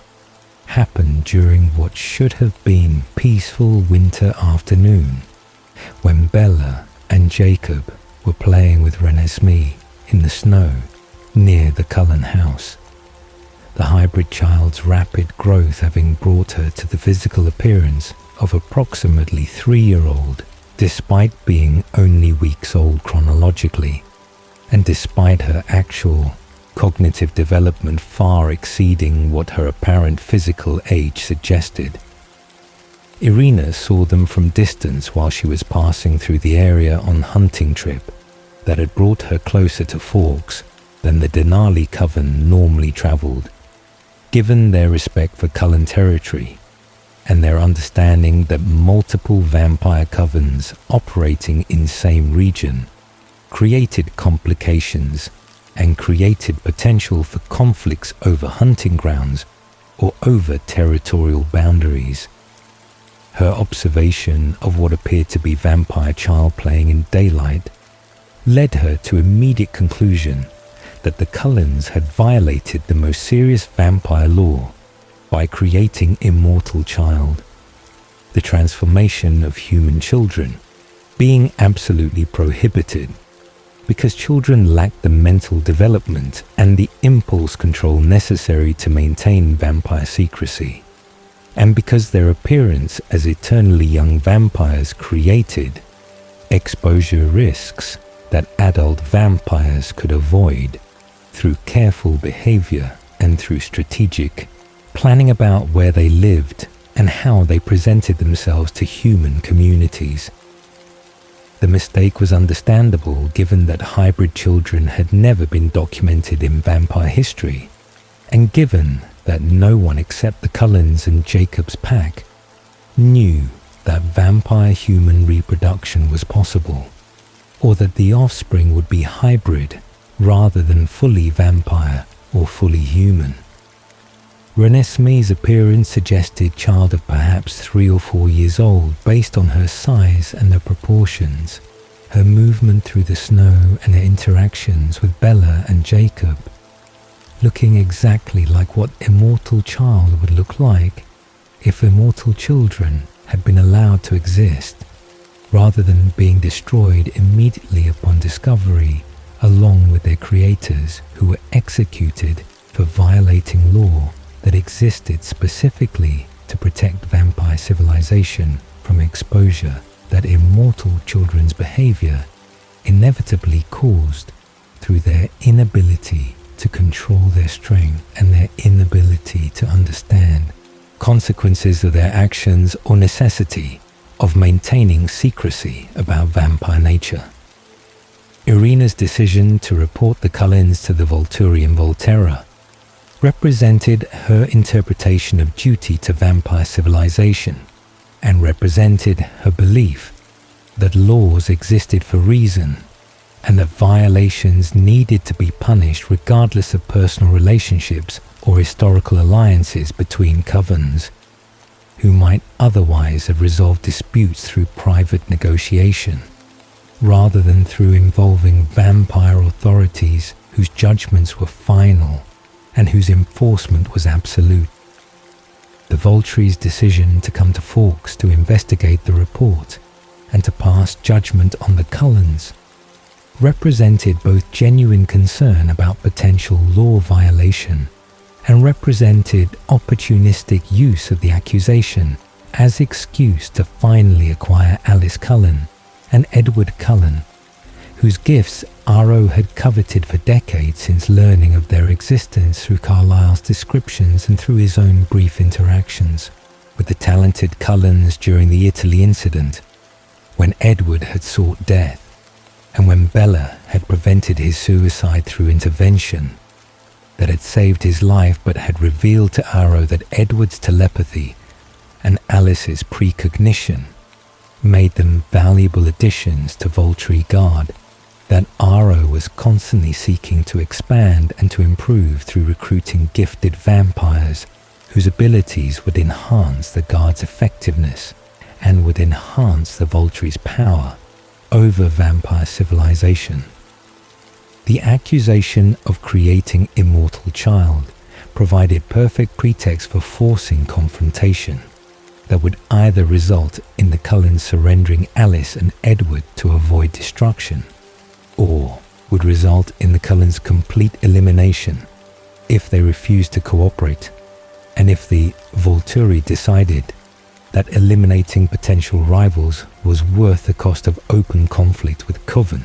happened during what should have been peaceful winter afternoon when Bella and Jacob were playing with Renesmee in the snow near the Cullen house, the hybrid child's rapid growth having brought her to the physical appearance of approximately 3-year-old despite being only weeks old chronologically and despite her actual cognitive development far exceeding what her apparent physical age suggested. Irina saw them from distance while she was passing through the area on hunting trip that had brought her closer to Forks than the Denali coven normally travelled, given their respect for Cullen territory and their understanding that multiple vampire covens operating in same region created complications and created potential for conflicts over hunting grounds or over territorial boundaries. Her observation of what appeared to be vampire child playing in daylight led her to immediate conclusion that the Cullens had violated the most serious vampire law by creating immortal child, the transformation of human children being absolutely prohibited, because children lack the mental development and the impulse control necessary to maintain vampire secrecy, and because their appearance as eternally young vampires created exposure risks that adult vampires could avoid through careful behavior and through strategic planning about where they lived and how they presented themselves to human communities. The mistake was understandable given that hybrid children had never been documented in vampire history, and given that no one except the Cullens and Jacob's pack knew that vampire-human reproduction was possible, or that the offspring would be hybrid rather than fully vampire or fully human. Renesmee's appearance suggested child of perhaps 3 or 4 years old based on her size and her proportions, her movement through the snow and her interactions with Bella and Jacob, looking exactly like what immortal child would look like if immortal children had been allowed to exist, rather than being destroyed immediately upon discovery along with their creators who were executed for violating law that existed specifically to protect vampire civilization from exposure that immortal children's behavior inevitably caused through their inability to control their strength and their inability to understand consequences of their actions or necessity of maintaining secrecy about vampire nature. Irina's decision to report the Cullens to the Volturian Volterra represented her interpretation of duty to vampire civilization and represented her belief that laws existed for reason and that violations needed to be punished regardless of personal relationships or historical alliances between covens, who might otherwise have resolved disputes through private negotiation, rather than through involving vampire authorities whose judgments were final and whose enforcement was absolute. The Volturi's decision to come to Forks to investigate the report and to pass judgment on the Cullens represented both genuine concern about potential law violation and represented opportunistic use of the accusation as excuse to finally acquire Alice Cullen and Edward Cullen, whose gifts Aro had coveted for decades since learning of their existence through Carlyle's descriptions and through his own brief interactions with the talented Cullens during the Italy incident, when Edward had sought death, and when Bella had prevented his suicide through intervention that had saved his life but had revealed to Aro that Edward's telepathy and Alice's precognition made them valuable additions to Volturi Guard that Aro was constantly seeking to expand and to improve through recruiting gifted vampires whose abilities would enhance the Guard's effectiveness and would enhance the Volturi's power over vampire civilization. The accusation of creating immortal child provided perfect pretext for forcing confrontation that would either result in the Cullens surrendering Alice and Edward to avoid destruction, or would result in the Cullens' complete elimination if they refused to cooperate, and if the Volturi decided that eliminating potential rivals was worth the cost of open conflict with Coven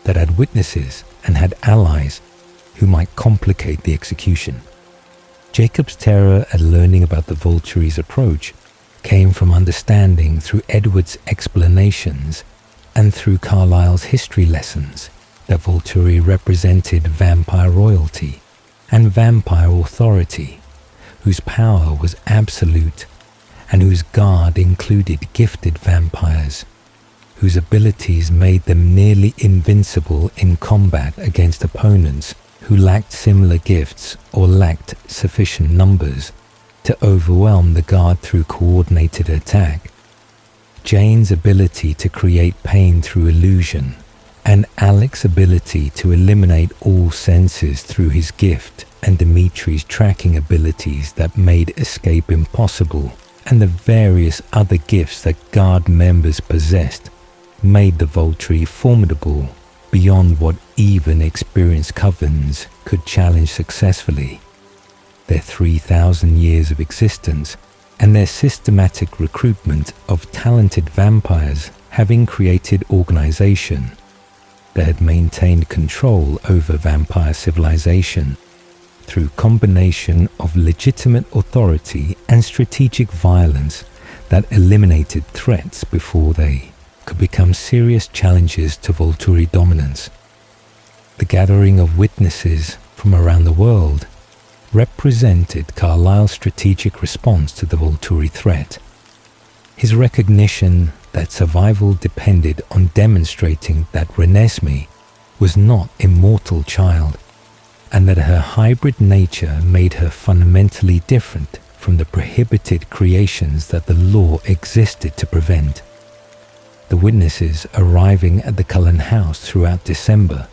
that had witnesses and had allies who might complicate the execution. Jacob's terror at learning about the Volturi's approach came from understanding through Edward's explanations and through Carlyle's history lessons that Volturi represented vampire royalty and vampire authority, whose power was absolute and whose guard included gifted vampires, whose abilities made them nearly invincible in combat against opponents who lacked similar gifts or lacked sufficient numbers to overwhelm the guard through coordinated attack. Jane's ability to create pain through illusion, and Alec's ability to eliminate all senses through his gift, and Dimitri's tracking abilities that made escape impossible, and the various other gifts that Guard members possessed, made the Volturi formidable beyond what even experienced covens could challenge successfully. Their 3,000 years of existence and their systematic recruitment of talented vampires having created organization that had maintained control over vampire civilization through combination of legitimate authority and strategic violence that eliminated threats before they could become serious challenges to Volturi dominance. The gathering of witnesses from around the world represented Carlyle's strategic response to the Volturi threat. His recognition that survival depended on demonstrating that Renesmee was not a mortal child, and that her hybrid nature made her fundamentally different from the prohibited creations that the law existed to prevent. The witnesses arriving at the Cullen house throughout December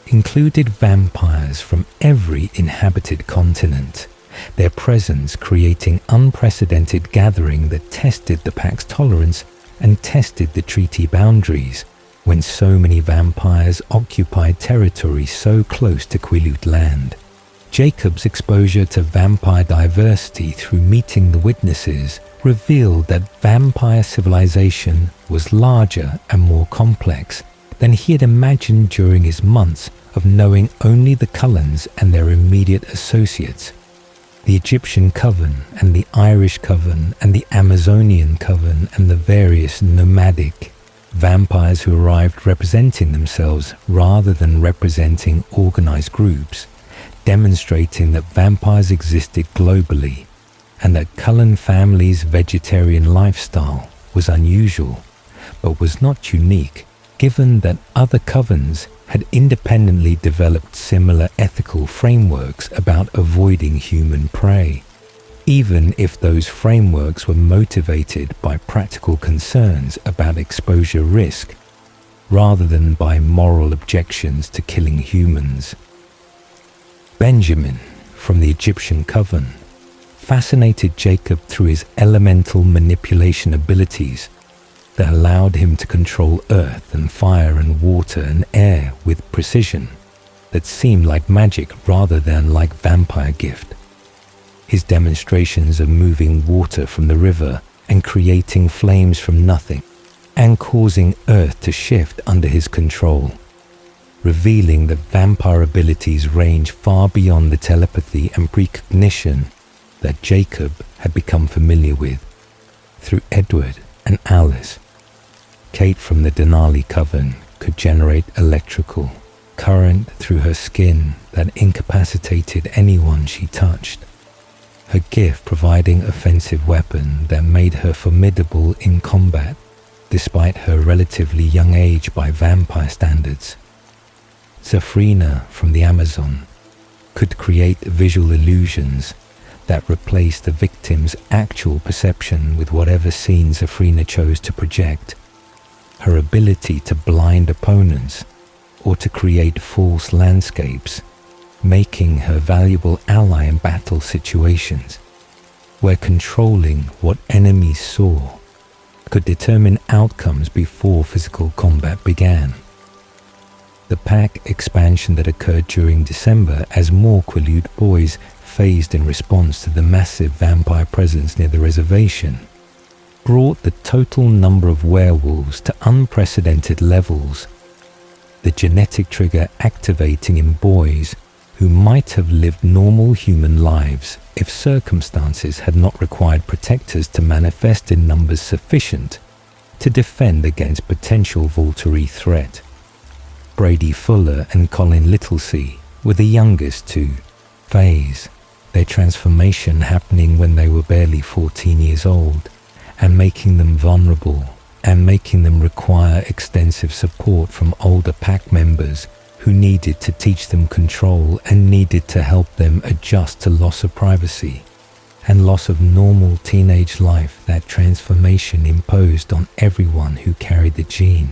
included vampires from every inhabited continent, their presence creating unprecedented gathering that tested the pack's tolerance and tested the treaty boundaries when so many vampires occupied territory so close to Quileute land. Jacob's exposure to vampire diversity through meeting the witnesses revealed that vampire civilization was larger and more complex than he had imagined during his months of knowing only the Cullens and their immediate associates. The Egyptian coven and the Irish coven and the Amazonian coven and the various nomadic vampires who arrived representing themselves rather than representing organized groups, demonstrating that vampires existed globally and that Cullen family's vegetarian lifestyle was unusual but was not unique, given that other covens had independently developed similar ethical frameworks about avoiding human prey, even if those frameworks were motivated by practical concerns about exposure risk, rather than by moral objections to killing humans. Benjamin, from the Egyptian coven, fascinated Jacob through his elemental manipulation abilities that allowed him to control earth and fire and water and air with precision that seemed like magic rather than like vampire gift. His demonstrations of moving water from the river and creating flames from nothing and causing earth to shift under his control, revealing that vampire abilities range far beyond the telepathy and precognition that Jacob had become familiar with through Edward and Alice. Kate from the Denali coven could generate electrical current through her skin that incapacitated anyone she touched, her gift providing offensive weapon that made her formidable in combat despite her relatively young age by vampire standards. Zafrina from the Amazon could create visual illusions that replaced the victim's actual perception with whatever scene Zafrina chose to project. Her ability to blind opponents or to create false landscapes, making her valuable ally in battle situations, where controlling what enemies saw could determine outcomes before physical combat began. The pack expansion that occurred during December as more Quileute boys phased in response to the massive vampire presence near the reservation brought the total number of werewolves to unprecedented levels, the genetic trigger activating in boys who might have lived normal human lives if circumstances had not required protectors to manifest in numbers sufficient to defend against potential Volturi threat. Brady Fuller and Colin Littlesea were the youngest to phase, their transformation happening when they were barely 14 years old, and making them vulnerable and making them require extensive support from older pack members who needed to teach them control and needed to help them adjust to loss of privacy and loss of normal teenage life that transformation imposed on everyone who carried the gene.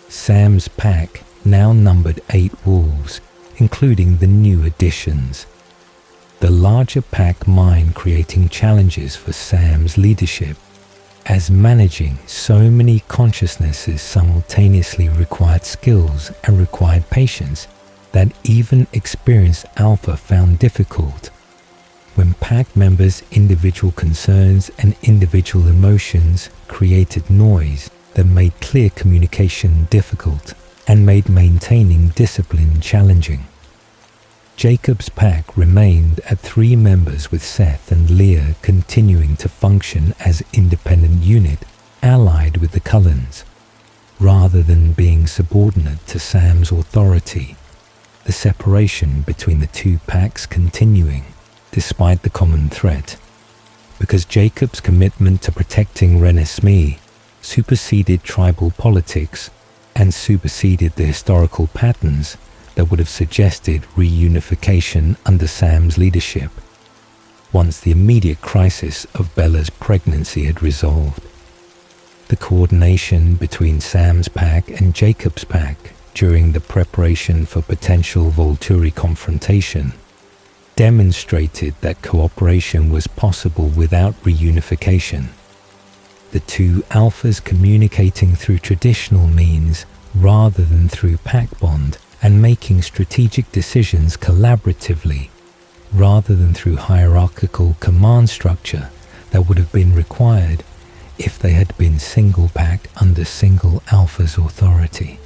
Sam's pack now numbered 8 wolves, including the new additions. The larger pack mind creating challenges for Sam's leadership, as managing so many consciousnesses simultaneously required skills and required patience that even experienced alpha found difficult. When pack members' individual concerns and individual emotions created noise that made clear communication difficult and made maintaining discipline challenging. Jacob's pack remained at 3 members, with Seth and Leah continuing to function as independent unit allied with the Cullens, rather than being subordinate to Sam's authority, the separation between the 2 packs continuing despite the common threat, because Jacob's commitment to protecting Renesmee superseded tribal politics and superseded the historical patterns that would have suggested reunification under Sam's leadership, once the immediate crisis of Bella's pregnancy had resolved. The coordination between Sam's pack and Jacob's pack during the preparation for potential Volturi confrontation demonstrated that cooperation was possible without reunification. The 2 alphas communicating through traditional means rather than through pack bond, and making strategic decisions collaboratively rather than through hierarchical command structure that would have been required if they had been single pack under single alpha's authority.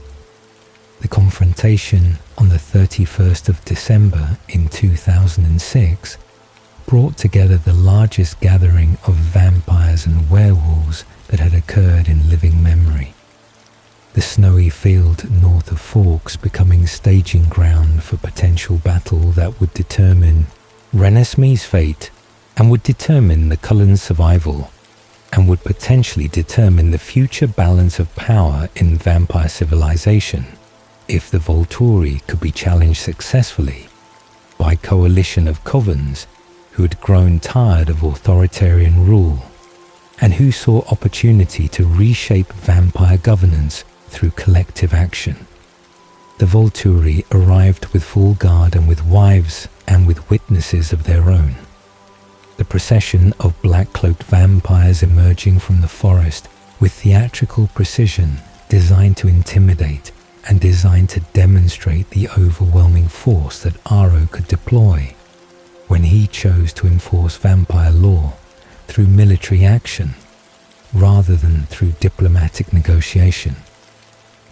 The confrontation on the 31st of December in 2006 brought together the largest gathering of vampires and werewolves that had occurred in living memory. The snowy field north of Forks becoming staging ground for potential battle that would determine Renesmee's fate and would determine the Cullen's survival and would potentially determine the future balance of power in vampire civilization if the Volturi could be challenged successfully by a coalition of covens who had grown tired of authoritarian rule and who saw opportunity to reshape vampire governance through collective action. The Volturi arrived with full guard and with wives and with witnesses of their own. The procession of black-cloaked vampires emerging from the forest with theatrical precision designed to intimidate and designed to demonstrate the overwhelming force that Aro could deploy when he chose to enforce vampire law through military action rather than through diplomatic negotiation.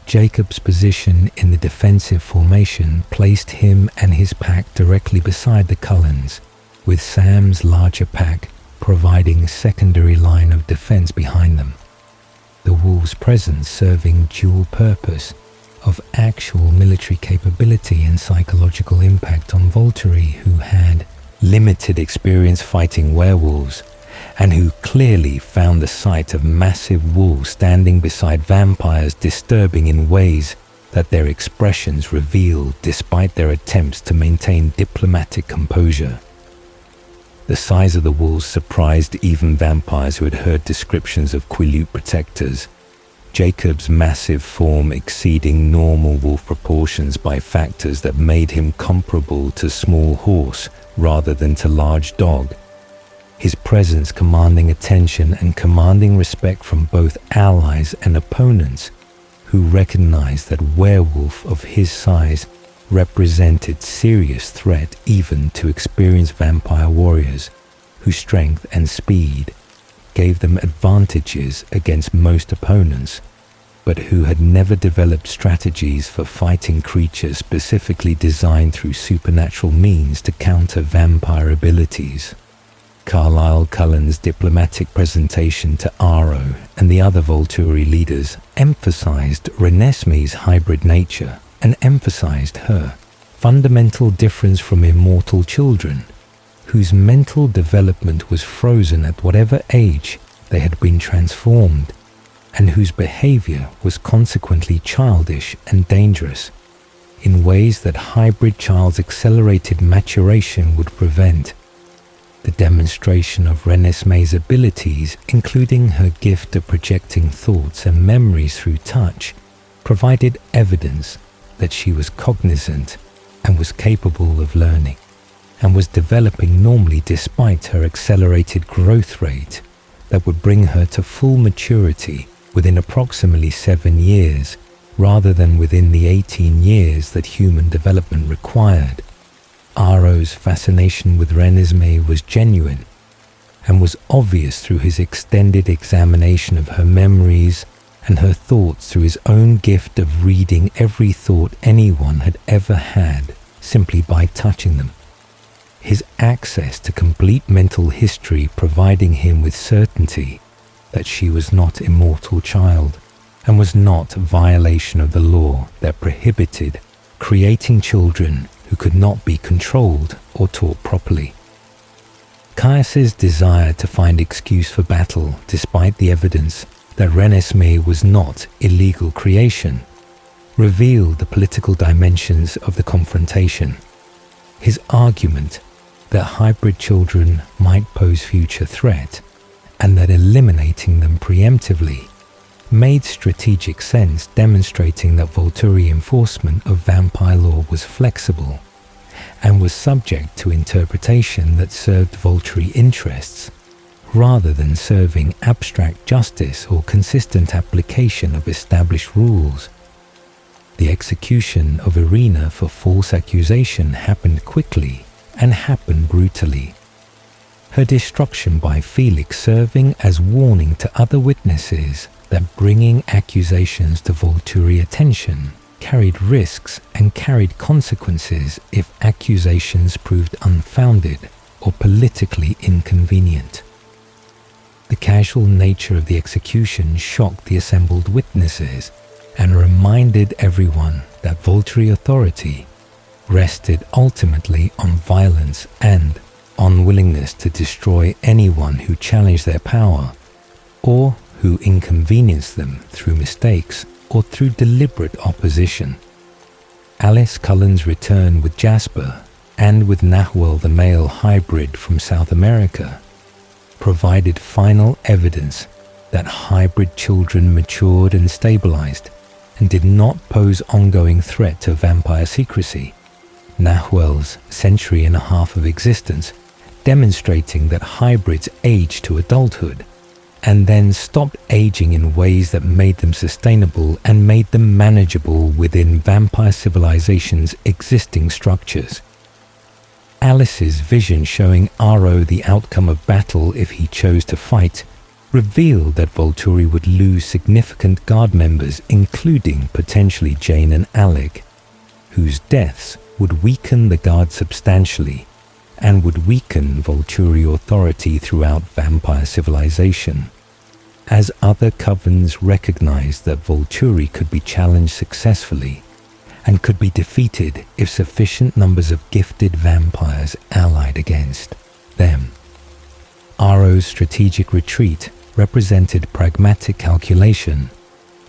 Jacob's position in the defensive formation placed him and his pack directly beside the Cullens, with Sam's larger pack providing secondary line of defense behind them. The wolves' presence serving dual purpose of actual military capability and psychological impact on Volturi, who had limited experience fighting werewolves and who clearly found the sight of massive wolves standing beside vampires disturbing in ways that their expressions revealed despite their attempts to maintain diplomatic composure. The size of the wolves surprised even vampires who had heard descriptions of Quileute protectors, Jacob's massive form exceeding normal wolf proportions by factors that made him comparable to small horse rather than to large dog. His presence commanding attention and commanding respect from both allies and opponents who recognized that werewolf of his size represented serious threat even to experienced vampire warriors whose strength and speed gave them advantages against most opponents, but who had never developed strategies for fighting creatures specifically designed through supernatural means to counter vampire abilities. Carlisle Cullen's diplomatic presentation to Aro and the other Volturi leaders emphasized Renesmee's hybrid nature and emphasized her fundamental difference from immortal children, whose mental development was frozen at whatever age they had been transformed, and whose behavior was consequently childish and dangerous, in ways that hybrid child's accelerated maturation would prevent. The demonstration of Renesmee's abilities, including her gift of projecting thoughts and memories through touch, provided evidence that she was cognizant and was capable of learning, and was developing normally despite her accelerated growth rate, that would bring her to full maturity within approximately 7 years, rather than within the 18 years that human development required. Aro's fascination with Renesmee was genuine and was obvious through his extended examination of her memories and her thoughts through his own gift of reading every thought anyone had ever had simply by touching them. His access to complete mental history providing him with certainty that she was not immortal child and was not a violation of the law that prohibited creating children who could not be controlled or taught properly. Caius's desire to find excuse for battle despite the evidence that Renesmee was not illegal creation revealed the political dimensions of the confrontation. His argument that hybrid children might pose future threat and that eliminating them preemptively made strategic sense, demonstrating that Volturi enforcement of vampire law was flexible and was subject to interpretation that served Volturi interests rather than serving abstract justice or consistent application of established rules. The execution of Irina for false accusation happened quickly and happened brutally. Her destruction by Felix serving as warning to other witnesses that bringing accusations to Volturi attention carried risks and carried consequences if accusations proved unfounded or politically inconvenient. The casual nature of the execution shocked the assembled witnesses and reminded everyone that Volturi authority rested ultimately on violence and unwillingness to destroy anyone who challenged their power or who inconvenienced them through mistakes or through deliberate opposition. Alice Cullen's return with Jasper and with Nahuel the male hybrid from South America provided final evidence that hybrid children matured and stabilized and did not pose ongoing threat to vampire secrecy. Nahuel's century and a half of existence demonstrating that hybrids age to adulthood and then stopped aging in ways that made them sustainable and made them manageable within vampire civilization's existing structures. Alice's vision showing Aro the outcome of battle if he chose to fight revealed that Volturi would lose significant guard members, including potentially Jane and Alec, whose deaths would weaken the guard substantially and would weaken Volturi authority throughout vampire civilization. As other covens recognized that Volturi could be challenged successfully and could be defeated if sufficient numbers of gifted vampires allied against them. Aro's strategic retreat represented pragmatic calculation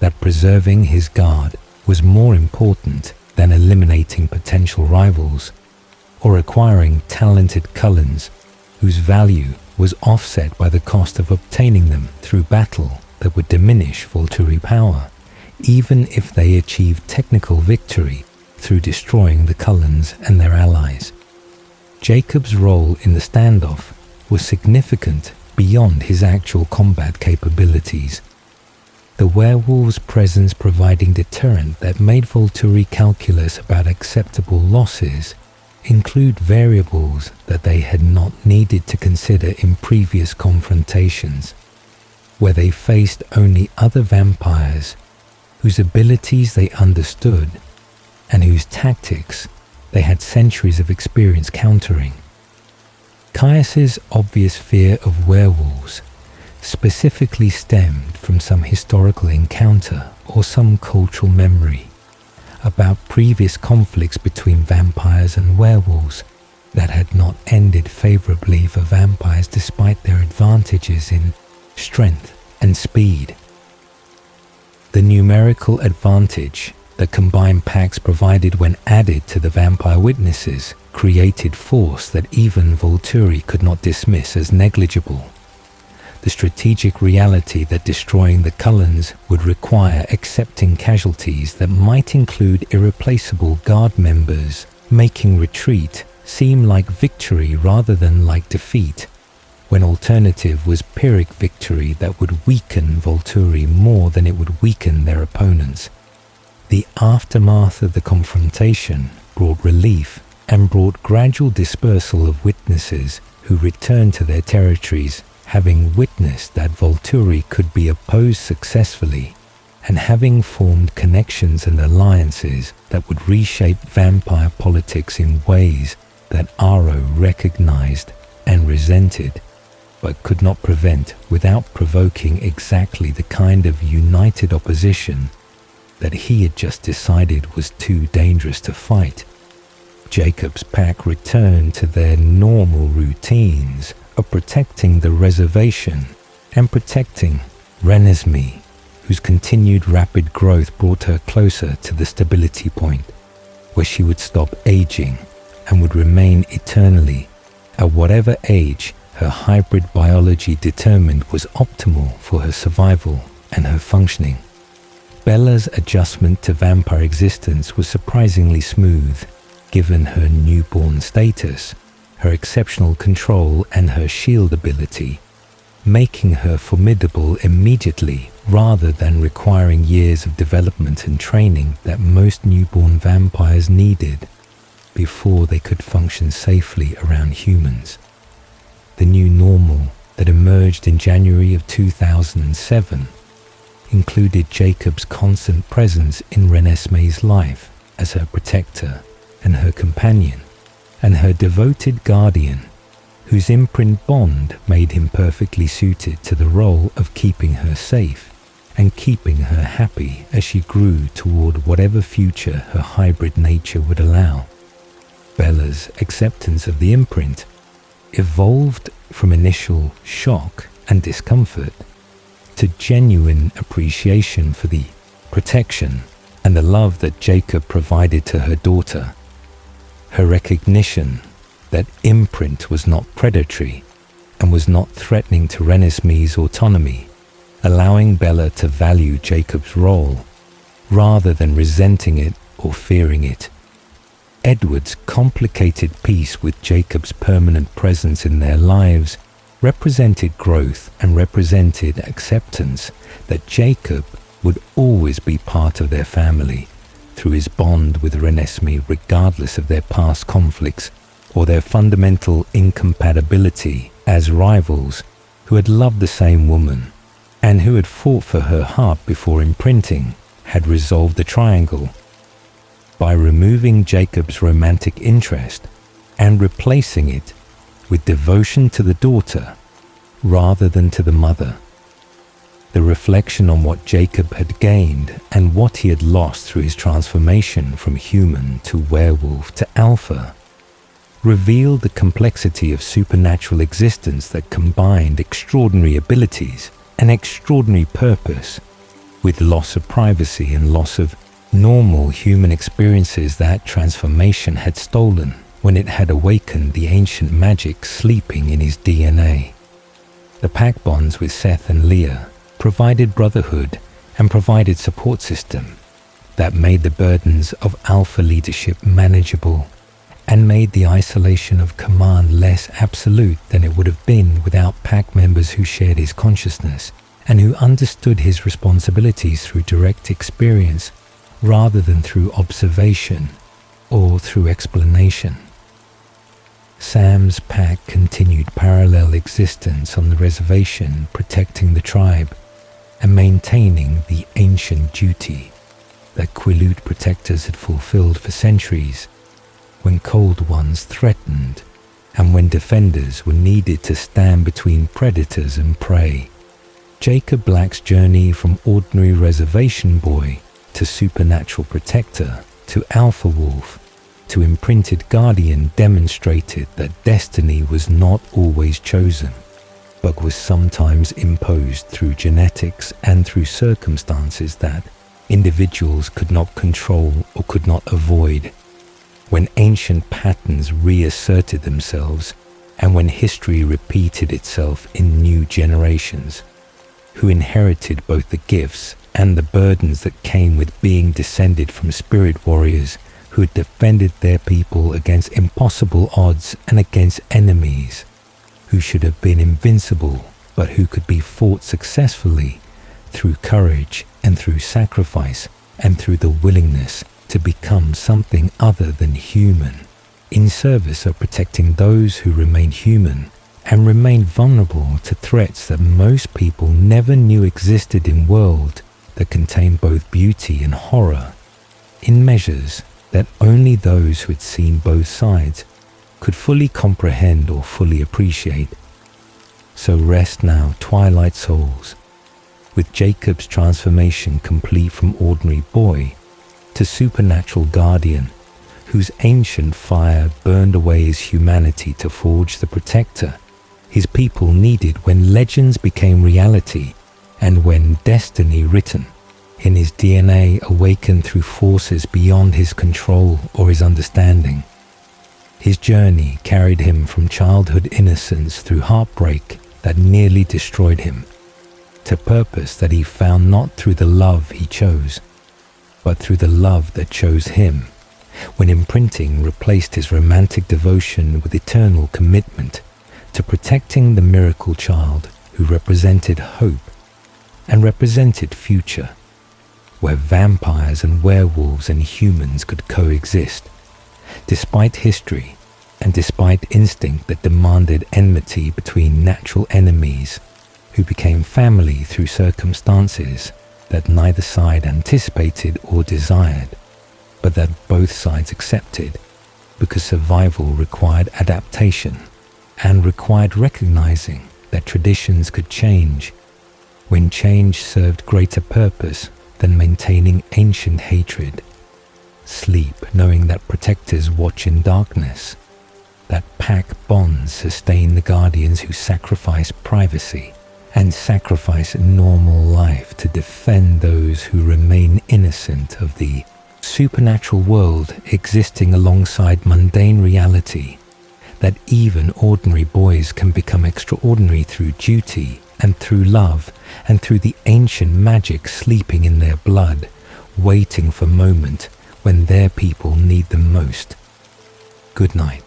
that preserving his guard was more important than eliminating potential rivals or acquiring talented Cullens whose value was offset by the cost of obtaining them through battle that would diminish Volturi power, even if they achieved technical victory through destroying the Cullens and their allies. Jacob's role in the standoff was significant beyond his actual combat capabilities. The werewolves' presence providing deterrent that made Volturi calculus about acceptable losses include variables that they had not needed to consider in previous confrontations, where they faced only other vampires whose abilities they understood and whose tactics they had centuries of experience countering. Caius's obvious fear of werewolves specifically stemmed from some historical encounter or some cultural memory about previous conflicts between vampires and werewolves that had not ended favorably for vampires despite their advantages in strength and speed. The numerical advantage that combined packs provided when added to the vampire witnesses created force that even Volturi could not dismiss as negligible. The strategic reality that destroying the Cullens would require accepting casualties that might include irreplaceable guard members, making retreat seem like victory rather than like defeat, when alternative was Pyrrhic victory that would weaken Volturi more than it would weaken their opponents. The aftermath of the confrontation brought relief and brought gradual dispersal of witnesses who returned to their territories, having witnessed that Volturi could be opposed successfully and having formed connections and alliances that would reshape vampire politics in ways that Aro recognized and resented, but could not prevent without provoking exactly the kind of united opposition that he had just decided was too dangerous to fight. Jacob's pack returned to their normal routines of protecting the reservation and protecting Renesmee, whose continued rapid growth brought her closer to the stability point, where she would stop aging and would remain eternally at whatever age her hybrid biology determined was optimal for her survival and her functioning. Bella's adjustment to vampire existence was surprisingly smooth, given her newborn status, her exceptional control and her shield ability, making her formidable immediately rather than requiring years of development and training that most newborn vampires needed before they could function safely around humans. The new normal that emerged in January of 2007 included Jacob's constant presence in Renesmee's life as her protector and her companion, and her devoted guardian, whose imprint bond made him perfectly suited to the role of keeping her safe and keeping her happy as she grew toward whatever future her hybrid nature would allow. Bella's acceptance of the imprint evolved from initial shock and discomfort to genuine appreciation for the protection and the love that Jacob provided to her daughter. Her recognition that imprint was not predatory and was not threatening to Renesmee's autonomy, allowing Bella to value Jacob's role rather than resenting it or fearing it. Edward's complicated peace with Jacob's permanent presence in their lives represented growth and represented acceptance that Jacob would always be part of their family through his bond with Renesmee regardless of their past conflicts or their fundamental incompatibility as rivals who had loved the same woman and who had fought for her heart before imprinting had resolved the triangle. By removing Jacob's romantic interest and replacing it with devotion to the daughter rather than to the mother, the reflection on what Jacob had gained and what he had lost through his transformation from human to werewolf to alpha revealed the complexity of supernatural existence that combined extraordinary abilities and extraordinary purpose with loss of privacy and loss of normal human experiences that transformation had stolen when it had awakened the ancient magic sleeping in his DNA. The pack bonds with Seth and Leah provided brotherhood and provided support system that made the burdens of alpha leadership manageable and made the isolation of command less absolute than it would have been without pack members who shared his consciousness and who understood his responsibilities through direct experience rather than through observation or through explanation. Sam's pack continued parallel existence on the reservation, protecting the tribe and maintaining the ancient duty that Quileute protectors had fulfilled for centuries when Cold Ones threatened and when defenders were needed to stand between predators and prey. Jacob Black's journey from ordinary reservation boy to supernatural protector to alpha wolf to imprinted guardian demonstrated that destiny was not always chosen, but was sometimes imposed through genetics and through circumstances that individuals could not control or could not avoid. When ancient patterns reasserted themselves and when history repeated itself in new generations, who inherited both the gifts and the burdens that came with being descended from spirit warriors who had defended their people against impossible odds and against enemies who should have been invincible, but who could be fought successfully through courage and through sacrifice and through the willingness to become something other than human, in service of protecting those who remain human and remain vulnerable to threats that most people never knew existed in world that contained both beauty and horror, in measures that only those who had seen both sides could fully comprehend or fully appreciate. So rest now, twilight souls, with Jacob's transformation complete from ordinary boy to supernatural guardian, whose ancient fire burned away his humanity to forge the protector his people needed when legends became reality and when destiny written in his DNA awakened through forces beyond his control or his understanding. His journey carried him from childhood innocence through heartbreak that nearly destroyed him, to purpose that he found not through the love he chose, but through the love that chose him, when imprinting replaced his romantic devotion with eternal commitment to protecting the miracle child who represented hope and represented future, where vampires and werewolves and humans could coexist, despite history and despite instinct that demanded enmity between natural enemies who became family through circumstances that neither side anticipated or desired, but that both sides accepted because survival required adaptation and required recognizing that traditions could change when change served greater purpose than maintaining ancient hatred. Sleep knowing that protectors watch in darkness, that pack bonds sustain the guardians who sacrifice privacy and sacrifice normal life to defend those who remain innocent of the supernatural world existing alongside mundane reality, that even ordinary boys can become extraordinary through duty and through love and through the ancient magic sleeping in their blood, waiting for moment when their people need them most. Good night.